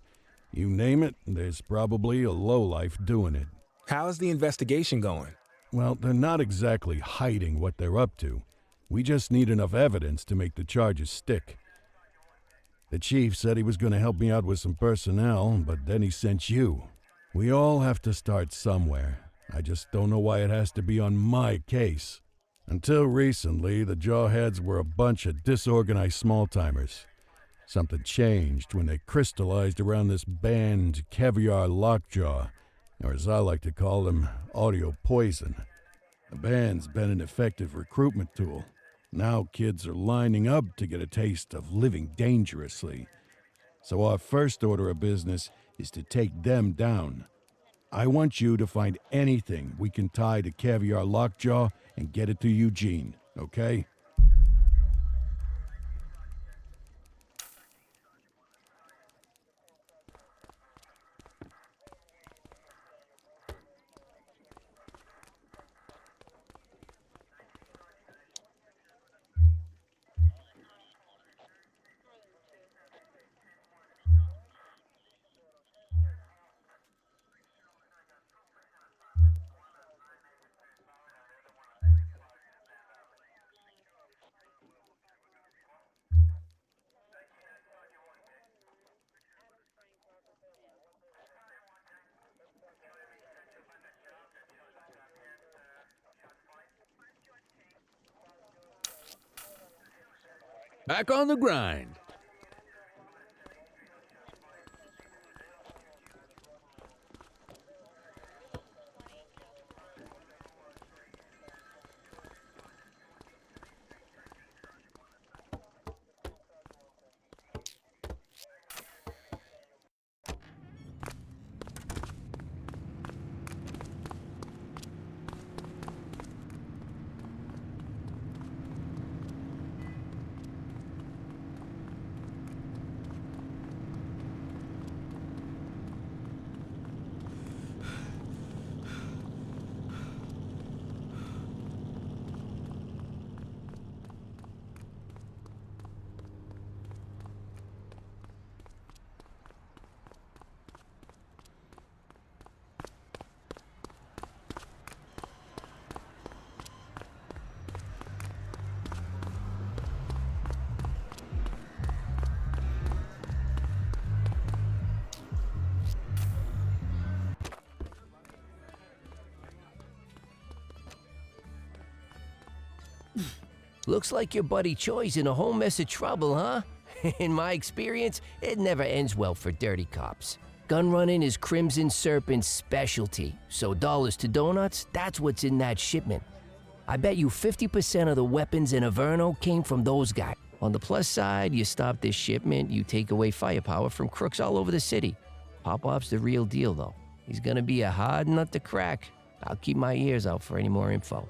You name it, there's probably a lowlife doing it. How's the investigation going? Well, they're not exactly hiding what they're up to. We just need enough evidence to make the charges stick. The chief said he was going to help me out with some personnel, but then he sent you. We all have to start somewhere. I just don't know why it has to be on my case. Until recently, the Jawheads were a bunch of disorganized small-timers. Something changed when they crystallized around this band, Caviar Lockjaw, or as I like to call them, Audio Poison. The band's been an effective recruitment tool. Now kids are lining up to get a taste of living dangerously. So our first order of business is to take them down. I want you to find anything we can tie to Caviar Lockjaw and get it to Eugene, okay? Back on the grind. Looks like your buddy Choi's in a whole mess of trouble, huh? In my experience, it never ends well for dirty cops. Gun running is Crimson Serpent's specialty, so dollars to donuts, that's what's in that shipment. I bet you 50% of the weapons in Averno came from those guys. On the plus side, you stop this shipment, you take away firepower from crooks all over the city. Pop-Pop's the real deal, though. He's gonna be a hard nut to crack. I'll keep my ears out for any more info.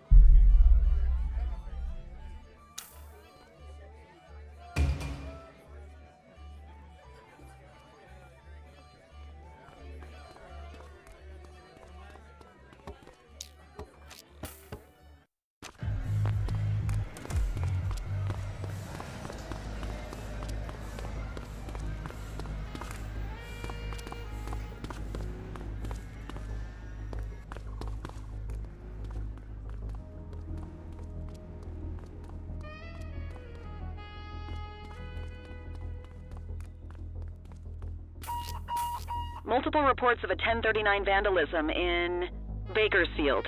Multiple reports of a 1039 vandalism in Bakersfield.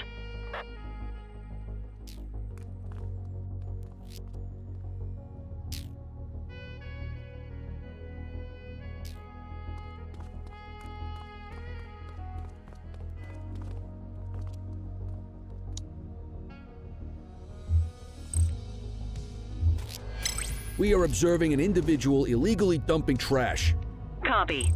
We are observing an individual illegally dumping trash. Copy.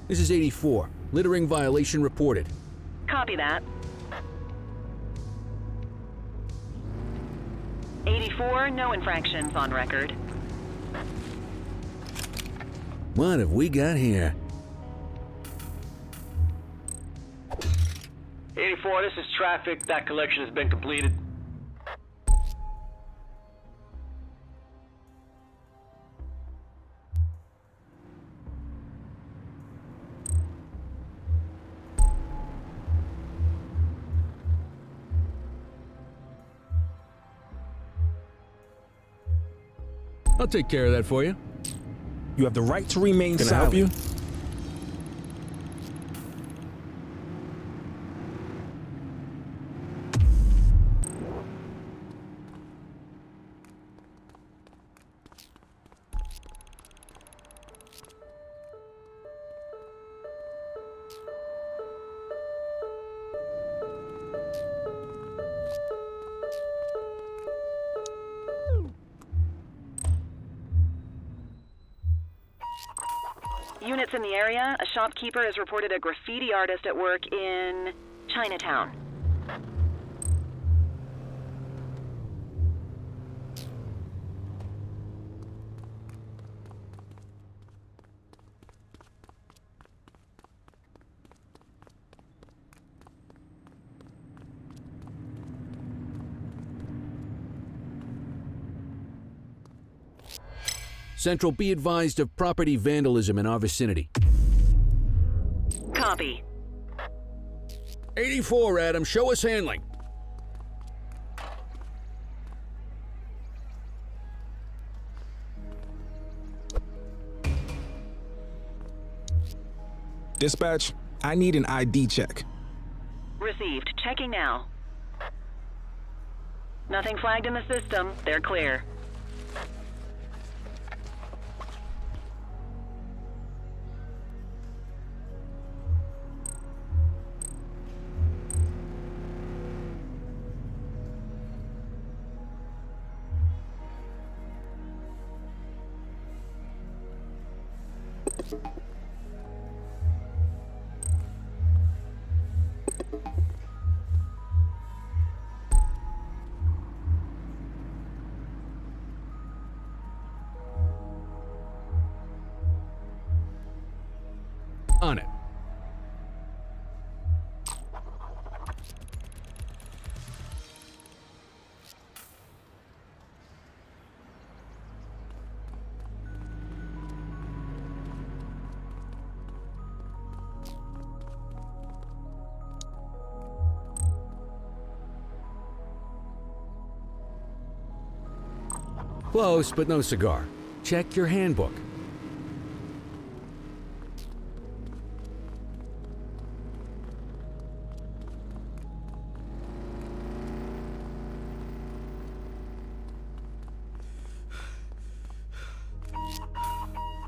This is 84. Littering violation reported. Copy that. 84, no infractions on record. What have we got here? 84, this is traffic. That collection has been completed. I'll take care of that for you. You have the right to remain Can I silent. help you? Units in the area, a shopkeeper has reported a graffiti artist at work in Chinatown. Central, be advised of property vandalism in our vicinity. Copy. 84, Adam, show us handling. Dispatch, I need an ID check. Received. Checking now. Nothing flagged in the system. They're clear. On it. Close, but no cigar. Check your handbook.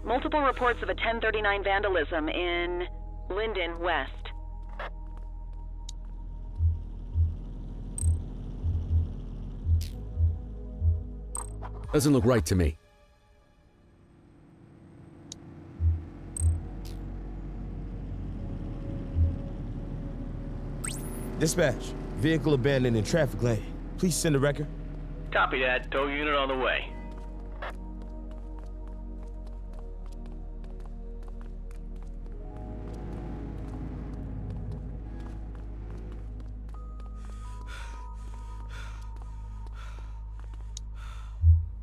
Multiple reports of a 1039 vandalism in Linden West. Doesn't look right to me. Dispatch, vehicle abandoned in traffic lane. Please send a record. Copy that. Tow unit on the way.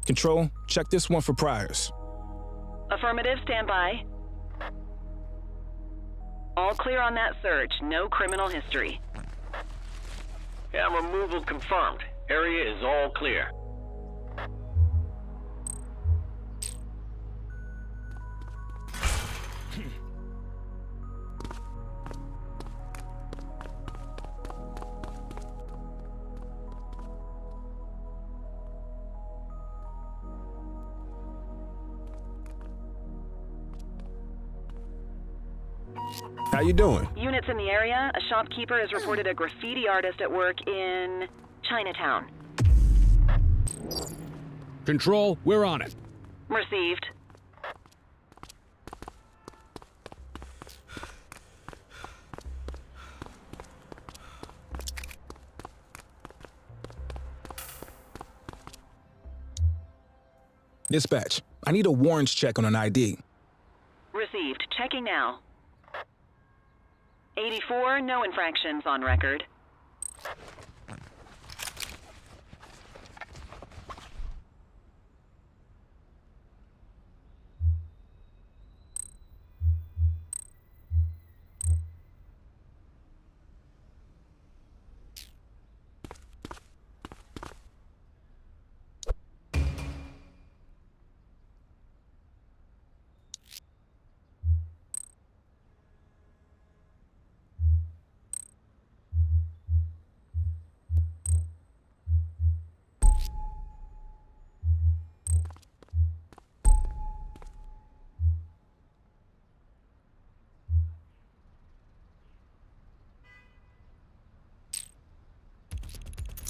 Control, check this one for priors. Affirmative, stand by. All clear on that search. No criminal history. Yeah, removal confirmed. Area is all clear. How you doing? Units in the area, a shopkeeper has reported a graffiti artist at work in Chinatown. Control, we're on it. Received. Dispatch, I need a warrants check on an ID. Received. Checking now. 84, no infractions on record.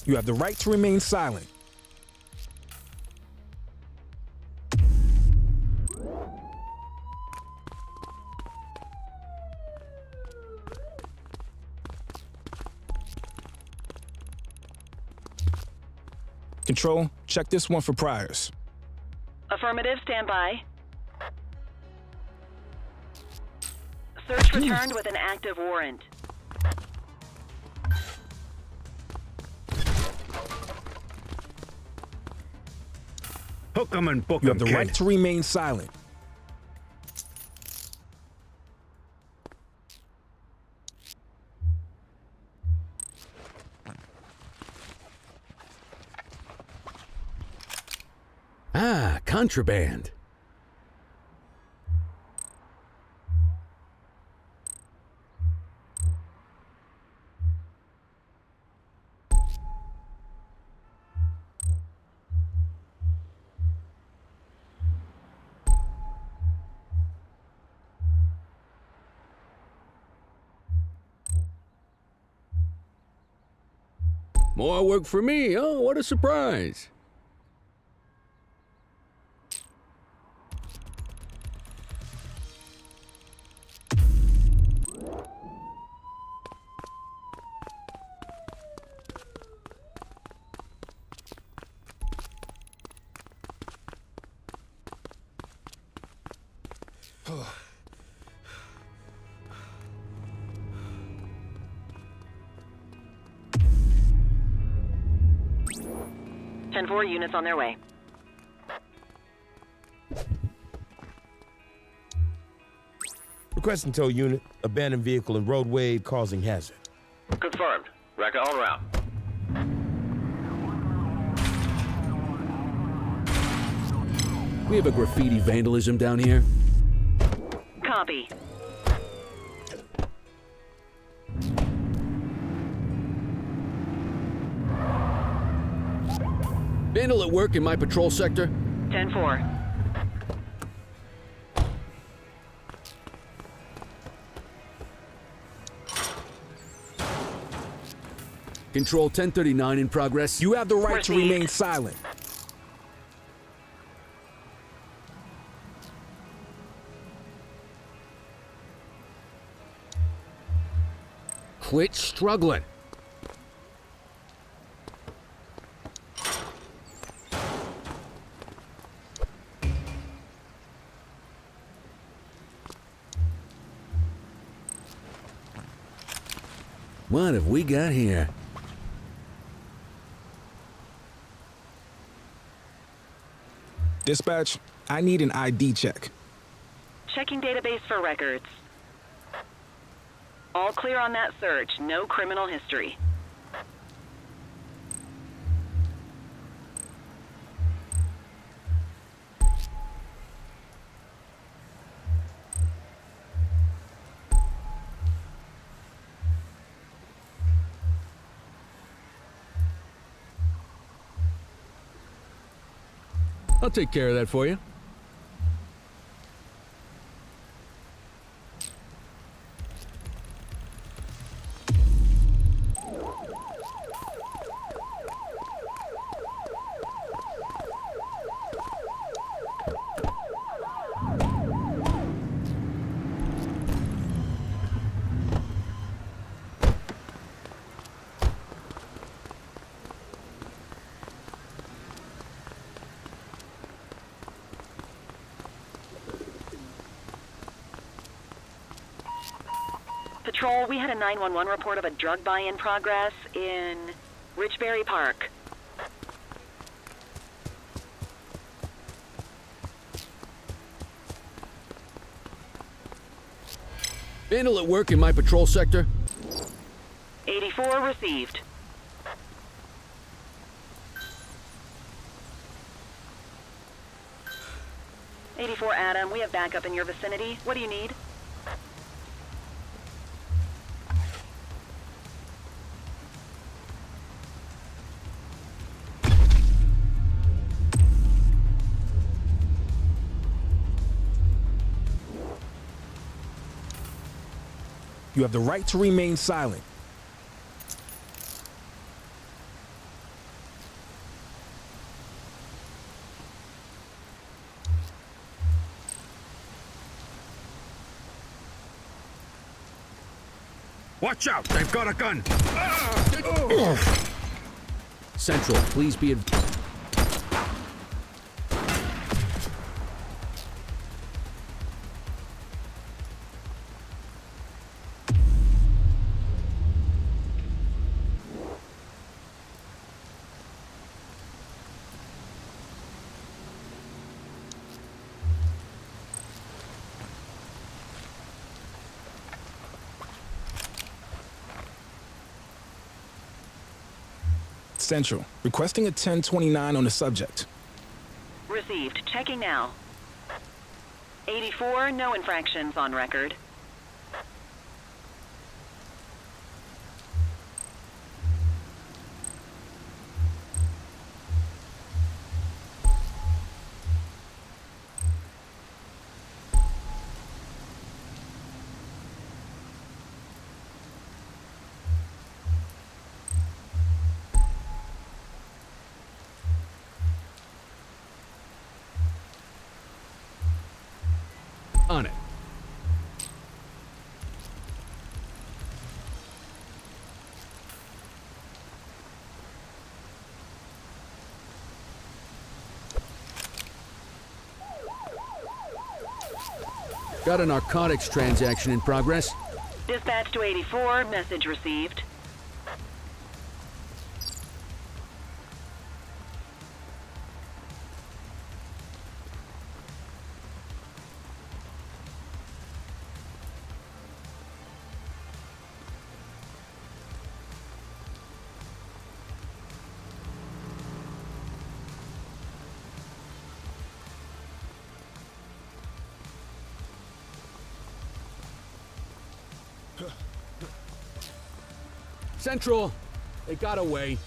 You have the right to remain silent. Control, check this one for priors. Affirmative, stand by. Search returned with an active warrant. Hook 'em and book 'em, You have the kid. right to remain silent. Ah, contraband. More work for me. Oh, what a surprise. Ten-4 units on their way. Requesting tow unit, abandoned vehicle in roadway causing hazard. Confirmed. Wrecker en route. We have a graffiti vandalism down here. Copy. Vandal at work in my patrol sector. 10-4. Control 1039 in progress. You have the right to remain silent. Quit struggling. What have we got here? Dispatch, I need an ID check. Checking database for records. All clear on that search. No criminal history. I'll take care of that for you. Patrol, we had a 911 report of a drug buy in progress in Richberry Park. Vandal at work in my patrol sector. 84 received. '84 Adam, we have backup in your vicinity. What do you need? You have the right to remain silent. Watch out! They've got a gun! Central, please be advised. Central, requesting a 1029 on the subject. Received. Checking now. 84, no infractions on record. On it. Got a narcotics transaction in progress. Dispatch to 84, message received. Central, they got away.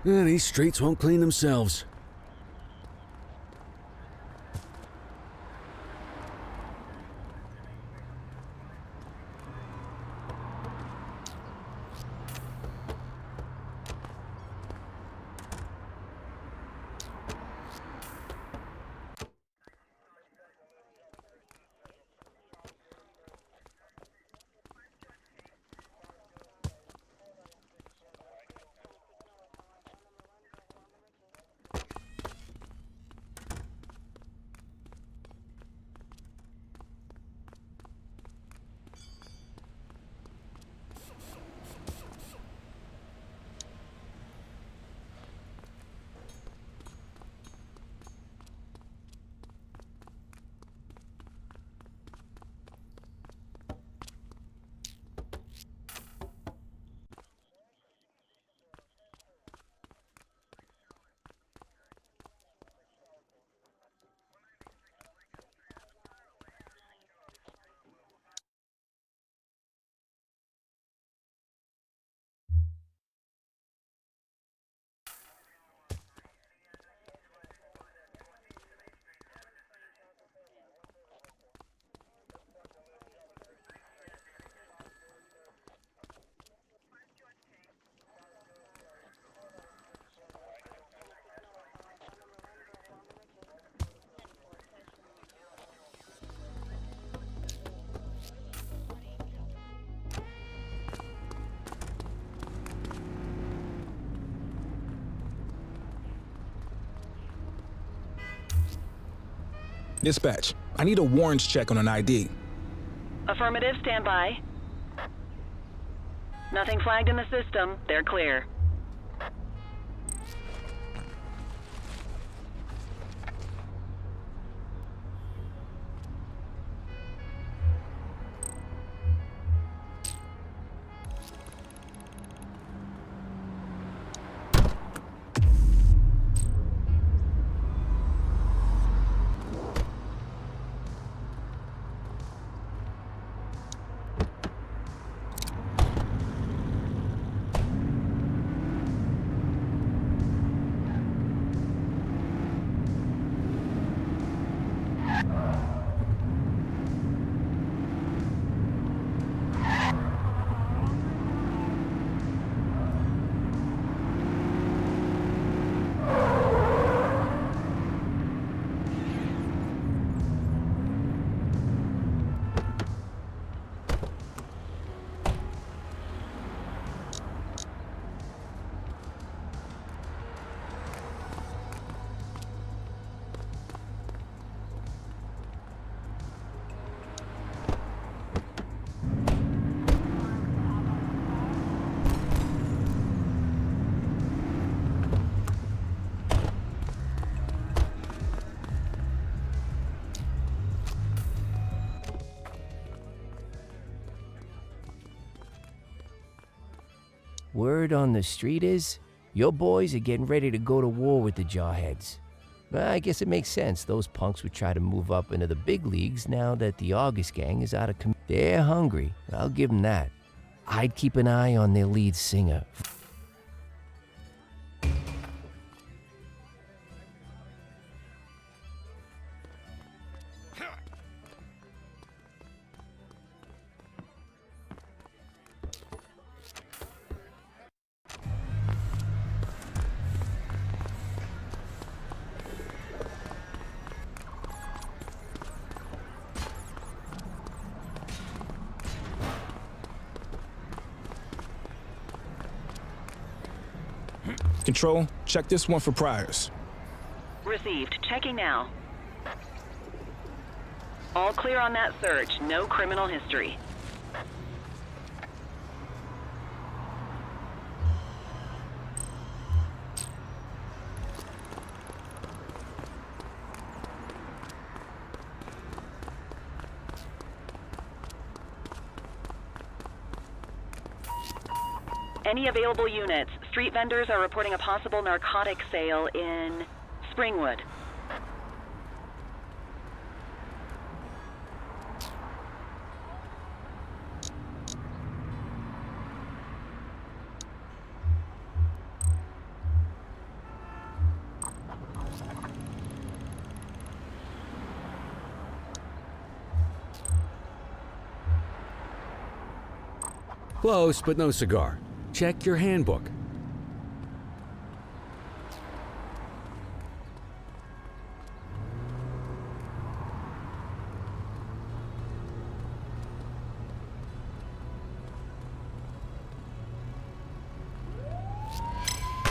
These streets won't clean themselves. Dispatch, I need a warrants check on an ID. Affirmative, stand by. Nothing flagged in the system. They're clear. Word on the street is, your boys are getting ready to go to war with the Jawheads. Well, I guess it makes sense. Those punks would try to move up into the big leagues now that the August gang is out of They're hungry, I'll give them that. I'd keep an eye on their lead singer. Control, check this one for priors. Received. Checking now. All clear on that search. No criminal history. Any available units? Street vendors are reporting a possible narcotic sale in Springwood. Close, but no cigar. Check your handbook.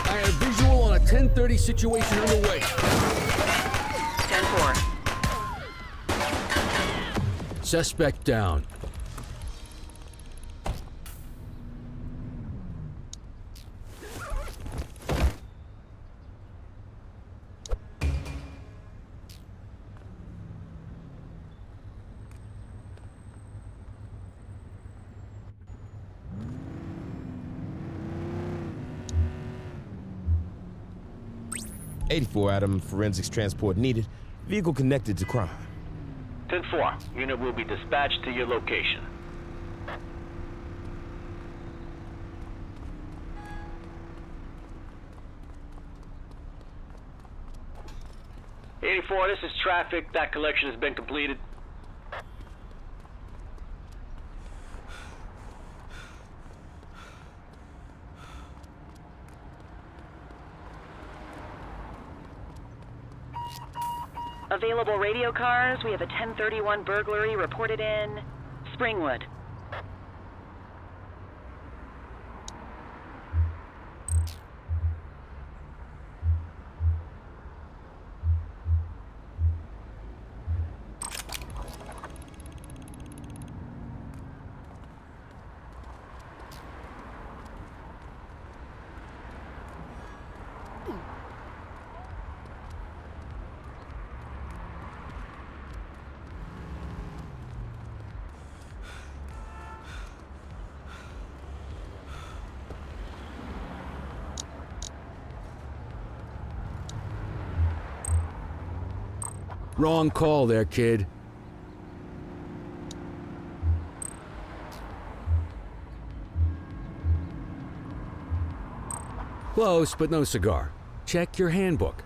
I have visual on a 10:30 situation underway. 10-4. Suspect down. '84 Adam, forensics transport needed. Vehicle connected to crime. 10-4. Unit will be dispatched to your location. '84, this is traffic. That collection has been completed. Available radio cars. We have a 1031 burglary reported in Springwood. Wrong call there, kid. Close, but no cigar. Check your handbook.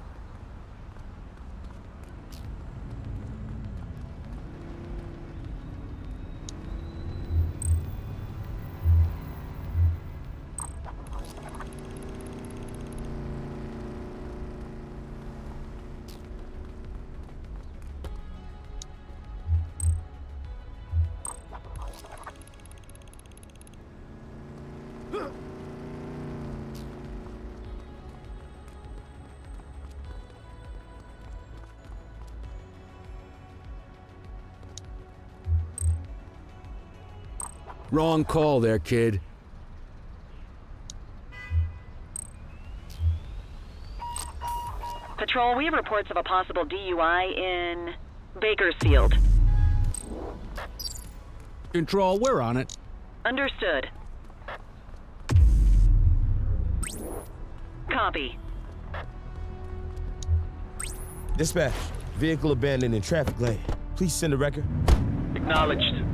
Wrong call there, kid. Patrol, we have reports of a possible DUI in Bakersfield. Control, we're on it. Understood. Copy. Dispatch, vehicle abandoned in traffic lane. Please send a record. Acknowledged.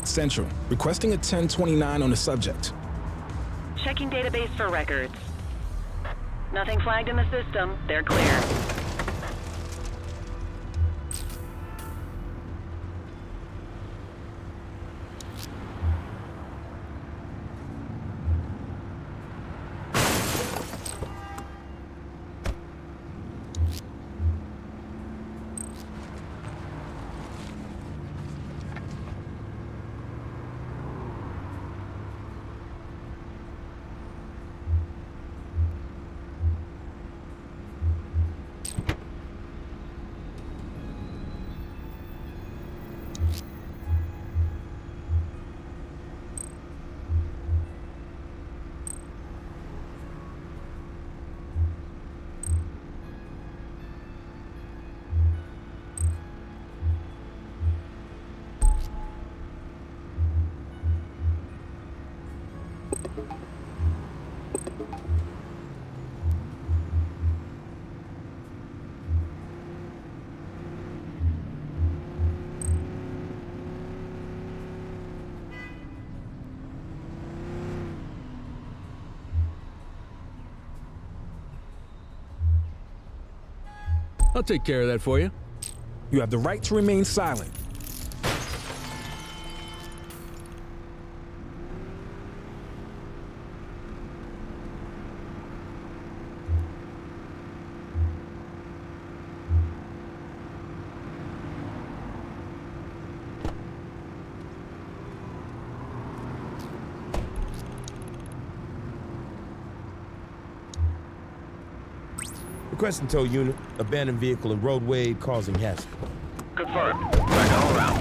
Central, requesting a 1029 on the subject. Checking database for records. Nothing flagged in the system. They're clear. I'll take care of that for you. You have the right to remain silent. Requesting tow unit, abandoned vehicle in roadway causing hazard. Confirmed. Back all around.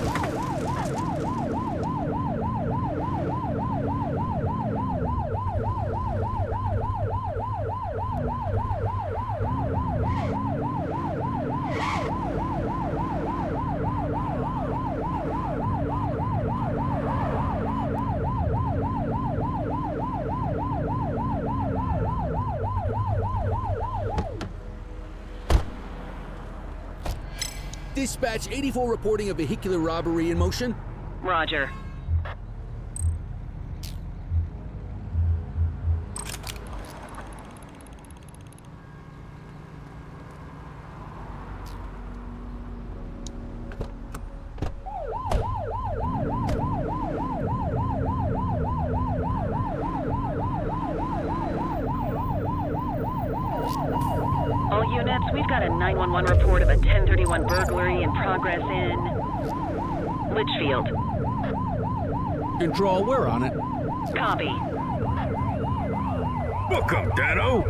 Dispatch 84 reporting a vehicular robbery in motion. Roger. All units, we've got a 911 report of a 1031 burglary in progress in Litchfield. Control, we're on it. Copy. Book 'em, Dano!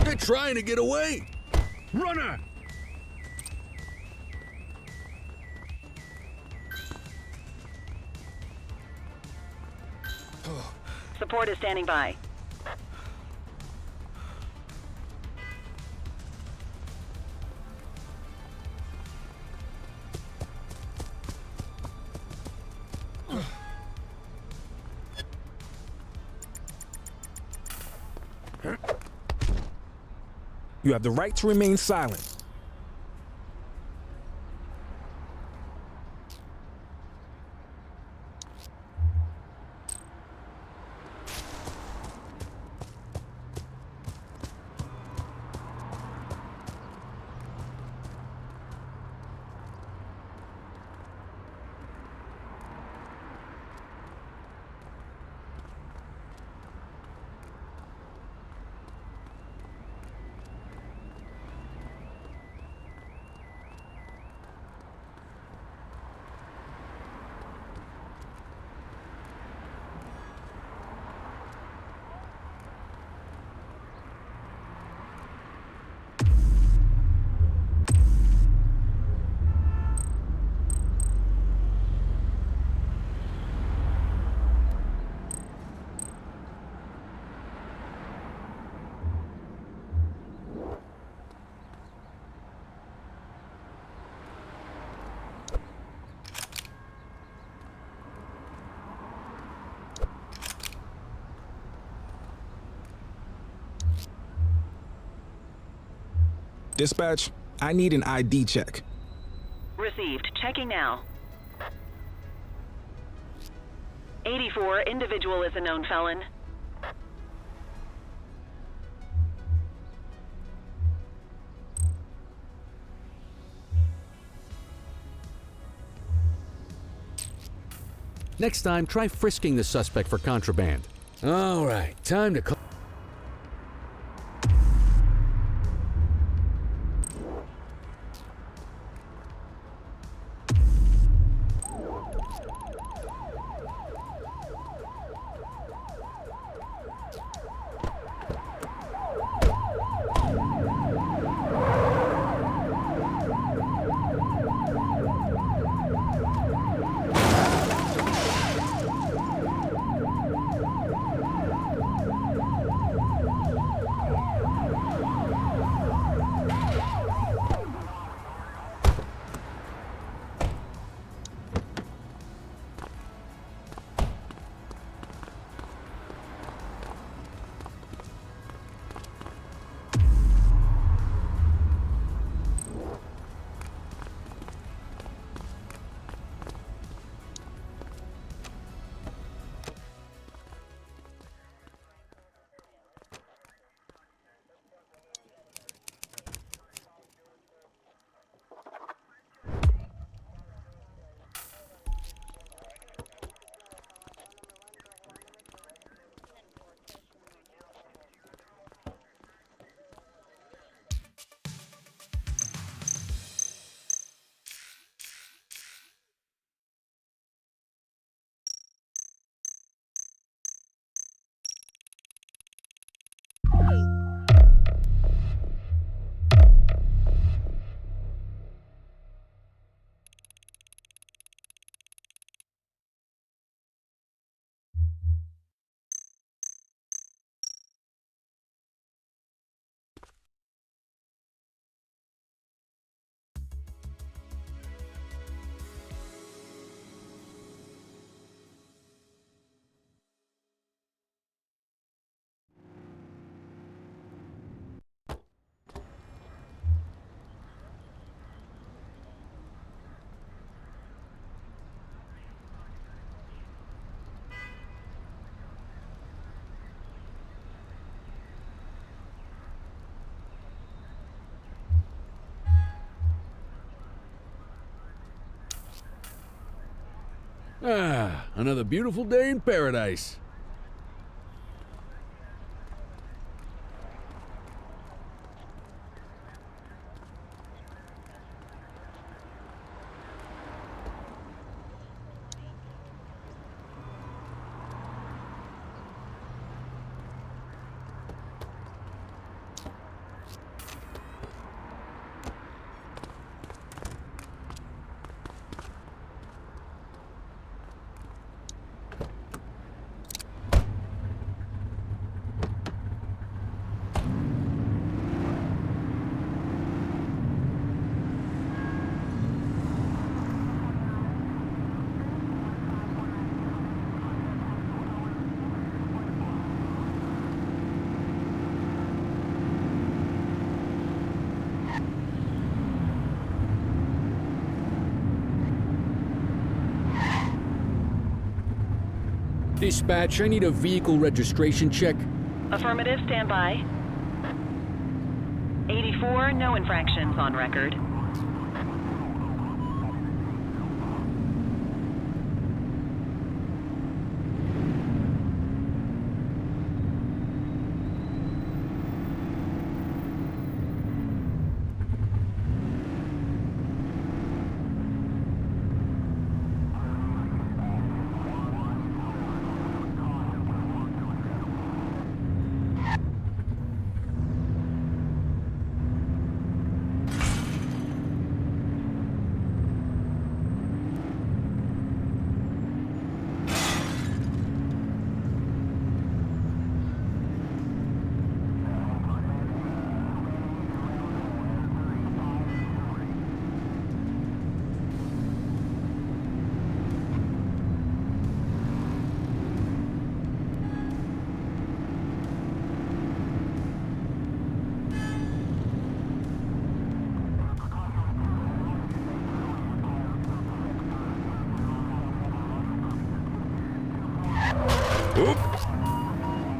They're trying to get away! Runner! Support is standing by. You have the right to remain silent. Dispatch, I need an ID check. Received. Checking now. 84, individual is a known felon. Next time, try frisking the suspect for contraband. All right, time to call. Ah, another beautiful day in paradise. Dispatch, I need a vehicle registration check. Affirmative, stand by. 84, no infractions on record.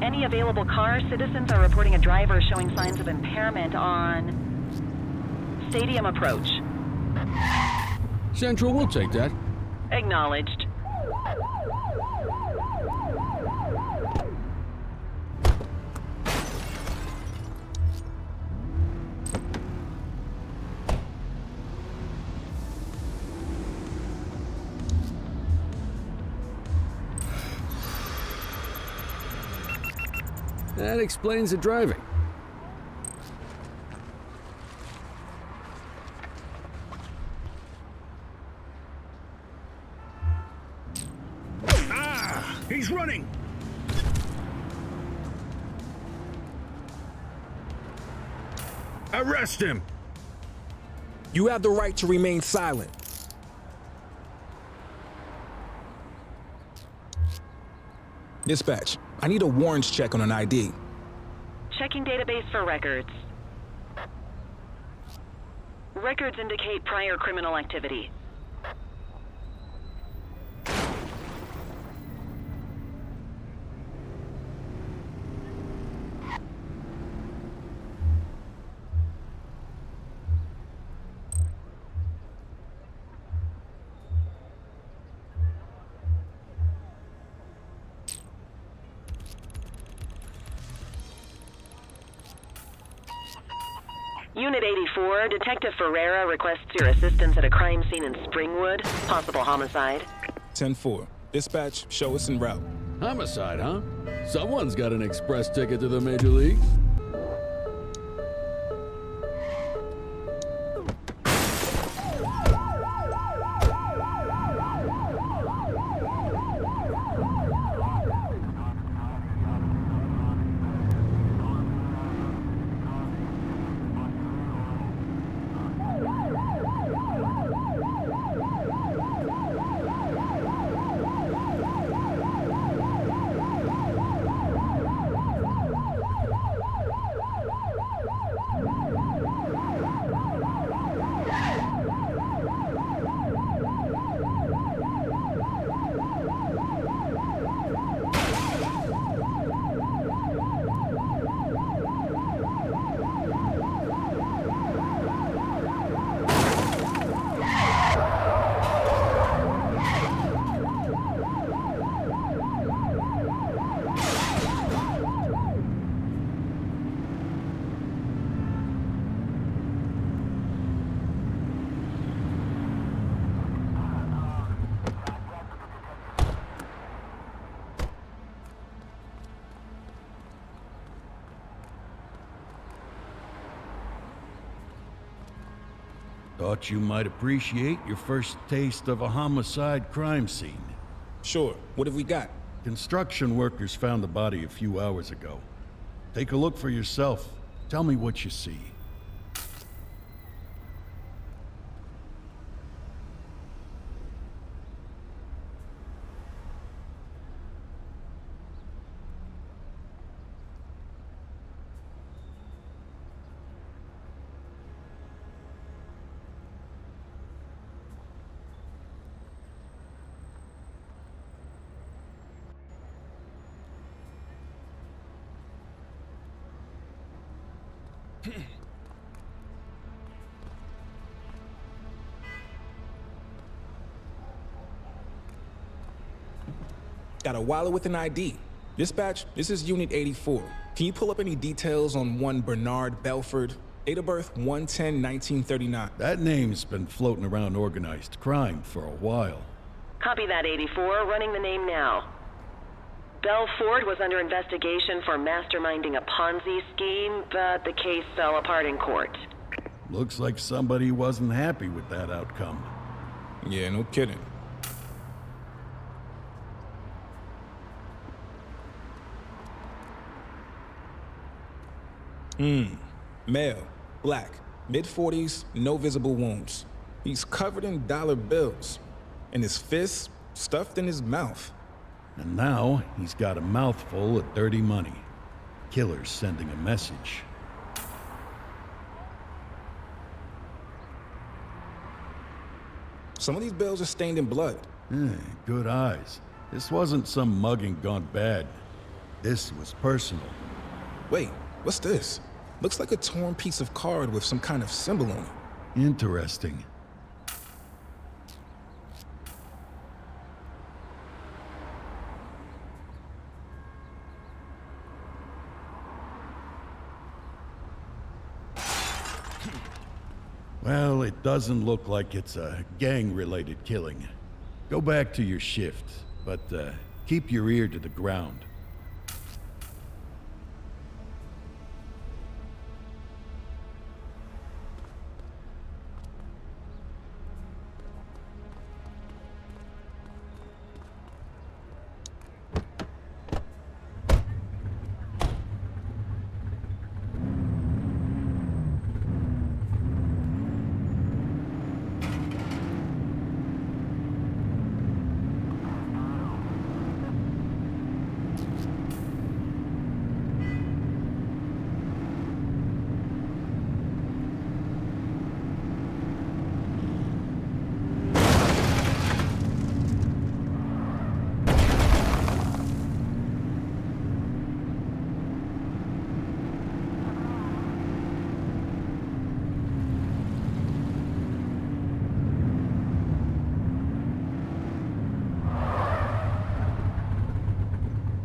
Any available cars, citizens are reporting a driver showing signs of impairment on Stadium Approach. Central, we'll take that. Acknowledged. That explains the driving. Ah! He's running! Arrest him! You have the right to remain silent. Dispatch, I need a warrants check on an ID. Checking database for records. Records indicate prior criminal activity. Unit 84, Detective Ferreira requests your assistance at a crime scene in Springwood. Possible homicide. 10-4. Dispatch, show us en route. Homicide, huh? Someone's got an express ticket to the Major Leagues. Thought you might appreciate your first taste of a homicide crime scene. Sure. What have we got? Construction workers found the body a few hours ago. Take a look for yourself. Tell me what you see. Got a wallet with an ID. Dispatch, this is Unit 84. Can you pull up any details on one Bernard Belford? Date of birth 1/10/1939. That name's been floating around organized crime for a while. Copy that, 84. Running the name now. Belford was under investigation for masterminding a Ponzi scheme, but the case fell apart in court. Looks like somebody wasn't happy with that outcome. Yeah, no kidding. Male, black, mid-40s, no visible wounds. He's covered in dollar bills, and his fists stuffed in his mouth. And now he's got a mouthful of dirty money. Killer's sending a message. Some of these bills are stained in blood. Good eyes. This wasn't some mugging gone bad. This was personal. Wait, what's this? Looks like a torn piece of card with some kind of symbol on it. Interesting. Well, it doesn't look like it's a gang-related killing. Go back to your shift, but keep your ear to the ground.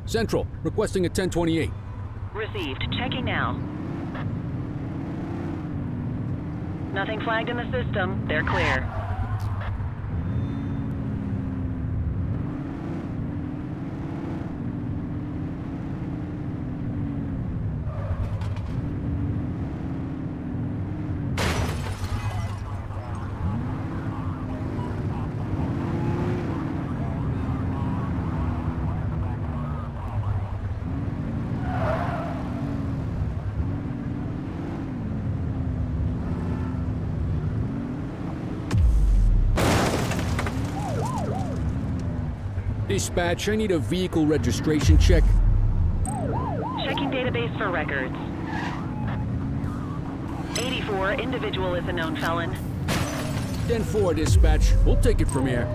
Central, requesting a 1028. Received. Checking now. Nothing flagged in the system. They're clear. Dispatch, I need a vehicle registration check. Checking database for records. 84, individual is a known felon. 10-4, dispatch. We'll take it from here.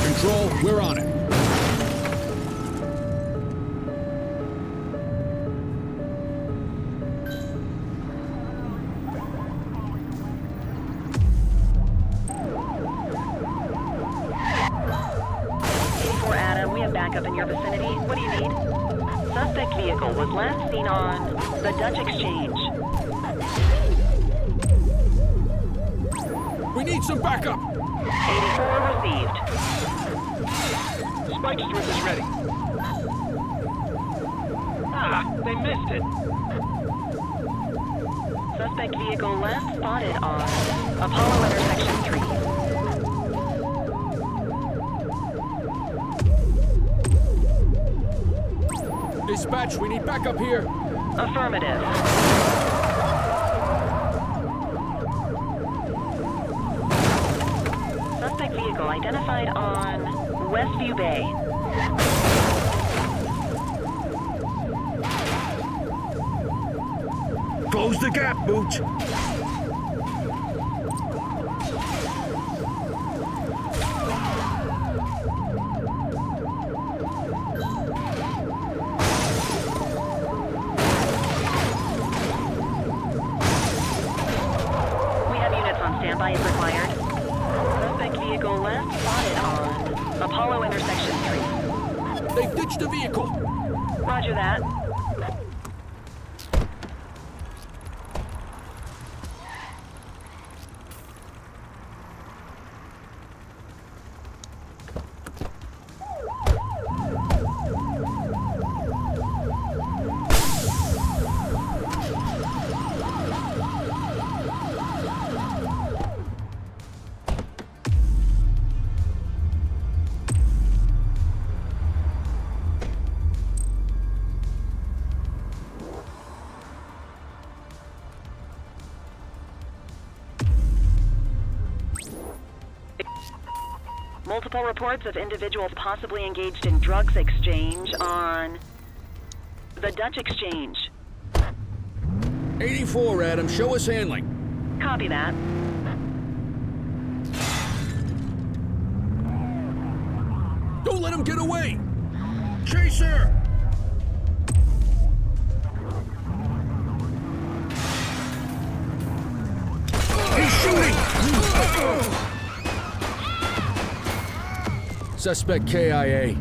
Control, we're on it. Backup in your vicinity. What do you need? Suspect vehicle was last seen on the Dutch Exchange. We need some backup! 84 received. Spike strip is ready. Ah, they missed it. Suspect vehicle last spotted on Apollo intersection 3. Dispatch, we need backup here. Affirmative. Suspect vehicle identified on Westview Bay. Close the gap, Booch. We have units on standby if required. Suspect vehicle last spotted on Apollo intersection 3. They've ditched the vehicle. Roger that. Multiple reports of individuals possibly engaged in drugs exchange on the Dutch Exchange. 84, Adam. Show us handling. Copy that. Don't let him get away. Chaser! He's shooting! Suspect KIA.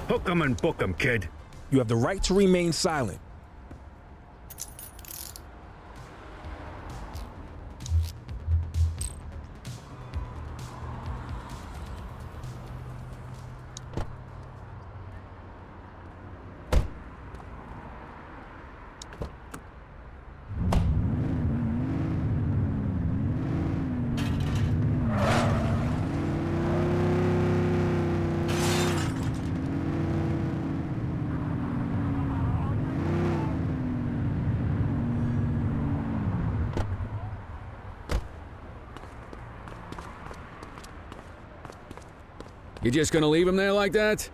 Hook 'em and book 'em, kid. You have the right to remain silent. You just gonna leave him there like that?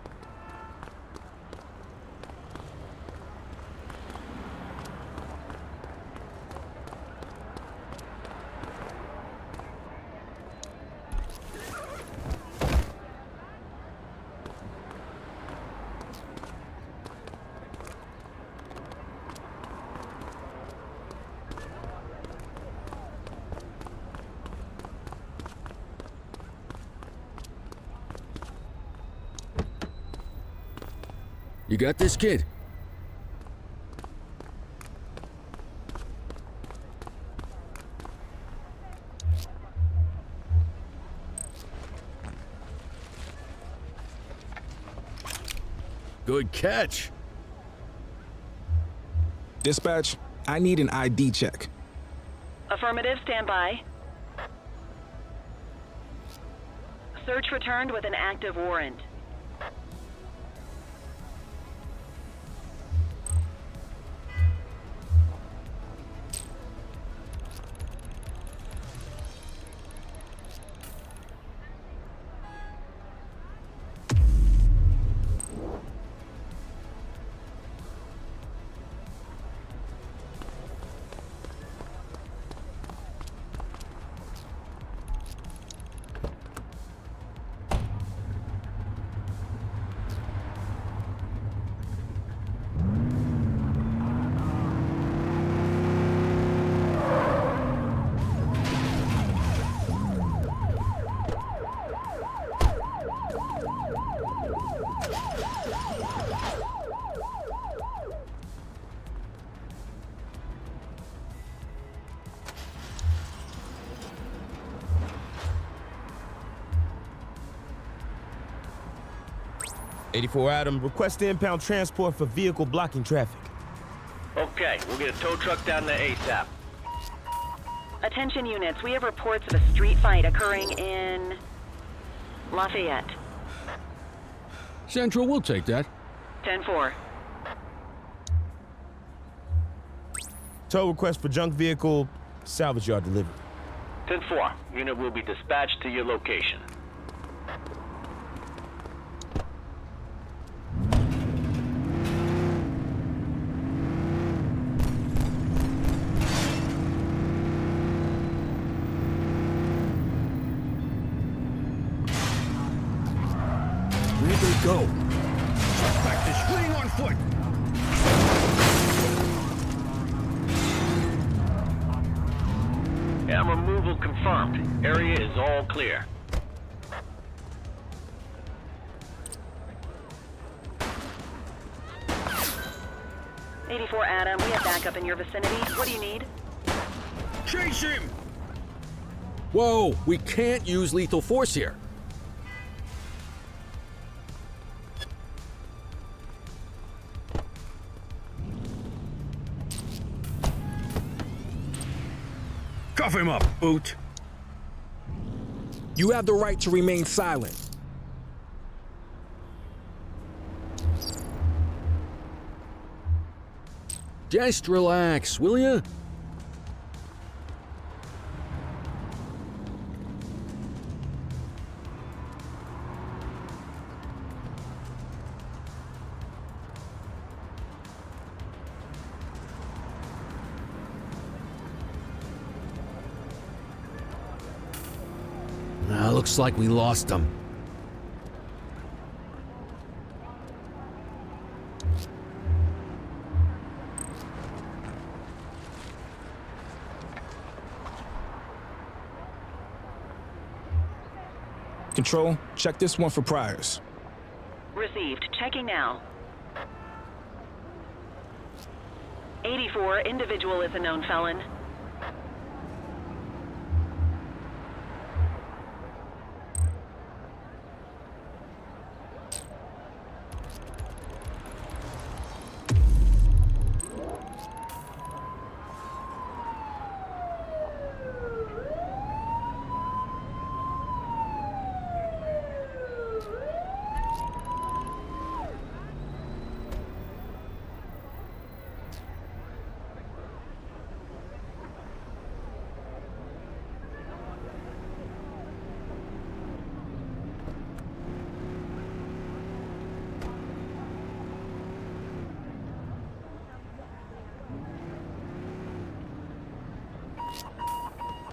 You got this, kid? Good catch. Dispatch, I need an ID check. Affirmative, standby. Search returned with an active warrant. 84 Adam, request impound transport for vehicle blocking traffic. Okay, we'll get a tow truck down to ASAP. Attention units, we have reports of a street fight occurring in Lafayette. Central, we'll take that. 10-4. Tow request for junk vehicle salvage yard delivery. 10-4. Unit will be dispatched to your location. Where'd they go? Suspect is fleeing on foot. Yeah, removal confirmed. Area is all clear. Adam, we have backup in your vicinity. What do you need? Chase him! Whoa, we can't use lethal force here. Cuff him up, Boot. You have the right to remain silent. Just relax, will ya? Looks like we lost them. Control, check this one for priors. Received. Checking now. 84, individual is a known felon.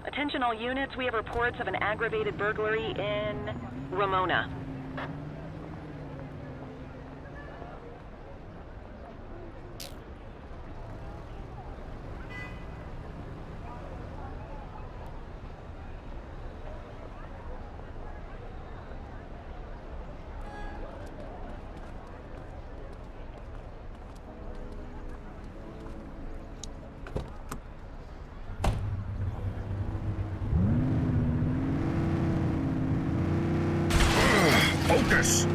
Attention all units, we have reports of an aggravated burglary in Ramona. Focus!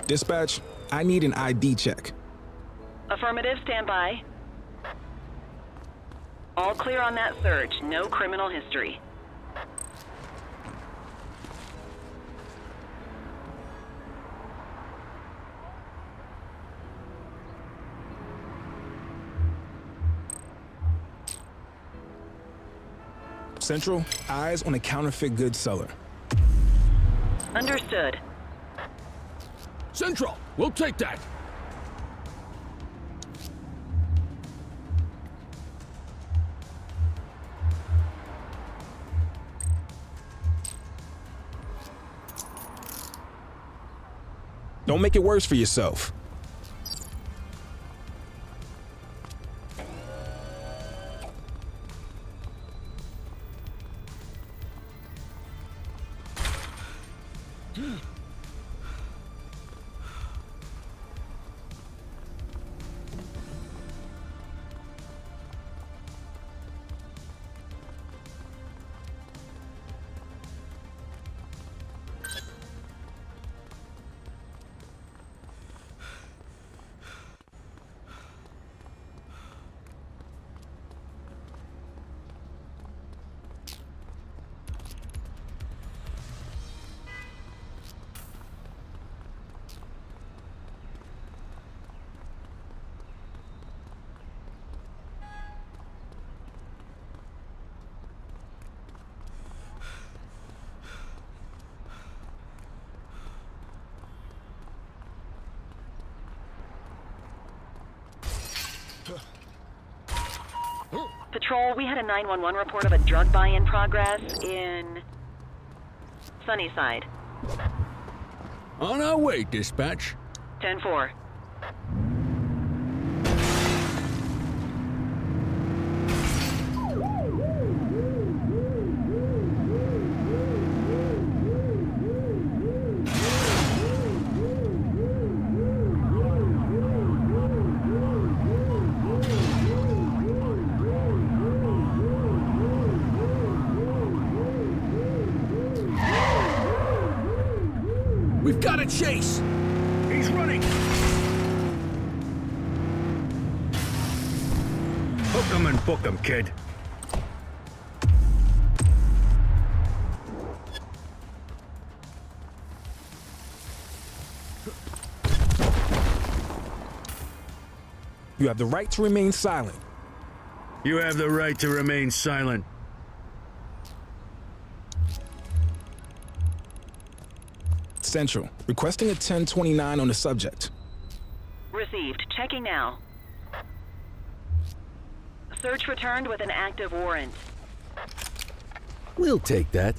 Dispatch, I need an ID check. Affirmative, stand by. All clear on that search, no criminal history. Central, eyes on a counterfeit goods seller. Understood. Central, we'll take that. Don't make it worse for yourself. Patrol, we had a 911 report of a drug buy in progress in Sunnyside. On our way, dispatch. 10-4. We've got a chase! He's running! Hook 'em and book 'em, kid. You have the right to remain silent. You have the right to remain silent. Central, requesting a 1029 on the subject. Received. Checking now. Search returned with an active warrant. We'll take that.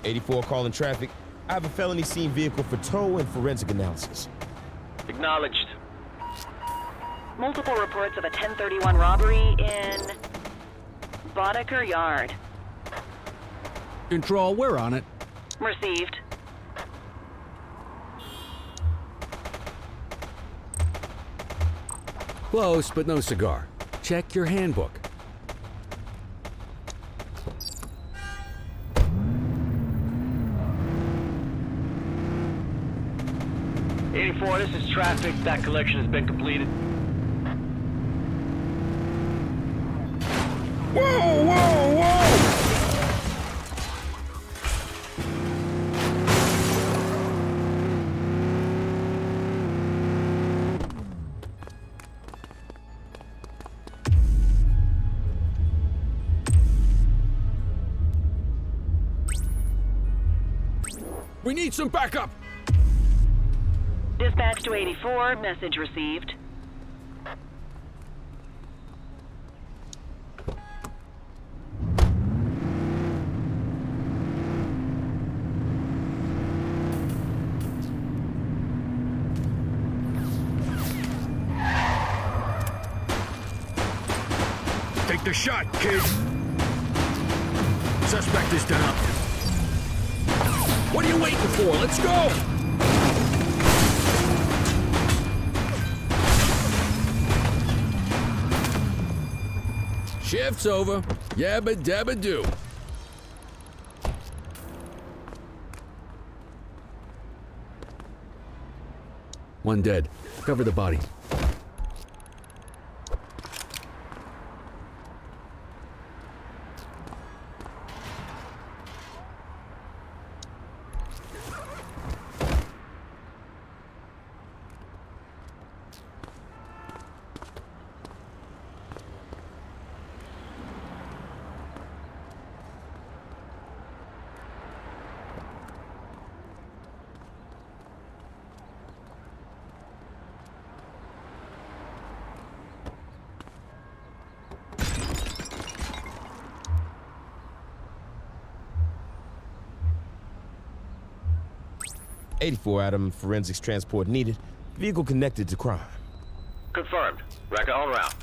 '84 calling traffic. I have a felony scene vehicle for tow and forensic analysis. Acknowledged. Multiple reports of a 1031 robbery in Boddicker Yard. Control, we're on it. Received. Close, but no cigar. Check your handbook. '84, this is traffic. That collection has been completed. Whoa, whoa, whoa! We need some backup! Dispatch to 84, message received. Take the shot, kid. Suspect is down. What are you waiting for? Let's go! Shift's over. Yabba dabba do. One dead. Cover the body. 84 Adam, forensics transport needed. Vehicle connected to crime. Confirmed. Wrecker en route.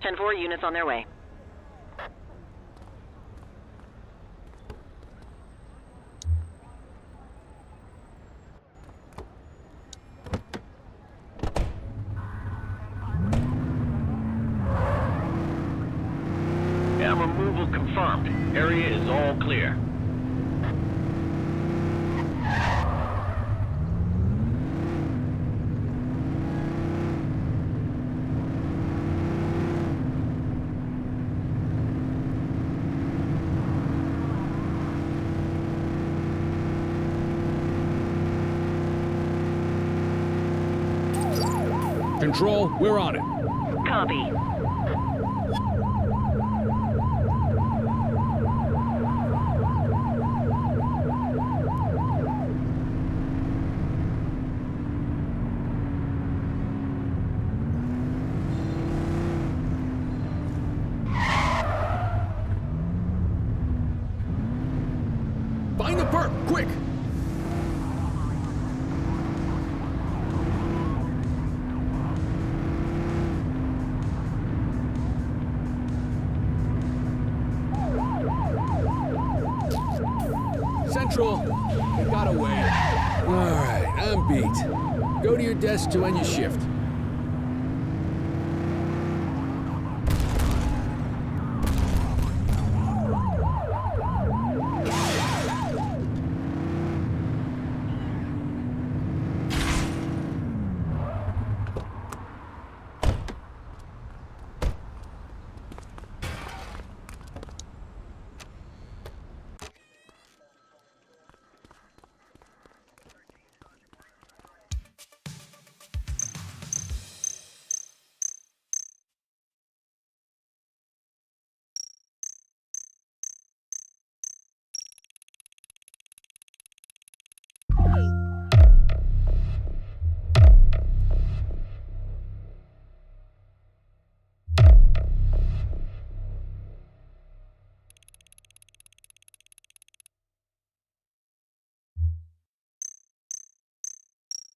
Ten-4 units on their way. Cam removal confirmed. Area is all clear. Control, we're on it. Copy. Find the perp, quick! Central, we got away. All right, I'm beat. Go to your desk to end your shift.